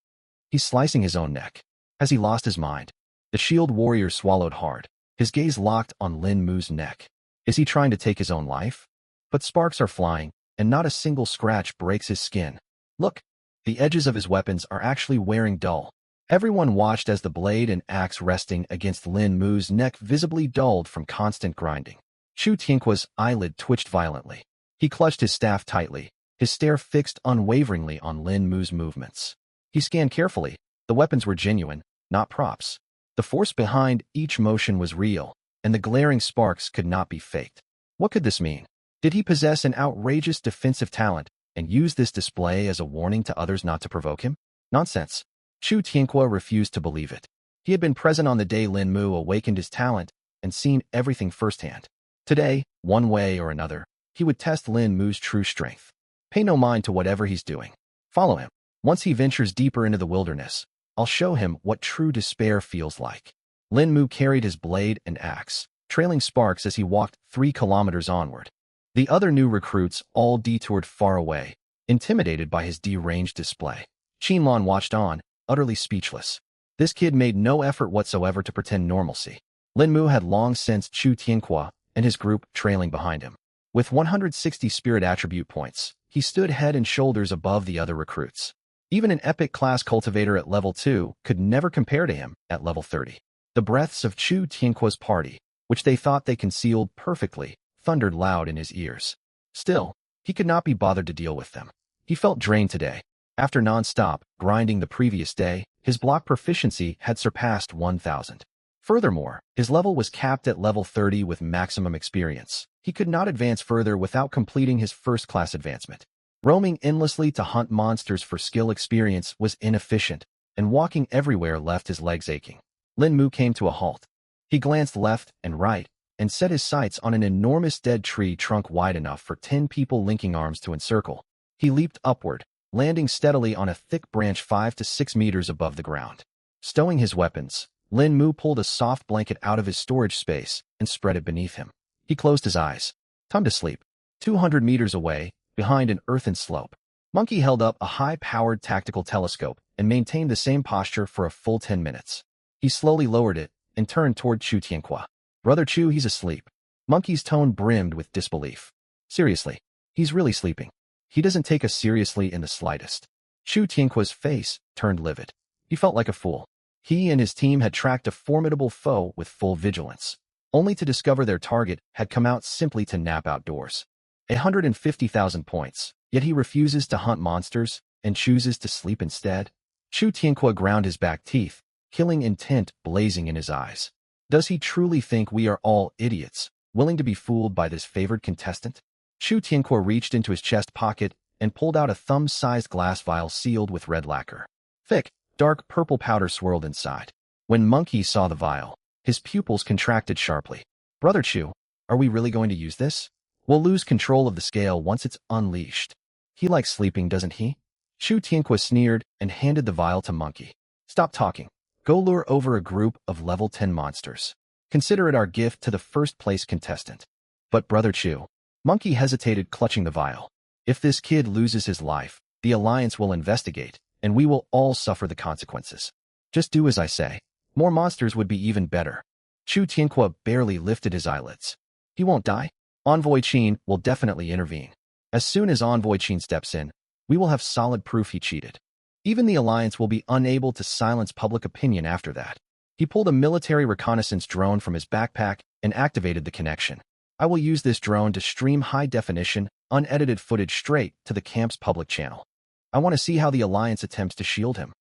He's slicing his own neck. Has he lost his mind? The shield warrior swallowed hard, his gaze locked on Lin Mu's neck. Is he trying to take his own life? But sparks are flying, and not a single scratch breaks his skin. Look, the edges of his weapons are actually wearing dull. Everyone watched as the blade and axe resting against Lin Mu's neck visibly dulled from constant grinding. Chu Tianhua's eyelid twitched violently. He clutched his staff tightly, his stare fixed unwaveringly on Lin Mu's movements. He scanned carefully. The weapons were genuine, not props. The force behind each motion was real, and the glaring sparks could not be faked. What could this mean? Did he possess an outrageous defensive talent and use this display as a warning to others not to provoke him? Nonsense. Chu Tianhua refused to believe it. He had been present on the day Lin Mu awakened his talent and seen everything firsthand. Today, one way or another, he would test Lin Mu's true strength. Pay no mind to whatever he's doing. Follow him. Once he ventures deeper into the wilderness, I'll show him what true despair feels like. Lin Mu carried his blade and axe, trailing sparks as he walked 3 kilometers onward. The other new recruits all detoured far away, intimidated by his deranged display. Qinlan watched on, utterly speechless. This kid made no effort whatsoever to pretend normalcy. Lin Mu had long sensed Chu Tianhua and his group trailing behind him. With 160 spirit attribute points, he stood head and shoulders above the other recruits. Even an epic class cultivator at level 2 could never compare to him at level 30. The breaths of Chu Tianhua's party, which they thought they concealed perfectly, thundered loud in his ears. Still, he could not be bothered to deal with them. He felt drained today. After non-stop grinding the previous day, his block proficiency had surpassed 1,000. Furthermore, his level was capped at level 30 with maximum experience. He could not advance further without completing his first-class advancement. Roaming endlessly to hunt monsters for skill experience was inefficient, and walking everywhere left his legs aching. Lin Mu came to a halt. He glanced left and right, and set his sights on an enormous dead tree trunk wide enough for 10 people linking arms to encircle. He leaped upward, landing steadily on a thick branch 5 to 6 meters above the ground. Stowing his weapons, Lin Mu pulled a soft blanket out of his storage space and spread it beneath him. He closed his eyes. Time to sleep. 200 meters away, behind an earthen slope, Monkey held up a high-powered tactical telescope and maintained the same posture for a full 10 minutes. He slowly lowered it and turned toward Chu Tianqua. Brother Chu, he's asleep. Monkey's tone brimmed with disbelief. Seriously, he's really sleeping. He doesn't take us seriously in the slightest. Chu Tianqua's face turned livid. He felt like a fool. He and his team had tracked a formidable foe with full vigilance, only to discover their target had come out simply to nap outdoors. 150,000 points, yet he refuses to hunt monsters and chooses to sleep instead. Chu Tianqua ground his back teeth, killing intent blazing in his eyes. Does he truly think we are all idiots, willing to be fooled by this favored contestant? Chu Tianqua reached into his chest pocket and pulled out a thumb-sized glass vial sealed with red lacquer. Thick, dark purple powder swirled inside. When Monkey saw the vial, his pupils contracted sharply. Brother Chu, are we really going to use this? We'll lose control of the scale once it's unleashed. He likes sleeping, doesn't he? Chu Tianqua sneered and handed the vial to Monkey. Stop talking. Go lure over a group of level 10 monsters. Consider it our gift to the first-place contestant. But Brother Chu, Monkey hesitated, clutching the vial. If this kid loses his life, the Alliance will investigate, and we will all suffer the consequences. Just do as I say. More monsters would be even better. Chu Tianqua barely lifted his eyelids. He won't die. Envoy Qin will definitely intervene. As soon as Envoy Qin steps in, we will have solid proof he cheated. Even the Alliance will be unable to silence public opinion after that. He pulled a military reconnaissance drone from his backpack and activated the connection. I will use this drone to stream high-definition, unedited footage straight to the camp's public channel. I want to see how the Alliance attempts to shield him.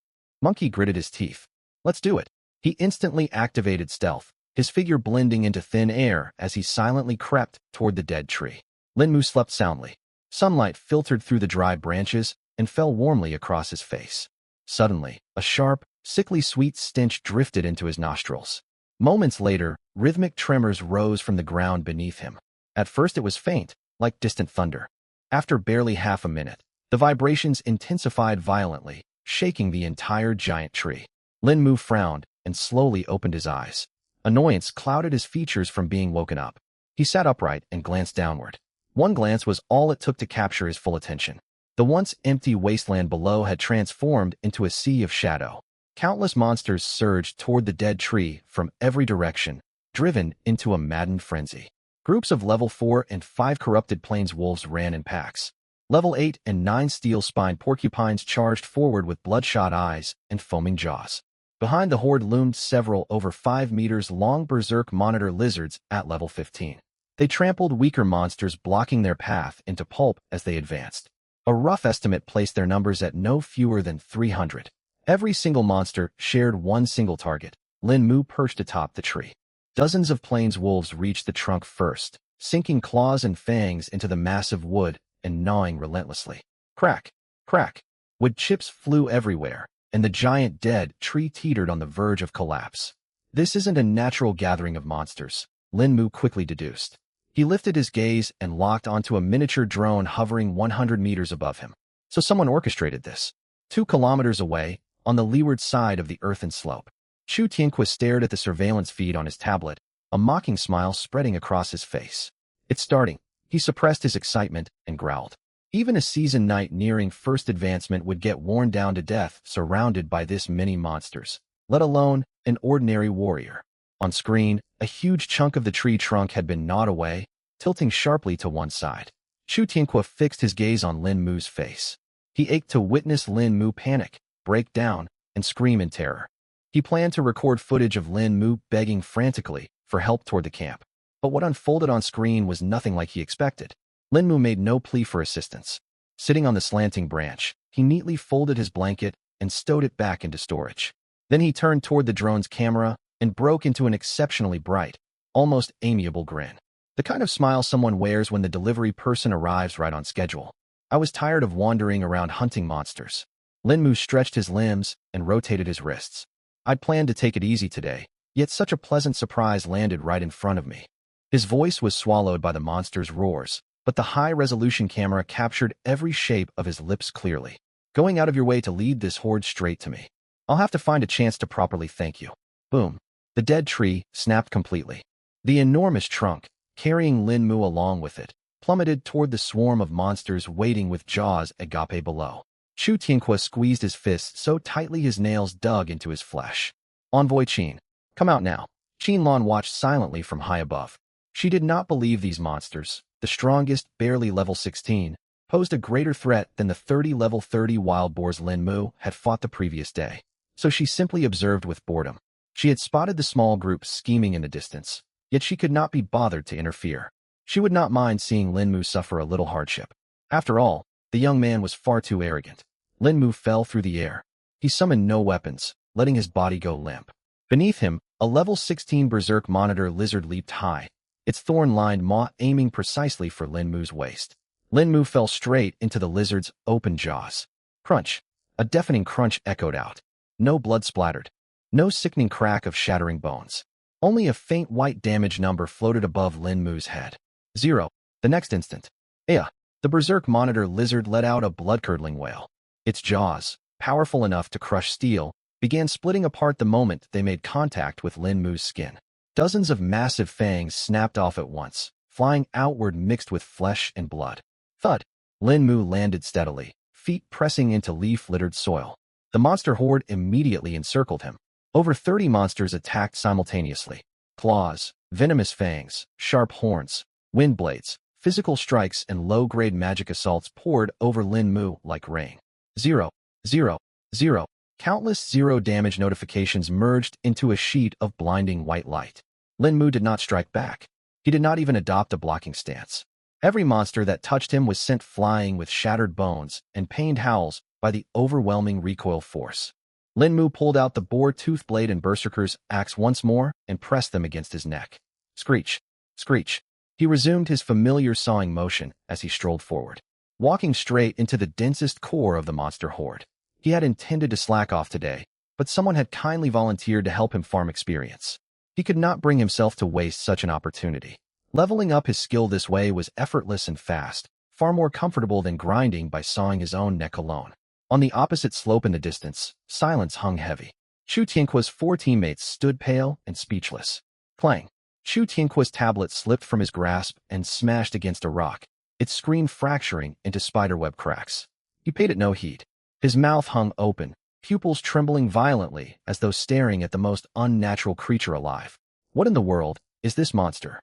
Monkey gritted his teeth. Let's do it. He instantly activated stealth, his figure blending into thin air as he silently crept toward the dead tree. Lin Mu slept soundly. Sunlight filtered through the dry branches and fell warmly across his face. Suddenly, a sharp, sickly sweet stench drifted into his nostrils. Moments later, rhythmic tremors rose from the ground beneath him. At first it was faint, like distant thunder. After barely half a minute, the vibrations intensified violently, shaking the entire giant tree. Lin Mu frowned and slowly opened his eyes. Annoyance clouded his features from being woken up. He sat upright and glanced downward. One glance was all it took to capture his full attention. The once empty wasteland below had transformed into a sea of shadow. Countless monsters surged toward the dead tree from every direction, driven into a maddened frenzy. Groups of level 4 and 5 corrupted plains wolves ran in packs. Level 8 and 9 steel-spined porcupines charged forward with bloodshot eyes and foaming jaws. Behind the horde loomed several over 5 meters long berserk monitor lizards at level 15. They trampled weaker monsters, blocking their path into pulp as they advanced. A rough estimate placed their numbers at no fewer than 300. Every single monster shared one single target. Lin Mu perched atop the tree. Dozens of plains wolves reached the trunk first, sinking claws and fangs into the massive wood and gnawing relentlessly. Crack, crack. Wood chips flew everywhere, and the giant dead tree teetered on the verge of collapse. This isn't a natural gathering of monsters, Lin Mu quickly deduced. He lifted his gaze and locked onto a miniature drone hovering 100 meters above him. So someone orchestrated this. 2 kilometers away, on the leeward side of the earthen slope, Chu Tianqua stared at the surveillance feed on his tablet, a mocking smile spreading across his face. It's starting. He suppressed his excitement and growled. Even a seasoned knight nearing first advancement would get worn down to death surrounded by this many monsters, let alone an ordinary warrior. On screen, a huge chunk of the tree trunk had been gnawed away, tilting sharply to one side. Chu Tianqua fixed his gaze on Lin Mu's face. He ached to witness Lin Mu panic, break down, and scream in terror. He planned to record footage of Lin Mu begging frantically for help toward the camp. But what unfolded on screen was nothing like he expected. Lin Mu made no plea for assistance. Sitting on the slanting branch, he neatly folded his blanket and stowed it back into storage. Then he turned toward the drone's camera and broke into an exceptionally bright, almost amiable grin. The kind of smile someone wears when the delivery person arrives right on schedule. I was tired of wandering around hunting monsters. Lin Mu stretched his limbs and rotated his wrists. I'd planned to take it easy today, yet such a pleasant surprise landed right in front of me. His voice was swallowed by the monster's roars, but the high-resolution camera captured every shape of his lips clearly. Going out of your way to lead this horde straight to me. I'll have to find a chance to properly thank you. Boom. The dead tree snapped completely. The enormous trunk, carrying Lin Mu along with it, plummeted toward the swarm of monsters waiting with jaws agape below. Chu Tianqua squeezed his fists so tightly his nails dug into his flesh. Envoy Qin, come out now. Qinlan watched silently from high above. She did not believe these monsters, the strongest, barely level 16, posed a greater threat than the 30 level 30 wild boars Lin Mu had fought the previous day. So she simply observed with boredom. She had spotted the small group scheming in the distance, yet she could not be bothered to interfere. She would not mind seeing Lin Mu suffer a little hardship. After all, the young man was far too arrogant. Lin Mu fell through the air. He summoned no weapons, letting his body go limp. Beneath him, a level 16 berserk monitor lizard leaped high, its thorn-lined maw aiming precisely for Lin Mu's waist. Lin Mu fell straight into the lizard's open jaws. Crunch! A deafening crunch echoed out. No blood splattered. No sickening crack of shattering bones. Only a faint white damage number floated above Lin Mu's head. 0. The next instant. Aya! The berserk monitor lizard let out a blood-curdling wail. Its jaws, powerful enough to crush steel, began splitting apart the moment they made contact with Lin Mu's skin. Dozens of massive fangs snapped off at once, flying outward mixed with flesh and blood. Thud! Lin Mu landed steadily, feet pressing into leaf-littered soil. The monster horde immediately encircled him. Over 30 monsters attacked simultaneously. Claws, venomous fangs, sharp horns, wind blades, physical strikes, and low-grade magic assaults poured over Lin Mu like rain. 0, 0, 0. Countless zero-damage notifications merged into a sheet of blinding white light. Lin Mu did not strike back. He did not even adopt a blocking stance. Every monster that touched him was sent flying with shattered bones and pained howls by the overwhelming recoil force. Lin Mu pulled out the boar-tooth blade and berserker's axe once more and pressed them against his neck. Screech! Screech! He resumed his familiar sawing motion as he strolled forward, walking straight into the densest core of the monster horde. He had intended to slack off today, but someone had kindly volunteered to help him farm experience. He could not bring himself to waste such an opportunity. Leveling up his skill this way was effortless and fast, far more comfortable than grinding by sawing his own neck alone. On the opposite slope in the distance, silence hung heavy. Chu Tianqua's 4 teammates stood pale and speechless. Clang! Chu Tianqua's tablet slipped from his grasp and smashed against a rock, its screen fracturing into spiderweb cracks. He paid it no heed. His mouth hung open, pupils trembling violently as though staring at the most unnatural creature alive. What in the world is this monster?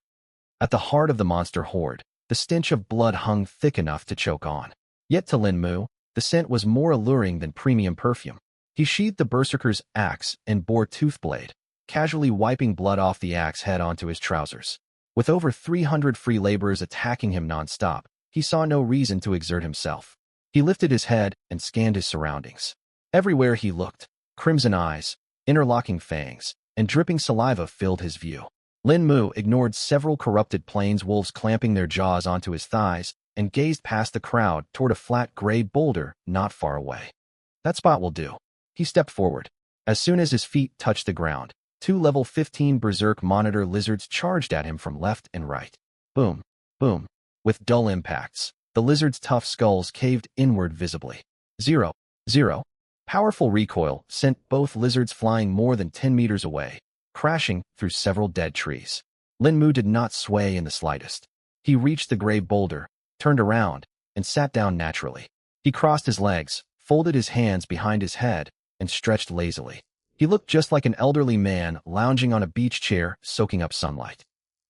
At the heart of the monster horde, the stench of blood hung thick enough to choke on. Yet to Lin Mu, the scent was more alluring than premium perfume. He sheathed the berserker's axe and boar-tooth blade, casually wiping blood off the axe head onto his trousers. With over 300 free laborers attacking him non-stop, he saw no reason to exert himself. He lifted his head and scanned his surroundings. Everywhere he looked, crimson eyes, interlocking fangs, and dripping saliva filled his view. Lin Mu ignored several corrupted plains wolves clamping their jaws onto his thighs and gazed past the crowd toward a flat gray boulder not far away. That spot will do. He stepped forward. As soon as his feet touched the ground, 2 level 15 berserk monitor lizards charged at him from left and right. Boom, boom. With dull impacts, the lizards' tough skulls caved inward visibly. 0, 0. Powerful recoil sent both lizards flying more than 10 meters away, crashing through several dead trees. Lin Mu did not sway in the slightest. He reached the gray boulder, turned around, and sat down naturally. He crossed his legs, folded his hands behind his head, and stretched lazily. He looked just like an elderly man lounging on a beach chair soaking up sunlight.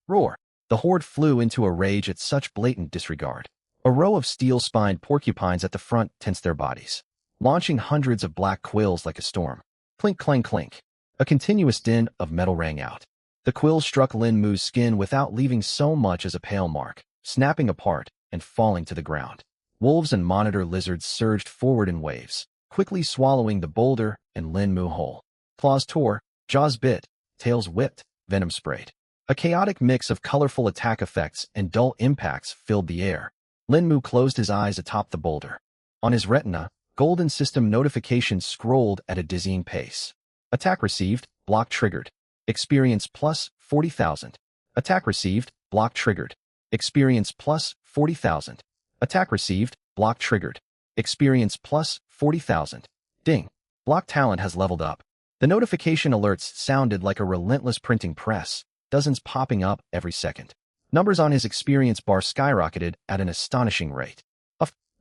Roar! The horde flew into a rage at such blatant disregard. A row of steel-spined porcupines at the front tensed their bodies, launching hundreds of black quills like a storm. Clink, clang, clink. A continuous din of metal rang out. The quills struck Lin Mu's skin without leaving so much as a pale mark, snapping apart and falling to the ground. Wolves and monitor lizards surged forward in waves, quickly swallowing the boulder and Lin Mu whole. Claws tore, jaws bit, tails whipped, venom sprayed. A chaotic mix of colorful attack effects and dull impacts filled the air. Lin Mu closed his eyes atop the boulder. On his retina, golden system notifications scrolled at a dizzying pace. Attack received, block triggered. Experience plus 40,000. Attack received, block triggered. Experience plus 40,000. Attack received, block triggered. Experience plus 40,000. Ding. Block talent has leveled up. The notification alerts sounded like a relentless printing press, dozens popping up every second. Numbers on his experience bar skyrocketed at an astonishing rate.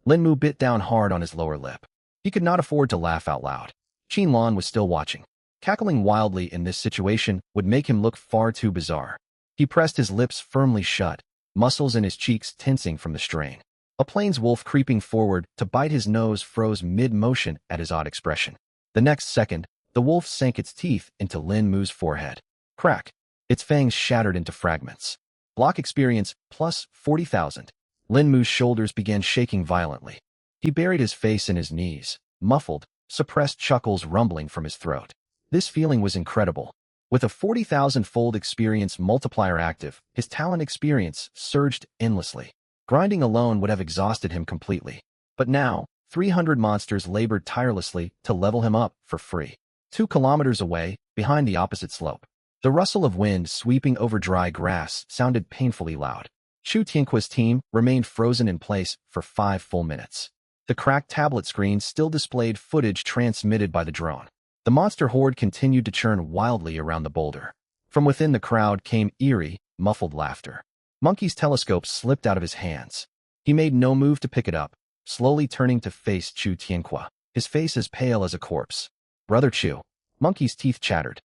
Lin Mu bit down hard on his lower lip. He could not afford to laugh out loud. Qinlan was still watching. Cackling wildly in this situation would make him look far too bizarre. He pressed his lips firmly shut, muscles in his cheeks tensing from the strain. A plains wolf creeping forward to bite his nose froze mid-motion at his odd expression. The next second, the wolf sank its teeth into Lin Mu's forehead. Crack! Its fangs shattered into fragments. Block experience plus 40,000. Lin Mu's shoulders began shaking violently. He buried his face in his knees, muffled, suppressed chuckles rumbling from his throat. This feeling was incredible. With a 40,000-fold experience multiplier active, his talent experience surged endlessly. Grinding alone would have exhausted him completely. But now, 300 monsters labored tirelessly to level him up for free. 2 kilometers away, behind the opposite slope, the rustle of wind sweeping over dry grass sounded painfully loud. Chu Tianqua's team remained frozen in place for 5 full minutes. The cracked tablet screen still displayed footage transmitted by the drone. The monster horde continued to churn wildly around the boulder. From within the crowd came eerie, muffled laughter. Monkey's telescope slipped out of his hands. He made no move to pick it up, slowly turning to face Chu Tianqua, his face as pale as a corpse. Brother Chu. Monkey's teeth chattered.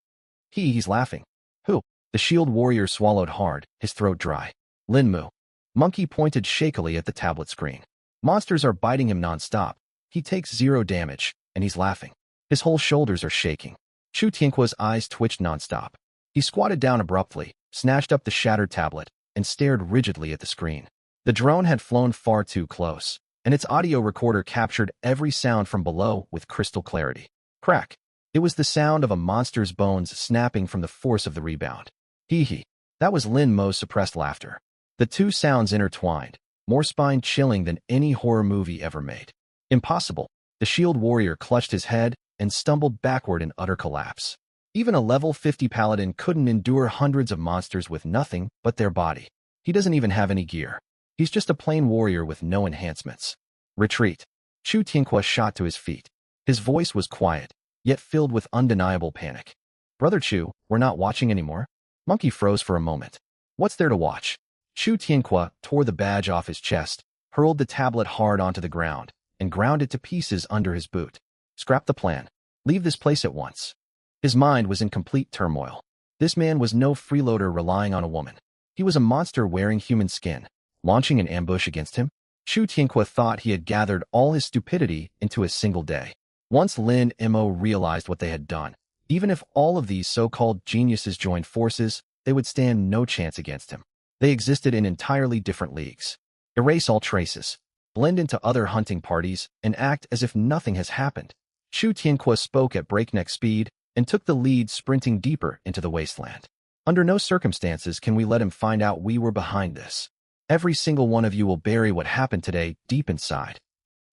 He's laughing. Who? The shield warrior swallowed hard, his throat dry. Lin Mu. Monkey pointed shakily at the tablet screen. Monsters are biting him non-stop. He takes 0 damage, and he's laughing. His whole shoulders are shaking. Chu Tianqua's eyes twitched non-stop. He squatted down abruptly, snatched up the shattered tablet, and stared rigidly at the screen. The drone had flown far too close, and its audio recorder captured every sound from below with crystal clarity. Crack. It was the sound of a monster's bones snapping from the force of the rebound. Hee. That was Lin Mo's suppressed laughter. The two sounds intertwined, more spine-chilling than any horror movie ever made. Impossible. The shield warrior clutched his head and stumbled backward in utter collapse. Even a level 50 paladin couldn't endure hundreds of monsters with nothing but their body. He doesn't even have any gear. He's just a plain warrior with no enhancements. Retreat. Chu Tianqua shot to his feet. His voice was quiet, yet filled with undeniable panic. Brother Chu, we're not watching anymore? Monkey froze for a moment. What's there to watch? Chu Tianqua tore the badge off his chest, hurled the tablet hard onto the ground, and ground it to pieces under his boot. Scrap the plan. Leave this place at once. His mind was in complete turmoil. This man was no freeloader relying on a woman. He was a monster wearing human skin. Launching an ambush against him? Chu Tianqua thought he had gathered all his stupidity into a single day. Once Lin Mo realized what they had done, even if all of these so-called geniuses joined forces, they would stand no chance against him. They existed in entirely different leagues. Erase all traces. Blend into other hunting parties and act as if nothing has happened. Chu Tianqua spoke at breakneck speed and took the lead, sprinting deeper into the wasteland. Under no circumstances can we let him find out we were behind this. Every single one of you will bury what happened today deep inside.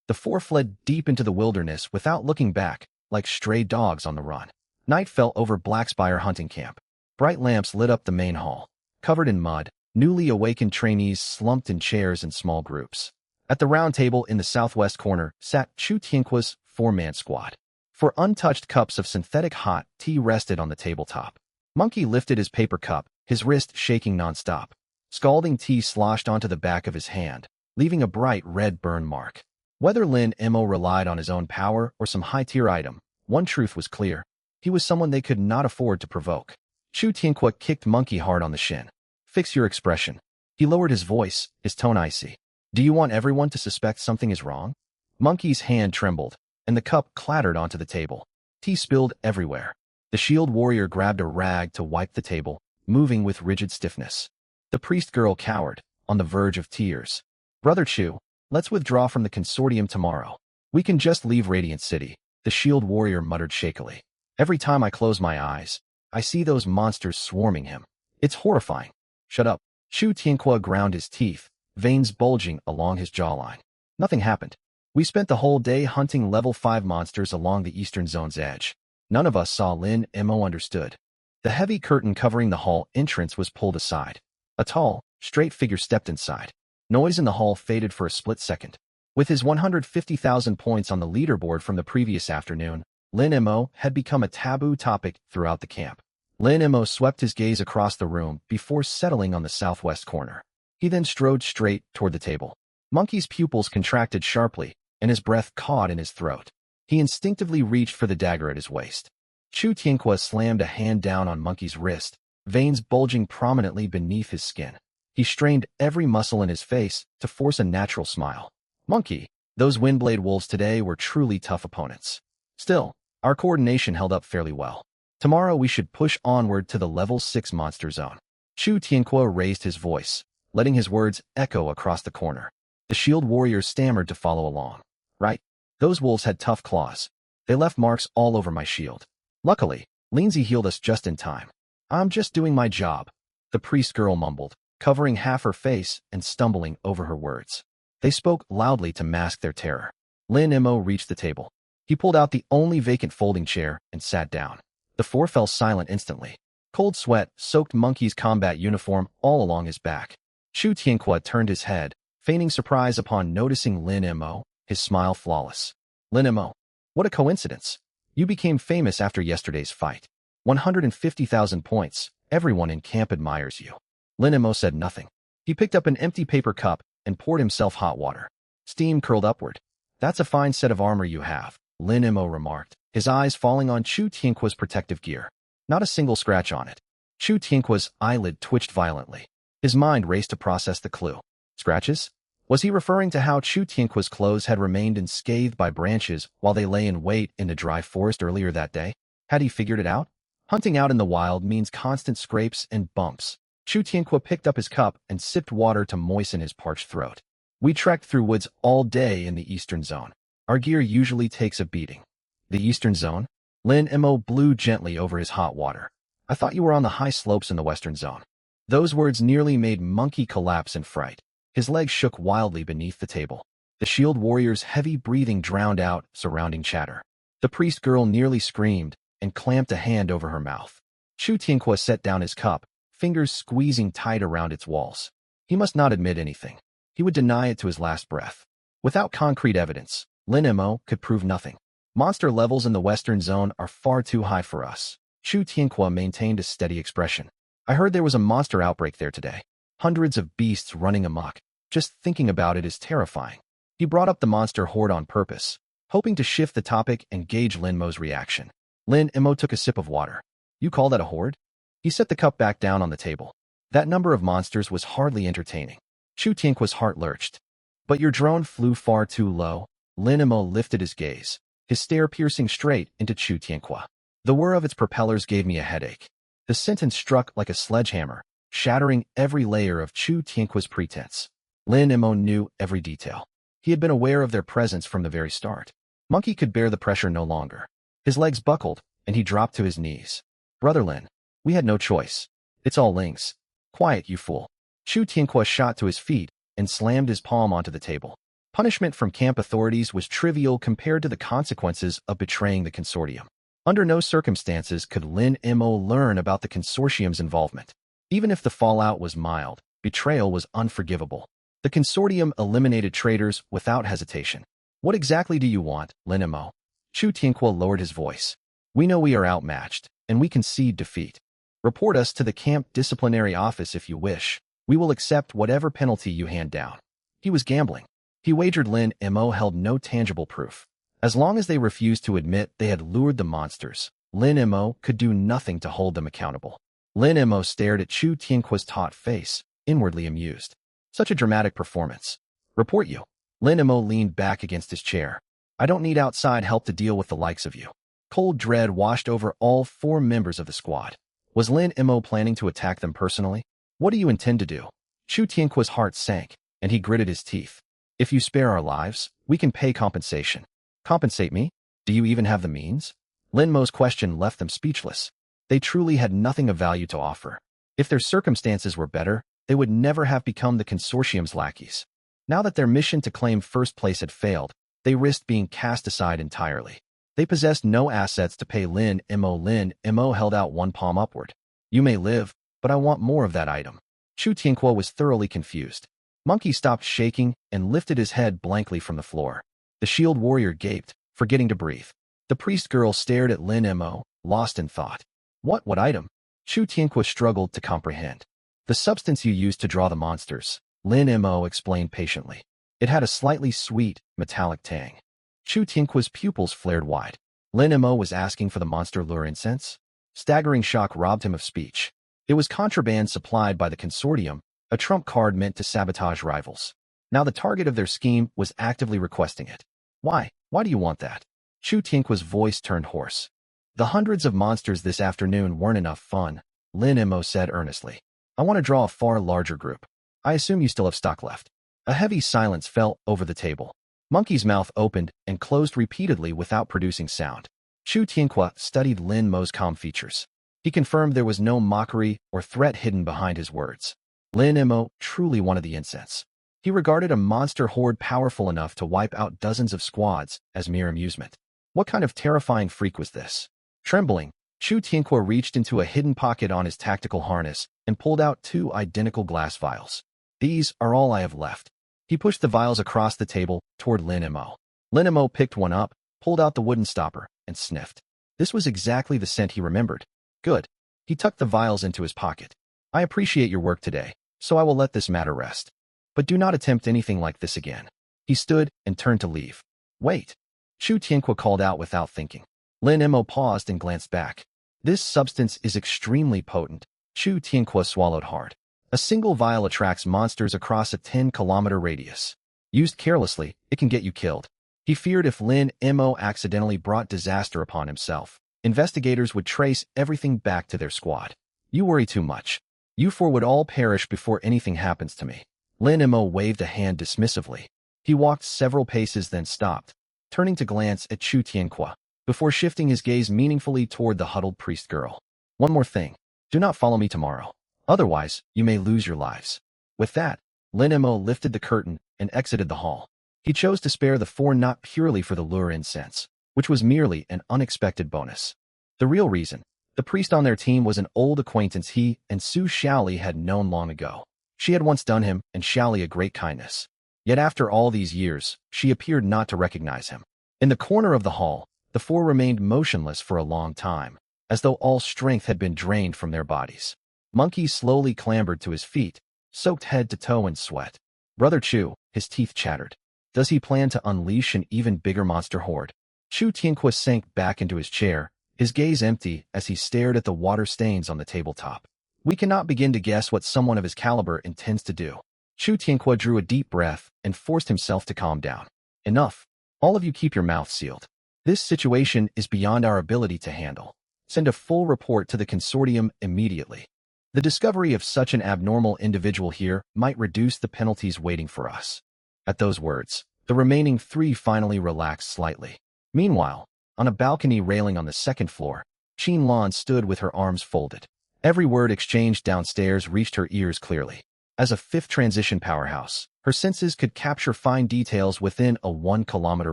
The four fled deep into the wilderness without looking back, like stray dogs on the run. Night fell over Blackspire hunting camp. Bright lamps lit up the main hall. Covered in mud, newly awakened trainees slumped in chairs in small groups. At the round table in the southwest corner sat Chu Tianqua's 4-man squad. 4 untouched cups of synthetic hot tea rested on the tabletop. Monkey lifted his paper cup, his wrist shaking nonstop. Scalding tea sloshed onto the back of his hand, leaving a bright red burn mark. Whether Lin Mo relied on his own power or some high-tier item, one truth was clear. He was someone they could not afford to provoke. Chu Tianqua kicked Monkey hard on the shin. Fix your expression. He lowered his voice, his tone icy. Do you want everyone to suspect something is wrong? Monkey's hand trembled, and the cup clattered onto the table. Tea spilled everywhere. The shield warrior grabbed a rag to wipe the table, moving with rigid stiffness. The priest girl cowered, on the verge of tears. Brother Chu, let's withdraw from the consortium tomorrow. We can just leave Radiant City, the shield warrior muttered shakily. Every time I close my eyes, I see those monsters swarming him. It's horrifying. Shut up. Chu Tianqua ground his teeth, veins bulging along his jawline. Nothing happened. We spent the whole day hunting level 5 monsters along the eastern zone's edge. None of us saw Lin Mo understood. The heavy curtain covering the hall entrance was pulled aside. A tall, straight figure stepped inside. Noise in the hall faded for a split second. With his 150,000 points on the leaderboard from the previous afternoon, Lin Mo had become a taboo topic throughout the camp. Lin Mo swept his gaze across the room before settling on the southwest corner. He then strode straight toward the table. Monkey's pupils contracted sharply, and his breath caught in his throat. He instinctively reached for the dagger at his waist. Chu Tianqua slammed a hand down on Monkey's wrist, veins bulging prominently beneath his skin. He strained every muscle in his face to force a natural smile. Monkey, those Windblade Wolves today were truly tough opponents. Still, our coordination held up fairly well. Tomorrow we should push onward to the level 6 monster zone. Chu Tianqua raised his voice, letting his words echo across the corner. The shield warriors stammered to follow along. Right. Those wolves had tough claws. They left marks all over my shield. Luckily, Lindsay healed us just in time. I'm just doing my job, the priest girl mumbled, covering half her face and stumbling over her words. They spoke loudly to mask their terror. Lin Mo reached the table. He pulled out the only vacant folding chair and sat down. The four fell silent instantly. Cold sweat soaked Monkey's combat uniform all along his back. Chu Tianqua turned his head, feigning surprise upon noticing Lin Mo, his smile flawless. Lin Mo, what a coincidence. You became famous after yesterday's fight. 150,000 points. Everyone in camp admires you. Lin Mo said nothing. He picked up an empty paper cup and poured himself hot water. Steam curled upward. That's a fine set of armor you have, Lin Mo remarked, his eyes falling on Chu Tianqua's protective gear. Not a single scratch on it. Chu Tianqua's eyelid twitched violently. His mind raced to process the clue. Scratches? Was he referring to how Chu Tianqua's clothes had remained unscathed by branches while they lay in wait in the dry forest earlier that day? Had he figured it out? Hunting out in the wild means constant scrapes and bumps. Chu Tianqua picked up his cup and sipped water to moisten his parched throat. We trekked through woods all day in the eastern zone. Our gear usually takes a beating. The eastern zone? Lin Mo blew gently over his hot water. I thought you were on the high slopes in the western zone. Those words nearly made Monkey collapse in fright. His legs shook wildly beneath the table. The shield warrior's heavy breathing drowned out surrounding chatter. The priest girl nearly screamed and clamped a hand over her mouth. Chu Tianqua set down his cup, fingers squeezing tight around its walls. He must not admit anything. He would deny it to his last breath. Without concrete evidence, Lin Mo could prove nothing. Monster levels in the western zone are far too high for us. Chu Tianqua maintained a steady expression. I heard there was a monster outbreak there today. Hundreds of beasts running amok. Just thinking about it is terrifying. He brought up the monster horde on purpose, hoping to shift the topic and gauge Lin Mo's reaction. Lin Mo took a sip of water. You call that a horde? He set the cup back down on the table. That number of monsters was hardly entertaining. Chu Tianqua's heart lurched. But your drone flew far too low. Lin Mo lifted his gaze, his stare piercing straight into Chu Tianqua. The whir of its propellers gave me a headache. The sentence struck like a sledgehammer, shattering every layer of Chu Tianqua's pretense. Lin Mo knew every detail. He had been aware of their presence from the very start. Monkey could bear the pressure no longer. His legs buckled, and he dropped to his knees. Brother Lin, we had no choice. It's all Ling's. Quiet, you fool. Chu Tianqua shot to his feet and slammed his palm onto the table. Punishment from camp authorities was trivial compared to the consequences of betraying the consortium. Under no circumstances could Lin Mo learn about the consortium's involvement. Even if the fallout was mild, betrayal was unforgivable. The consortium eliminated traitors without hesitation. What exactly do you want, Lin Mo? Chu Tianqua lowered his voice. We know we are outmatched, and we concede defeat. Report us to the camp disciplinary office if you wish. We will accept whatever penalty you hand down. He was gambling. He wagered Lin Mo held no tangible proof. As long as they refused to admit they had lured the monsters, Lin Mo could do nothing to hold them accountable. Lin Mo stared at Chu Tianqua's taut face, inwardly amused. Such a dramatic performance. Report you. Lin Mo leaned back against his chair. I don't need outside help to deal with the likes of you. Cold dread washed over all 4 members of the squad. Was Lin Mo planning to attack them personally? What do you intend to do? Chu Tianqua's heart sank, and he gritted his teeth. If you spare our lives, we can pay compensation. Compensate me? Do you even have the means? Lin Mo's question left them speechless. They truly had nothing of value to offer. If their circumstances were better, they would never have become the consortium's lackeys. Now that their mission to claim first place had failed, they risked being cast aside entirely. They possessed no assets to pay Lin Mo. Lin Mo held out one palm upward. You may live, but I want more of that item. Chu Tianqua was thoroughly confused. Monkey stopped shaking and lifted his head blankly from the floor. The shield warrior gaped, forgetting to breathe. The priest girl stared at Lin Mo, lost in thought. What item? Chu Tianqua struggled to comprehend. The substance you used to draw the monsters, Lin Mo explained patiently. It had a slightly sweet, metallic tang. Chu Tianqua's pupils flared wide. Lin Mo was asking for the monster lure incense? Staggering shock robbed him of speech. It was contraband supplied by the consortium, a trump card meant to sabotage rivals. Now the target of their scheme was actively requesting it. Why? Why do you want that? Chu Tianqua's voice turned hoarse. The hundreds of monsters this afternoon weren't enough fun, Lin Mo said earnestly. I want to draw a far larger group. I assume you still have stock left. A heavy silence fell over the table. Monkey's mouth opened and closed repeatedly without producing sound. Chu Tianqua studied Lin Mo's calm features. He confirmed there was no mockery or threat hidden behind his words. Lin Mo truly wanted the incense. He regarded a monster horde powerful enough to wipe out dozens of squads as mere amusement. What kind of terrifying freak was this? Trembling, Chu Tianqua reached into a hidden pocket on his tactical harness and pulled out 2 identical glass vials. These are all I have left. He pushed the vials across the table toward Lin Mo. Lin Mo picked one up, pulled out the wooden stopper, and sniffed. This was exactly the scent he remembered. Good. He tucked the vials into his pocket. I appreciate your work today, so I will let this matter rest. But do not attempt anything like this again. He stood and turned to leave. Wait. Chu Tianqua called out without thinking. Lin Mo paused and glanced back. This substance is extremely potent. Chu Tianqua swallowed hard. A single vial attracts monsters across a 10-kilometer radius. Used carelessly, it can get you killed. He feared if Lin Mo accidentally brought disaster upon himself, investigators would trace everything back to their squad. You worry too much. You four would all perish before anything happens to me. Lin Mo waved a hand dismissively. He walked several paces then stopped, turning to glance at Chu Tianqua, before shifting his gaze meaningfully toward the huddled priest girl. One more thing. Do not follow me tomorrow. Otherwise, you may lose your lives. With that, Lin Mo lifted the curtain and exited the hall. He chose to spare the 4 not purely for the lure incense, which was merely an unexpected bonus. The real reason, the priest on their team was an old acquaintance he and Su Xiaoli had known long ago. She had once done him and Xiaoli a great kindness. Yet after all these years, she appeared not to recognize him. In the corner of the hall, the 4 remained motionless for a long time, as though all strength had been drained from their bodies. Monkey slowly clambered to his feet, soaked head to toe in sweat. Brother Chu, his teeth chattered. Does he plan to unleash an even bigger monster horde? Chu Tianqua sank back into his chair, his gaze empty as he stared at the water stains on the tabletop. We cannot begin to guess what someone of his caliber intends to do. Chu Tianqua drew a deep breath and forced himself to calm down. Enough. All of you keep your mouth sealed. This situation is beyond our ability to handle. Send a full report to the consortium immediately. The discovery of such an abnormal individual here might reduce the penalties waiting for us. At those words, the remaining 3 finally relaxed slightly. Meanwhile, on a balcony railing on the 2nd floor, Qin Lan stood with her arms folded. Every word exchanged downstairs reached her ears clearly. As a 5th transition powerhouse, her senses could capture fine details within a 1-kilometer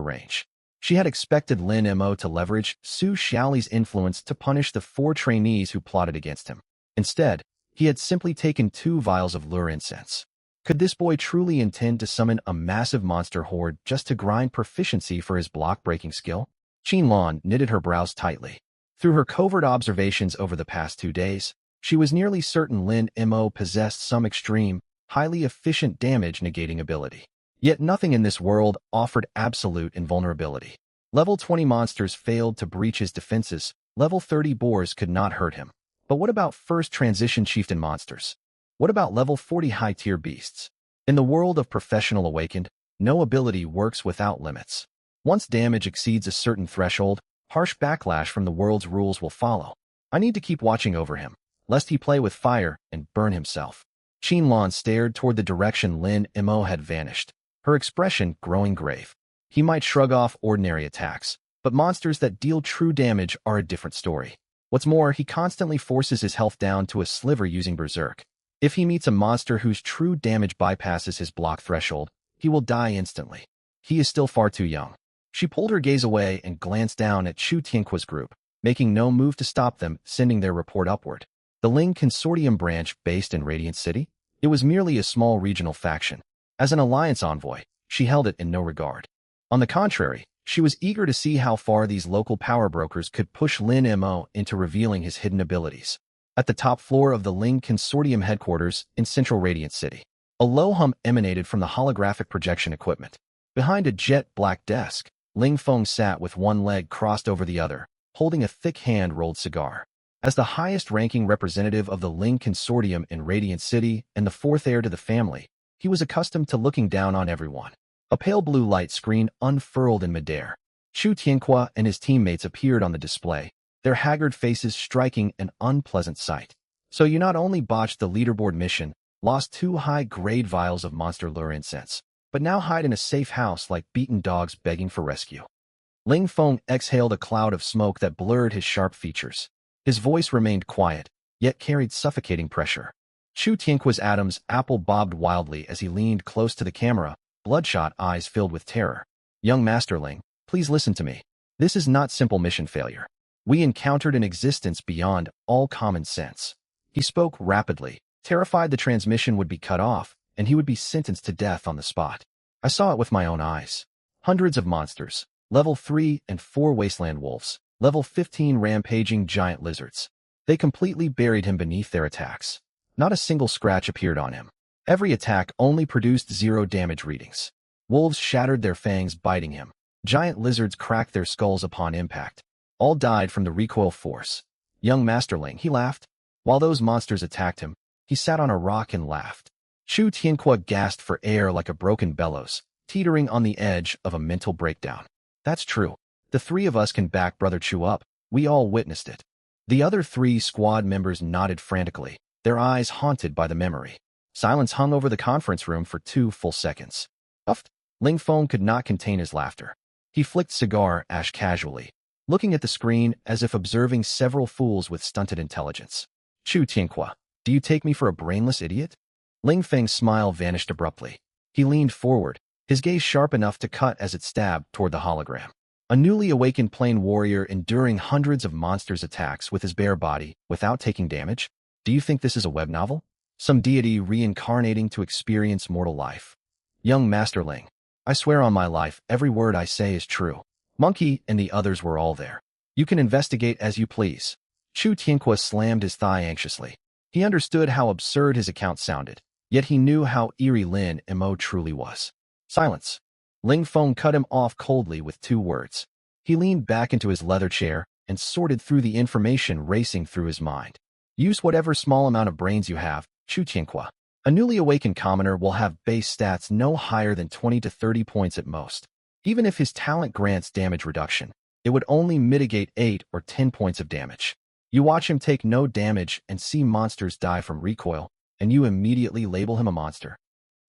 range. She had expected Lin Mo to leverage Su Xiaoli's influence to punish the 4 trainees who plotted against him. Instead, he had simply taken 2 vials of lure incense. Could this boy truly intend to summon a massive monster horde just to grind proficiency for his block-breaking skill? Qin Lan knitted her brows tightly. Through her covert observations over the past 2 days, she was nearly certain Lin Mo possessed some extreme, highly efficient damage-negating ability. Yet nothing in this world offered absolute invulnerability. Level 20 monsters failed to breach his defenses, level 30 boars could not hurt him. But what about 1st transition chieftain monsters? What about level 40 high-tier beasts? In the world of professional awakened, no ability works without limits. Once damage exceeds a certain threshold, harsh backlash from the world's rules will follow. I need to keep watching over him, lest he play with fire and burn himself. Qin Lan stared toward the direction Lin Mo had vanished, her expression growing grave. He might shrug off ordinary attacks, but monsters that deal true damage are a different story. What's more, he constantly forces his health down to a sliver using Berserk. If he meets a monster whose true damage bypasses his block threshold, he will die instantly. He is still far too young. She pulled her gaze away and glanced down at Chu Tianqua's group, making no move to stop them, sending their report upward. The Ling Consortium branch based in Radiant City? It was merely a small regional faction. As an alliance envoy, she held it in no regard. On the contrary, she was eager to see how far these local power brokers could push Lin Mo into revealing his hidden abilities. At the top floor of the Ling Consortium headquarters in central Radiant City, a low hum emanated from the holographic projection equipment. Behind a jet black desk, Ling Feng sat with one leg crossed over the other, holding a thick hand-rolled cigar. As the highest-ranking representative of the Ling Consortium in Radiant City and the fourth heir to the family, he was accustomed to looking down on everyone. A pale blue light screen unfurled in midair. Chu Tianhua and his teammates appeared on the display, their haggard faces striking an unpleasant sight. So you not only botched the leaderboard mission, lost 2 high-grade vials of monster lure incense, but now hide in a safe house like beaten dogs begging for rescue. Ling Feng exhaled a cloud of smoke that blurred his sharp features. His voice remained quiet, yet carried suffocating pressure. Chu Tianhua's Adam's apple bobbed wildly as he leaned close to the camera, bloodshot eyes filled with terror. Young Master Ling, please listen to me. This is not simple mission failure. We encountered an existence beyond all common sense. He spoke rapidly, terrified the transmission would be cut off, and he would be sentenced to death on the spot. I saw it with my own eyes. Hundreds of monsters, level 3 and 4 wasteland wolves, level 15 rampaging giant lizards. They completely buried him beneath their attacks. Not a single scratch appeared on him. Every attack only produced 0 damage readings. Wolves shattered their fangs biting him. Giant lizards cracked their skulls upon impact. All died from the recoil force. Young Masterling, he laughed. While those monsters attacked him, he sat on a rock and laughed. Chu Tianhua gasped for air like a broken bellows, teetering on the edge of a mental breakdown. That's true. The 3 of us can back Brother Chu up. We all witnessed it. The other 3 squad members nodded frantically, their eyes haunted by the memory. Silence hung over the conference room for 2 full seconds. Uffed. Ling Feng could not contain his laughter. He flicked cigar ash casually, looking at the screen as if observing several fools with stunted intelligence. Chu Tianhua, do you take me for a brainless idiot? Ling Feng's smile vanished abruptly. He leaned forward, his gaze sharp enough to cut as it stabbed toward the hologram. A newly awakened plain warrior enduring hundreds of monsters' attacks with his bare body without taking damage? Do you think this is a web novel? Some deity reincarnating to experience mortal life? Young Master Ling, I swear on my life, every word I say is true. Monkey and the others were all there. You can investigate as you please. Chu Tianhua slammed his thigh anxiously. He understood how absurd his account sounded, yet he knew how eerie Lin Mo truly was. Silence. Ling Feng cut him off coldly with 2 words. He leaned back into his leather chair and sorted through the information racing through his mind. Use whatever small amount of brains you have, Chu Tianhua. A newly awakened commoner will have base stats no higher than 20 to 30 points at most. Even if his talent grants damage reduction, it would only mitigate 8 or 10 points of damage. You watch him take no damage and see monsters die from recoil, and you immediately label him a monster.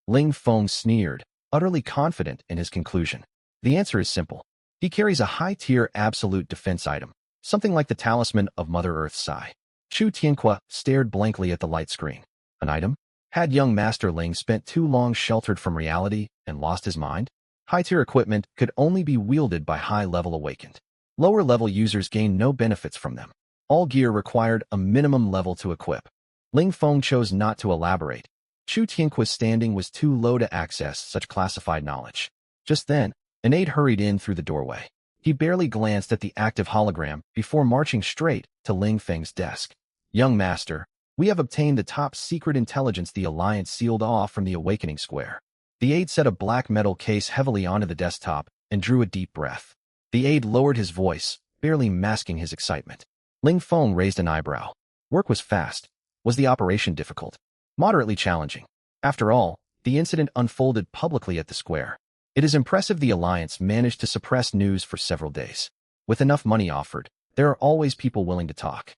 Ling Feng sneered, utterly confident in his conclusion. The answer is simple. He carries a high-tier absolute defense item, something like the talisman of Mother Earth's Sigh. Chu Tianhua stared blankly at the light screen. An item? Had young Master Ling spent too long sheltered from reality and lost his mind? High-tier equipment could only be wielded by high-level awakened. Lower-level users gained no benefits from them. All gear required a minimum level to equip. Ling Feng chose not to elaborate. Chu Tianhua's standing was too low to access such classified knowledge. Just then, an aide hurried in through the doorway. He barely glanced at the active hologram before marching straight to Ling Feng's desk. Young Master, we have obtained the top-secret intelligence the Alliance sealed off from the Awakening Square. The aide set a black metal case heavily onto the desktop and drew a deep breath. The aide lowered his voice, barely masking his excitement. Ling Feng raised an eyebrow. Work was fast. Was the operation difficult? Moderately challenging. After all, the incident unfolded publicly at the square. It is impressive the Alliance managed to suppress news for several days. With enough money offered, there are always people willing to talk.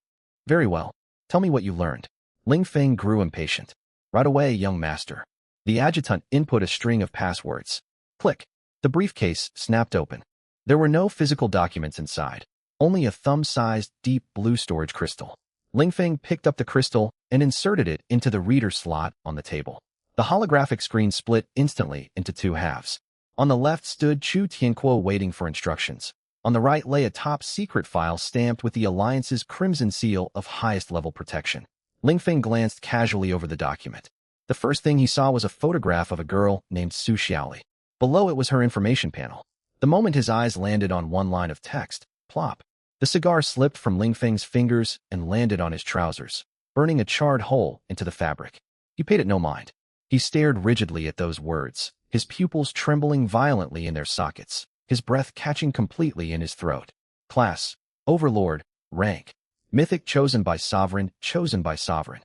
Very well. Tell me what you learned. Ling Feng grew impatient. Right away, young master. The adjutant input a string of passwords. Click. The briefcase snapped open. There were no physical documents inside. Only a thumb-sized, deep blue storage crystal. Ling Feng picked up the crystal and inserted it into the reader slot on the table. The holographic screen split instantly into 2 halves. On the left stood Chu Tianhua waiting for instructions. On the right lay a top-secret file stamped with the Alliance's crimson seal of highest-level protection. Ling Feng glanced casually over the document. The first thing he saw was a photograph of a girl named Su Xiaoli. Below it was her information panel. The moment his eyes landed on one line of text, plop. The cigar slipped from Ling Feng's fingers and landed on his trousers, burning a charred hole into the fabric. He paid it no mind. He stared rigidly at those words, his pupils trembling violently in their sockets. his breath catching completely in his throat. Class, Overlord, rank, Mythic chosen by Sovereign, chosen by Sovereign.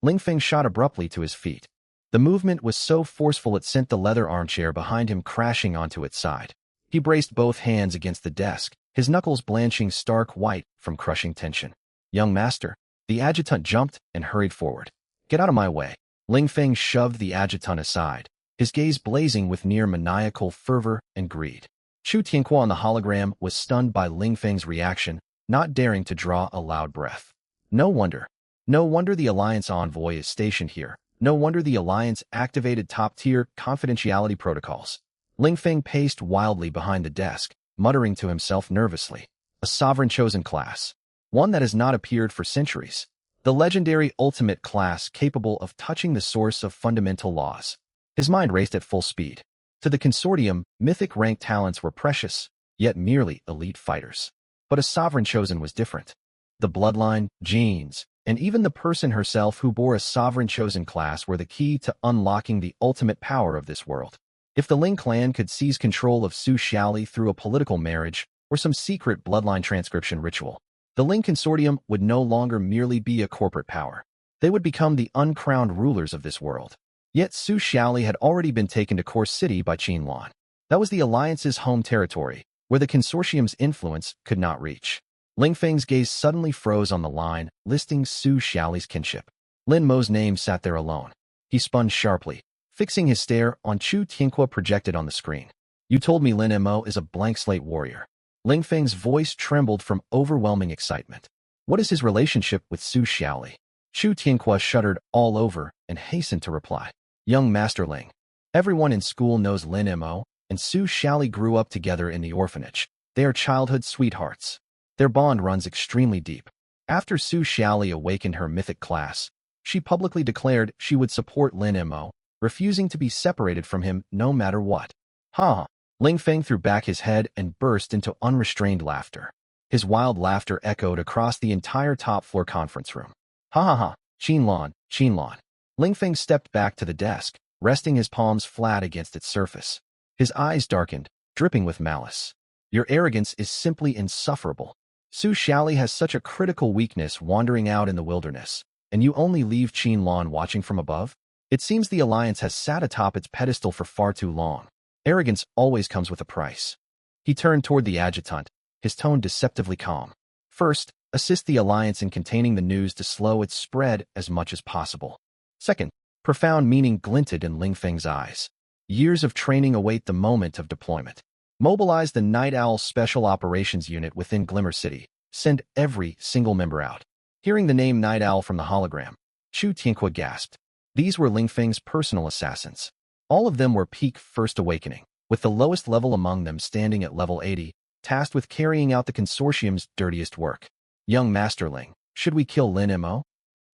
Ling Feng shot abruptly to his feet. The movement was so forceful it sent the leather armchair behind him crashing onto its side. He braced both hands against the desk, his knuckles blanching stark white from crushing tension. Young master. The adjutant jumped and hurried forward. Get out of my way. Ling Feng shoved the adjutant aside, his gaze blazing with near maniacal fervor and greed. Chu Tianhua on the hologram was stunned by Ling Feng's reaction, not daring to draw a loud breath. No wonder. No wonder the Alliance envoy is stationed here. No wonder the Alliance activated top-tier confidentiality protocols. Ling Feng paced wildly behind the desk, muttering to himself nervously. A sovereign chosen class. One that has not appeared for centuries. The legendary ultimate class capable of touching the source of fundamental laws. His mind raced at full speed. To the consortium, mythic rank talents were precious, yet merely elite fighters. But a sovereign chosen was different. The bloodline, genes, and even the person herself who bore a sovereign chosen class were the key to unlocking the ultimate power of this world. If the Ling clan could seize control of Su Xiaoli through a political marriage or some secret bloodline transcription ritual, the Ling consortium would no longer merely be a corporate power. They would become the uncrowned rulers of this world. Yet Su Xiaoli had already been taken to Core City by Qin Lan. That was the Alliance's home territory, where the consortium's influence could not reach. Ling Feng's gaze suddenly froze on the line, listing Su Xiaoli's kinship. Lin Mo's name sat there alone. He spun sharply, fixing his stare on Chu Tianhua projected on the screen. You told me Lin Mo is a blank slate warrior. Ling Feng's voice trembled from overwhelming excitement. What is his relationship with Su Xiaoli? Chu Tianhua shuddered all over and hastened to reply. Young Master Ling. Everyone in school knows Lin Mo, and Su Xiaoli grew up together in the orphanage. They are childhood sweethearts. Their bond runs extremely deep. After Su Xiaoli awakened her mythic class, she publicly declared she would support Lin Mo, refusing to be separated from him no matter what. Ha! Ling Feng threw back his head and burst into unrestrained laughter. His wild laughter echoed across the entire top-floor conference room. Ha ha ha! Qin Lan, Qin Lan. Ling Feng stepped back to the desk, resting his palms flat against its surface. His eyes darkened, dripping with malice. Your arrogance is simply insufferable. Su Xiaoli has such a critical weakness wandering out in the wilderness, and you only leave Qin Lan watching from above? It seems the Alliance has sat atop its pedestal for far too long. Arrogance always comes with a price. He turned toward the adjutant, his tone deceptively calm. First, assist the Alliance in containing the news to slow its spread as much as possible. Second, profound meaning glinted in Ling Feng's eyes. Years of training await the moment of deployment. Mobilize the Night Owl Special Operations Unit within Glimmer City. Send every single member out. Hearing the name Night Owl from the hologram, Chu Tianhua gasped. These were Ling Feng's personal assassins. All of them were peak First Awakening, with the lowest level among them standing at level 80, tasked with carrying out the consortium's dirtiest work. Young Master Ling, should we kill Lin Mo?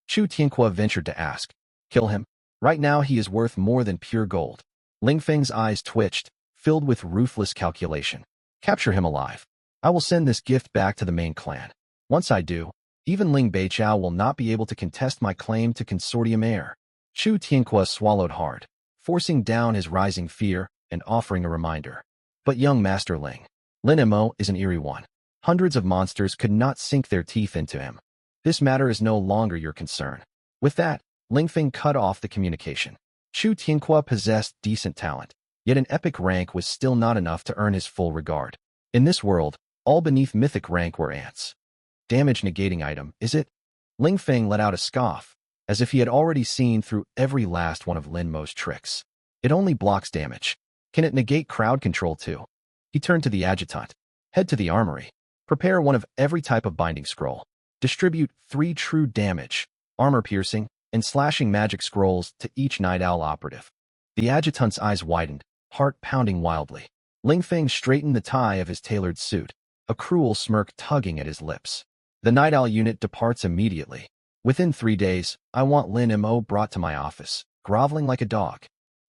Chu Tianhua ventured to ask. Kill him? Right now he is worth more than pure gold. Ling Feng's eyes twitched, filled with ruthless calculation. Capture him alive. I will send this gift back to the main clan. Once I do, even Ling Beichao will not be able to contest my claim to consortium heir. Chu Tianhua swallowed hard, forcing down his rising fear and offering a reminder. But young Master Ling, Lin Mo is an eerie one. Hundreds of monsters could not sink their teeth into him. This matter is no longer your concern. With that, Ling Feng cut off the communication. Chu Tianhua possessed decent talent, yet an epic rank was still not enough to earn his full regard. In this world, all beneath mythic rank were ants. Damage negating item, is it? Ling Feng let out a scoff, as if he had already seen through every last one of Lin Mo's tricks. It only blocks damage. Can it negate crowd control too? He turned to the adjutant. Head to the armory. Prepare one of every type of binding scroll. Distribute 3 true damage, armor-piercing, and slashing magic scrolls to each Night Owl operative. The adjutant's eyes widened, heart pounding wildly. Ling Feng straightened the tie of his tailored suit, a cruel smirk tugging at his lips. The Night Owl unit departs immediately. Within 3 days, I want Lin Mo brought to my office, groveling like a dog.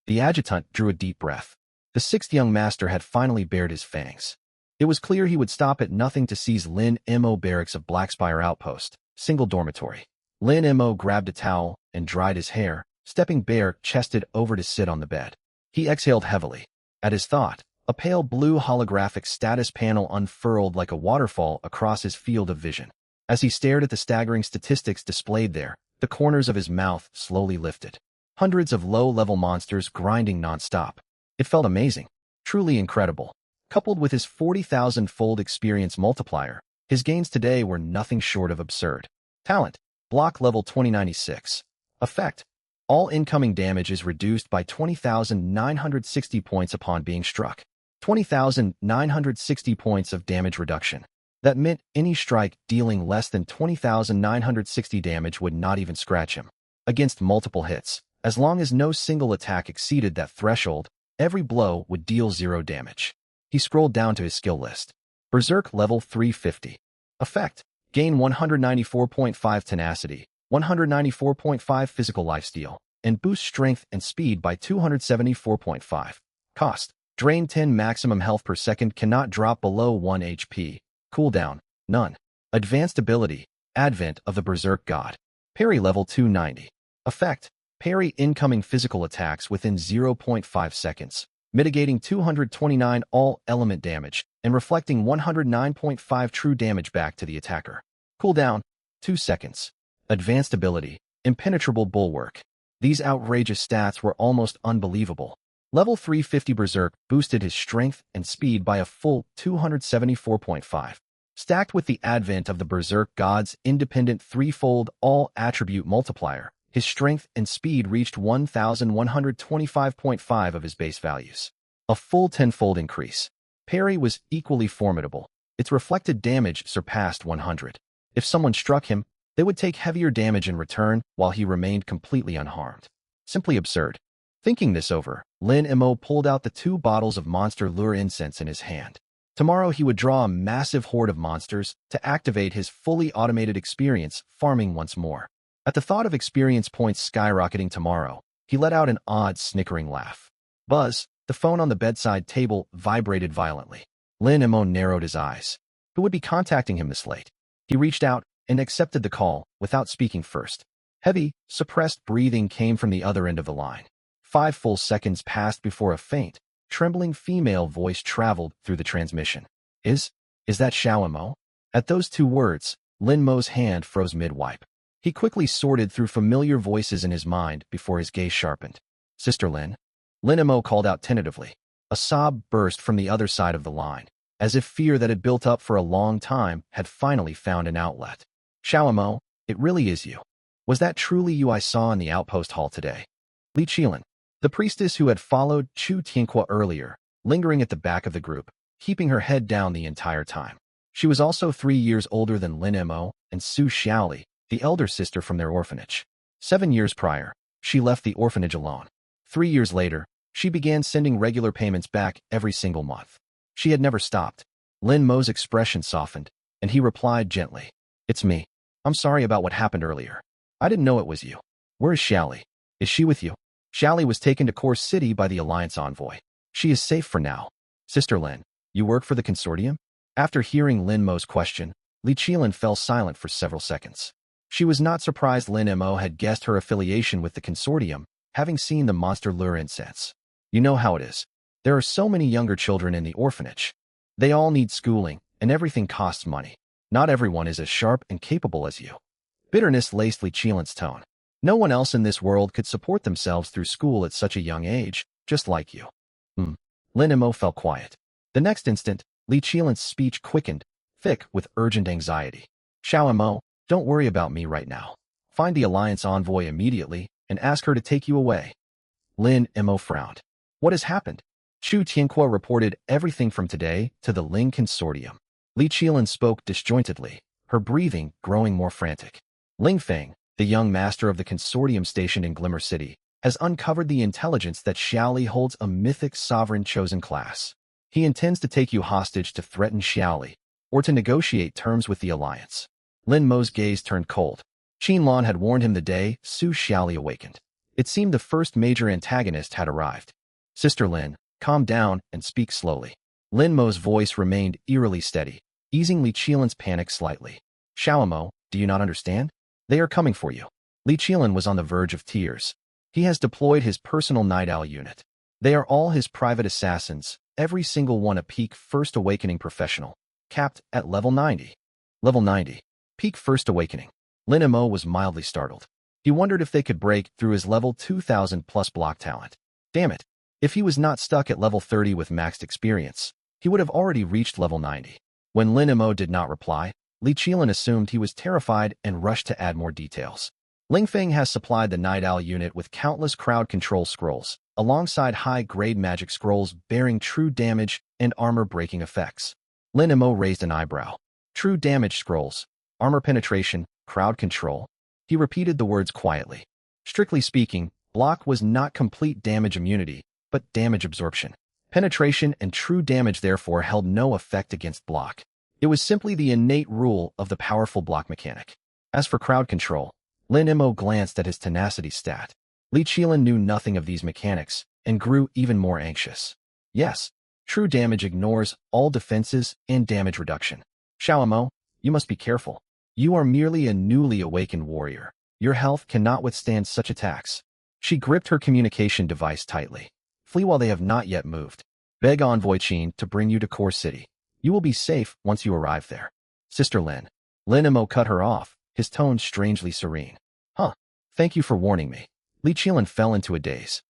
The adjutant drew a deep breath. The 6th young master had finally bared his fangs. It was clear he would stop at nothing to seize Lin Mo barracks of Blackspire Outpost, single dormitory. Lin Mo grabbed a towel and dried his hair, stepping bare-chested over to sit on the bed. He exhaled heavily. At his thought, A pale blue holographic status panel unfurled like a waterfall across his field of vision. As he stared at the staggering statistics displayed there, the corners of his mouth slowly lifted. Hundreds of low-level monsters grinding non-stop. It felt amazing, truly incredible. Coupled with his 40,000-fold experience multiplier, his gains today were nothing short of absurd. Talent, block level 2096. Effect, all incoming damage is reduced by 20,960 points upon being struck. 20,960 points of damage reduction. That meant any strike dealing less than 20,960 damage would not even scratch him. Against multiple hits, as long as no single attack exceeded that threshold, every blow would deal 0 damage. He scrolled down to his skill list. Berserk level 350. Effect, gain 194.5 tenacity, 194.5 physical lifesteal, and boost strength and speed by 274.5. Cost, drain 10 maximum health per second, cannot drop below 1 HP. Cooldown, none. Advanced ability, Advent of the Berserk God. Parry level 290. Effect, parry incoming physical attacks within 0.5 seconds, mitigating 229 all-element damage and reflecting 109.5 true damage back to the attacker. Cooldown, 2 seconds. Advanced ability, Impenetrable Bulwark. These outrageous stats were almost unbelievable. Level 350 Berserk boosted his strength and speed by a full 274.5. Stacked with the advent of the Berserk God's independent threefold all-attribute multiplier, his strength and speed reached 1,125.5 of his base values. A full 10-fold increase. Parry was equally formidable. Its reflected damage surpassed 100. If someone struck him, they would take heavier damage in return while he remained completely unharmed. Simply absurd. Thinking this over, Lin Mo pulled out the 2 bottles of monster lure incense in his hand. Tomorrow he would draw a massive horde of monsters to activate his fully automated experience farming once more. At the thought of experience points skyrocketing tomorrow, he let out an odd snickering laugh. Buzz, the phone on the bedside table, vibrated violently. Lin Mo narrowed his eyes. Who would be contacting him this late? He reached out and accepted the call without speaking first. Heavy, suppressed breathing came from the other end of the line. 5 full seconds passed before a faint, trembling female voice traveled through the transmission. Is that Xiao Mo? At those 2 words, Lin Mo's hand froze mid-wipe. He quickly sorted through familiar voices in his mind before his gaze sharpened. Sister Lin? Lin Mo called out tentatively. A sob burst from the other side of the line, as if fear that had built up for a long time had finally found an outlet. Xiao Mo, it really is you. Was that truly you I saw in the outpost hall today? Li Qilin, the priestess who had followed Chu Tianhua earlier, lingering at the back of the group, keeping her head down the entire time. She was also 3 years older than Lin Mo and Su Xiaoli, the elder sister from their orphanage. 7 years prior, she left the orphanage alone. 3 years later, she began sending regular payments back every single month. She had never stopped. Lin Mo's expression softened, and he replied gently, "It's me. I'm sorry about what happened earlier. I didn't know it was you. Where is Xiaoli? Is she with you?" Xiaoli was taken to Core City by the Alliance envoy. She is safe for now. Sister Lin, you work for the consortium? After hearing Lin Mo's question, Li Qilin fell silent for several seconds. She was not surprised Lin Mo had guessed her affiliation with the consortium, having seen the monster lure incense. You know how it is. There are so many younger children in the orphanage. They all need schooling, and everything costs money. Not everyone is as sharp and capable as you. Bitterness laced Li Qilin's tone. No one else in this world could support themselves through school at such a young age, just like you. Lin Mo fell quiet. The next instant, Li Qilin's speech quickened, thick with urgent anxiety. Xiao Mo, don't worry about me right now. Find the Alliance envoy immediately and ask her to take you away. Lin Mo frowned. What has happened? Chu Tianhua reported everything from today to the Ling Consortium. Li Qilin spoke disjointedly, her breathing growing more frantic. Ling Feng, the young master of the consortium stationed in Glimmer City, has uncovered the intelligence that Xiaoli holds a mythic sovereign chosen class. He intends to take you hostage to threaten Xiaoli, or to negotiate terms with the Alliance. Lin Mo's gaze turned cold. Qinlan had warned him the day Su Xiaoli awakened. It seemed the first major antagonist had arrived. Sister Lin, calm down and speak slowly. Lin Mo's voice remained eerily steady, easing Li Qilin's panic slightly. Xiao Mo, do you not understand? They are coming for you. Li Qilin was on the verge of tears. He has deployed his personal Night Owl unit. They are all his private assassins, every single one a peak First Awakening professional, capped at level 90. Level 90. Peak First Awakening. Lin Mo was mildly startled. He wondered if they could break through his level 2000 plus block talent. Damn it. If he was not stuck at level 30 with maxed experience, he would have already reached level 90. When Lin Mo did not reply, Li Qilan assumed he was terrified and rushed to add more details. Ling Feng has supplied the Night Owl unit with countless crowd control scrolls, alongside high-grade magic scrolls bearing true damage and armor-breaking effects. Lin Mo raised an eyebrow. True damage scrolls, armor penetration, crowd control. He repeated the words quietly. Strictly speaking, block was not complete damage immunity, but damage absorption. Penetration and true damage therefore held no effect against block. It was simply the innate rule of the powerful block mechanic. As for crowd control, Lin Mo glanced at his tenacity stat. Li Qilan knew nothing of these mechanics and grew even more anxious. Yes, true damage ignores all defenses and damage reduction. Xiao Mo, you must be careful. You are merely a newly awakened warrior. Your health cannot withstand such attacks. She gripped her communication device tightly. Flee while they have not yet moved. Beg Envoy Qin to bring you to Core City. You will be safe once you arrive there. Sister Lin. Lin Mo cut her off, his tone strangely serene. Huh. Thank you for warning me. Li Qilan fell into a daze.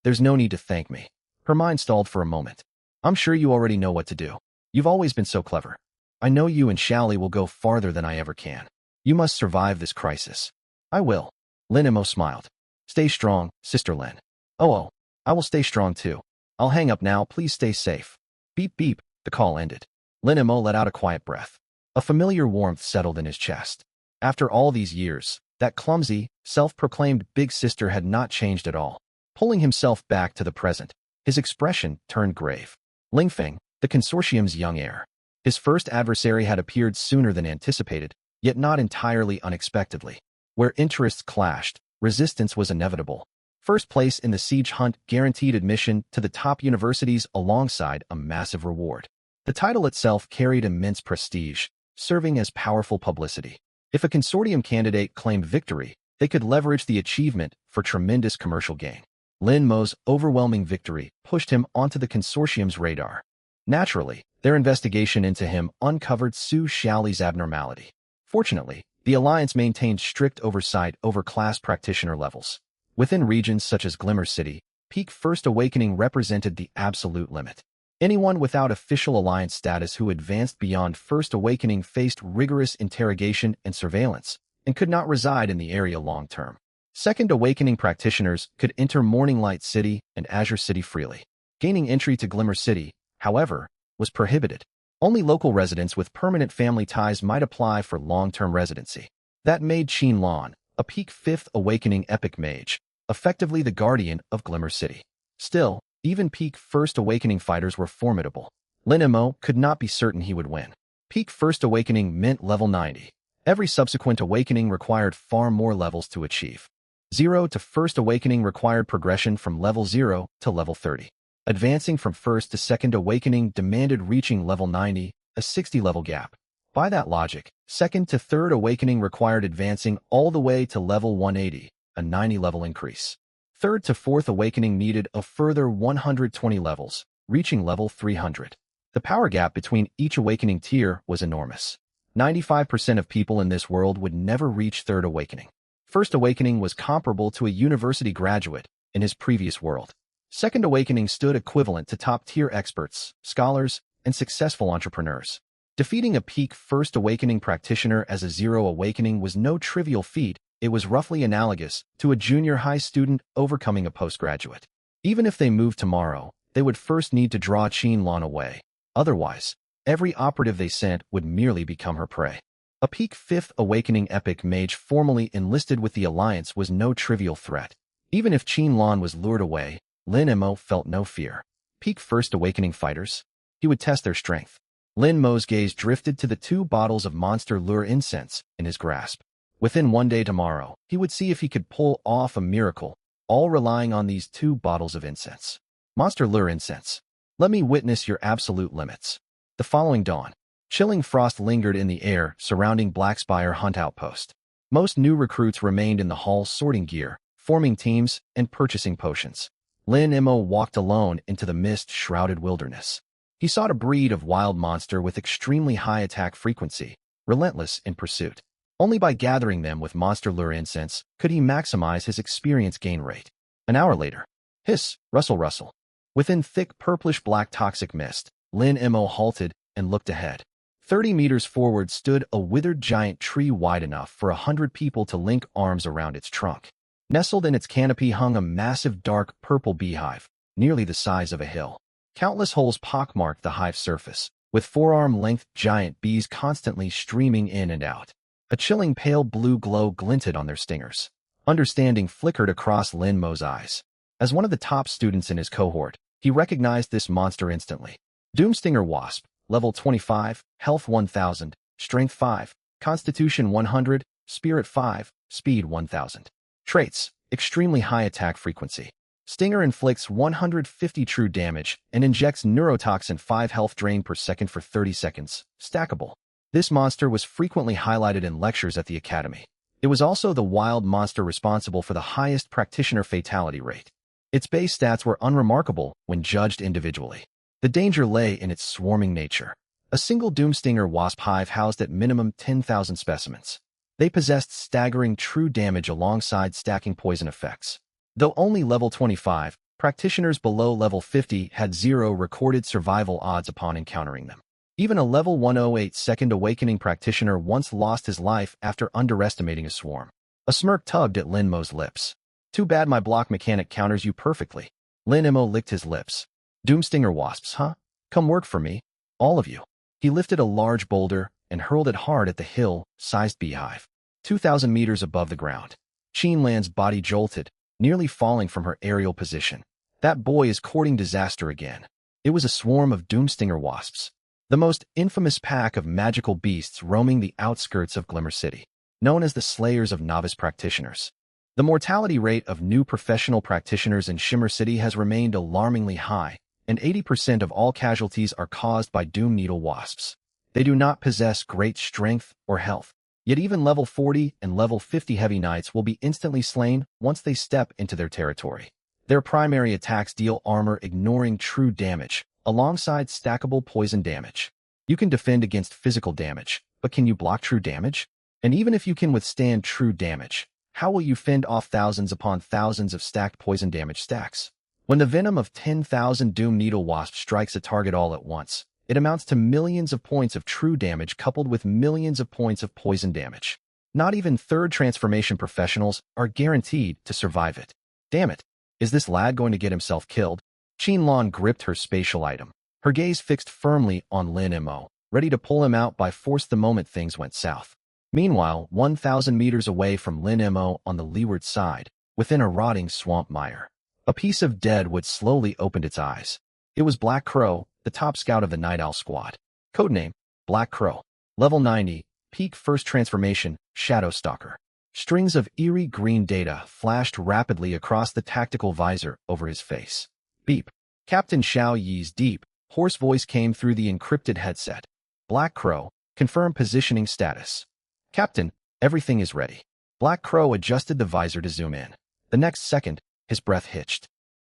There's no need to thank me. Her mind stalled for a moment. I'm sure you already know what to do. You've always been so clever. I know you and Xiaoli will go farther than I ever can. You must survive this crisis. I will. Lin Mo smiled. Stay strong, Sister Lin. Oh, I will stay strong too. I'll hang up now, please stay safe. Beep beep, the call ended. Lin Mo let out a quiet breath. A familiar warmth settled in his chest. After all these years, that clumsy, self-proclaimed big sister had not changed at all. Pulling himself back to the present, his expression turned grave. Ling Feng, the consortium's young heir. His first adversary had appeared sooner than anticipated, yet not entirely unexpectedly. Where interests clashed, resistance was inevitable. First place in the siege hunt guaranteed admission to the top universities alongside a massive reward. The title itself carried immense prestige, serving as powerful publicity. If a consortium candidate claimed victory, they could leverage the achievement for tremendous commercial gain. Lin Mo's overwhelming victory pushed him onto the consortium's radar. Naturally, their investigation into him uncovered Su Xiaoli's abnormality. Fortunately, the Alliance maintained strict oversight over class practitioner levels. Within regions such as Glimmer City, Peak First Awakening represented the absolute limit. Anyone without official Alliance status who advanced beyond First Awakening faced rigorous interrogation and surveillance, and could not reside in the area long-term. Second Awakening practitioners could enter Morning Light City and Azure City freely. Gaining entry to Glimmer City, however, was prohibited. Only local residents with permanent family ties might apply for long-term residency. That made Qin Lan, a Peak Fifth Awakening epic mage, effectively the guardian of Glimmer City. Still, even Peak First Awakening fighters were formidable. Lin Mo could not be certain he would win. Peak First Awakening meant level 90. Every subsequent awakening required far more levels to achieve. 0 to First Awakening required progression from level 0 to level 30. Advancing from First to Second Awakening demanded reaching level 90, a 60-level gap. By that logic, Second to Third Awakening required advancing all the way to level 180, a 90-level increase. Third to Fourth Awakening needed a further 120 levels, reaching level 300. The power gap between each awakening tier was enormous. 95% of people in this world would never reach Third Awakening. First Awakening was comparable to a university graduate in his previous world. Second Awakening stood equivalent to top-tier experts, scholars, and successful entrepreneurs. Defeating a Peak First Awakening practitioner as a Zero Awakening was no trivial feat. It was roughly analogous to a junior high student overcoming a postgraduate. Even if they moved tomorrow, they would first need to draw Qin Lan away. Otherwise, every operative they sent would merely become her prey. A Peak Fifth Awakening epic mage formally enlisted with the Alliance was no trivial threat. Even if Qin Lan was lured away, Lin Mo felt no fear. Peak First Awakening fighters? He would test their strength. Lin Mo's gaze drifted to the 2 bottles of Monster Lure incense in his grasp. Within one day tomorrow, he would see if he could pull off a miracle, all relying on these 2 bottles of incense. Monster Lure incense. Let me witness your absolute limits. The following dawn, chilling frost lingered in the air surrounding Blackspire Hunt Outpost. Most new recruits remained in the hall sorting gear, forming teams, and purchasing potions. Lin Mo walked alone into the mist-shrouded wilderness. He sought a breed of wild monster with extremely high attack frequency, relentless in pursuit. Only by gathering them with monster lure incense could he maximize his experience gain rate. An hour later. Hiss, rustle, rustle. Within thick purplish-black toxic mist, Lin Mo halted and looked ahead. 30 meters forward stood a withered giant tree wide enough for 100 people to link arms around its trunk. Nestled in its canopy hung a massive dark purple beehive, nearly the size of a hill. Countless holes pockmarked the hive's surface, with forearm-length giant bees constantly streaming in and out. A chilling pale blue glow glinted on their stingers. Understanding flickered across Lin Mo's eyes. As one of the top students in his cohort, he recognized this monster instantly. Doomstinger Wasp, level 25, health 1000, strength 5, constitution 100, spirit 5, speed 1000. Traits: extremely high attack frequency. Stinger inflicts 150 true damage and injects neurotoxin 5 health drain per second for 30 seconds. Stackable. This monster was frequently highlighted in lectures at the Academy. It was also the wild monster responsible for the highest practitioner fatality rate. Its base stats were unremarkable when judged individually. The danger lay in its swarming nature. A single Doomstinger Wasp hive housed at minimum 10,000 specimens. They possessed staggering true damage alongside stacking poison effects. Though only level 25, practitioners below level 50 had 0 recorded survival odds upon encountering them. Even a level 108 Second Awakening practitioner once lost his life after underestimating a swarm. A smirk tugged at Lin Mo's lips. Too bad my block mechanic counters you perfectly. Lin Mo licked his lips. Doomstinger Wasps, huh? Come work for me. All of you. He lifted a large boulder and hurled it hard at the hill-sized beehive. 2,000 meters above the ground. Lan's body jolted, nearly falling from her aerial position. That boy is courting disaster again. It was a swarm of Doomstinger Wasps. The most infamous pack of magical beasts roaming the outskirts of Glimmer City, known as the Slayers of Novice Practitioners. The mortality rate of new professional practitioners in Shimmer City has remained alarmingly high, and 80% of all casualties are caused by Doom Needle Wasps. They do not possess great strength or health, yet even level 40 and level 50 heavy knights will be instantly slain once they step into their territory. Their primary attacks deal armor ignoring true damage, alongside stackable poison damage. You can defend against physical damage, but can you block true damage? And even if you can withstand true damage, how will you fend off thousands upon thousands of stacked poison damage stacks? When the venom of 10,000 Doom Needle Wasps strikes a target all at once, it amounts to millions of points of true damage coupled with millions of points of poison damage. Not even third transformation professionals are guaranteed to survive it. Damn it. Is this lad going to get himself killed? Lan gripped her spatial item, her gaze fixed firmly on Lin Mo, ready to pull him out by force the moment things went south. Meanwhile, 1,000 meters away from Lin Mo on the leeward side, within a rotting swamp mire, a piece of dead wood slowly opened its eyes. It was Black Crow, the top scout of the Night Owl Squad. Codename, Black Crow. Level 90, peak first transformation, Shadow Stalker. Strings of eerie green data flashed rapidly across the tactical visor over his face. Beep. Captain Xiao Yi's deep, hoarse voice came through the encrypted headset. Black Crow, confirm positioning status. Captain, everything is ready. Black Crow adjusted the visor to zoom in. The next second, his breath hitched.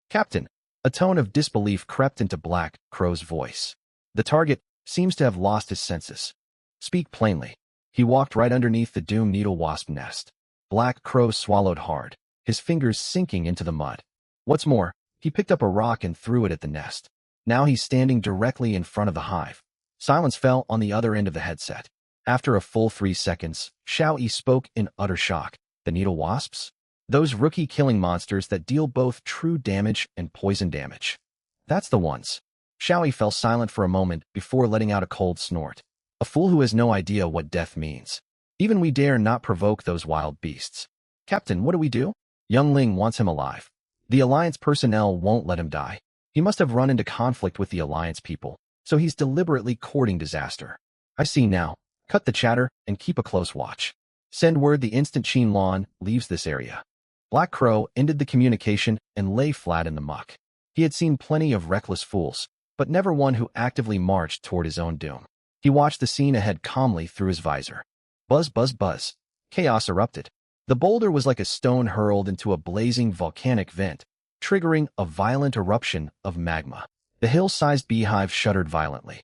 Captain, a tone of disbelief crept into Black Crow's voice. The target seems to have lost his senses. Speak plainly. He walked right underneath the Doom Needle Wasp nest. Black Crow swallowed hard, his fingers sinking into the mud. What's more, he picked up a rock and threw it at the nest. Now he's standing directly in front of the hive. Silence fell on the other end of the headset. After a full 3 seconds, Xiao Yi spoke in utter shock. The Needle Wasps? Those rookie-killing monsters that deal both true damage and poison damage. That's the ones. Xiao Yi fell silent for a moment before letting out a cold snort. A fool who has no idea what death means. Even we dare not provoke those wild beasts. Captain, what do we do? Young Ling wants him alive. The Alliance personnel won't let him die. He must have run into conflict with the Alliance people, so he's deliberately courting disaster. I see now. Cut the chatter and keep a close watch. Send word the instant Lan leaves this area. Black Crow ended the communication and lay flat in the muck. He had seen plenty of reckless fools, but never one who actively marched toward his own doom. He watched the scene ahead calmly through his visor. Buzz, buzz, buzz. Chaos erupted. The boulder was like a stone hurled into a blazing volcanic vent, triggering a violent eruption of magma. The hill-sized beehive shuddered violently.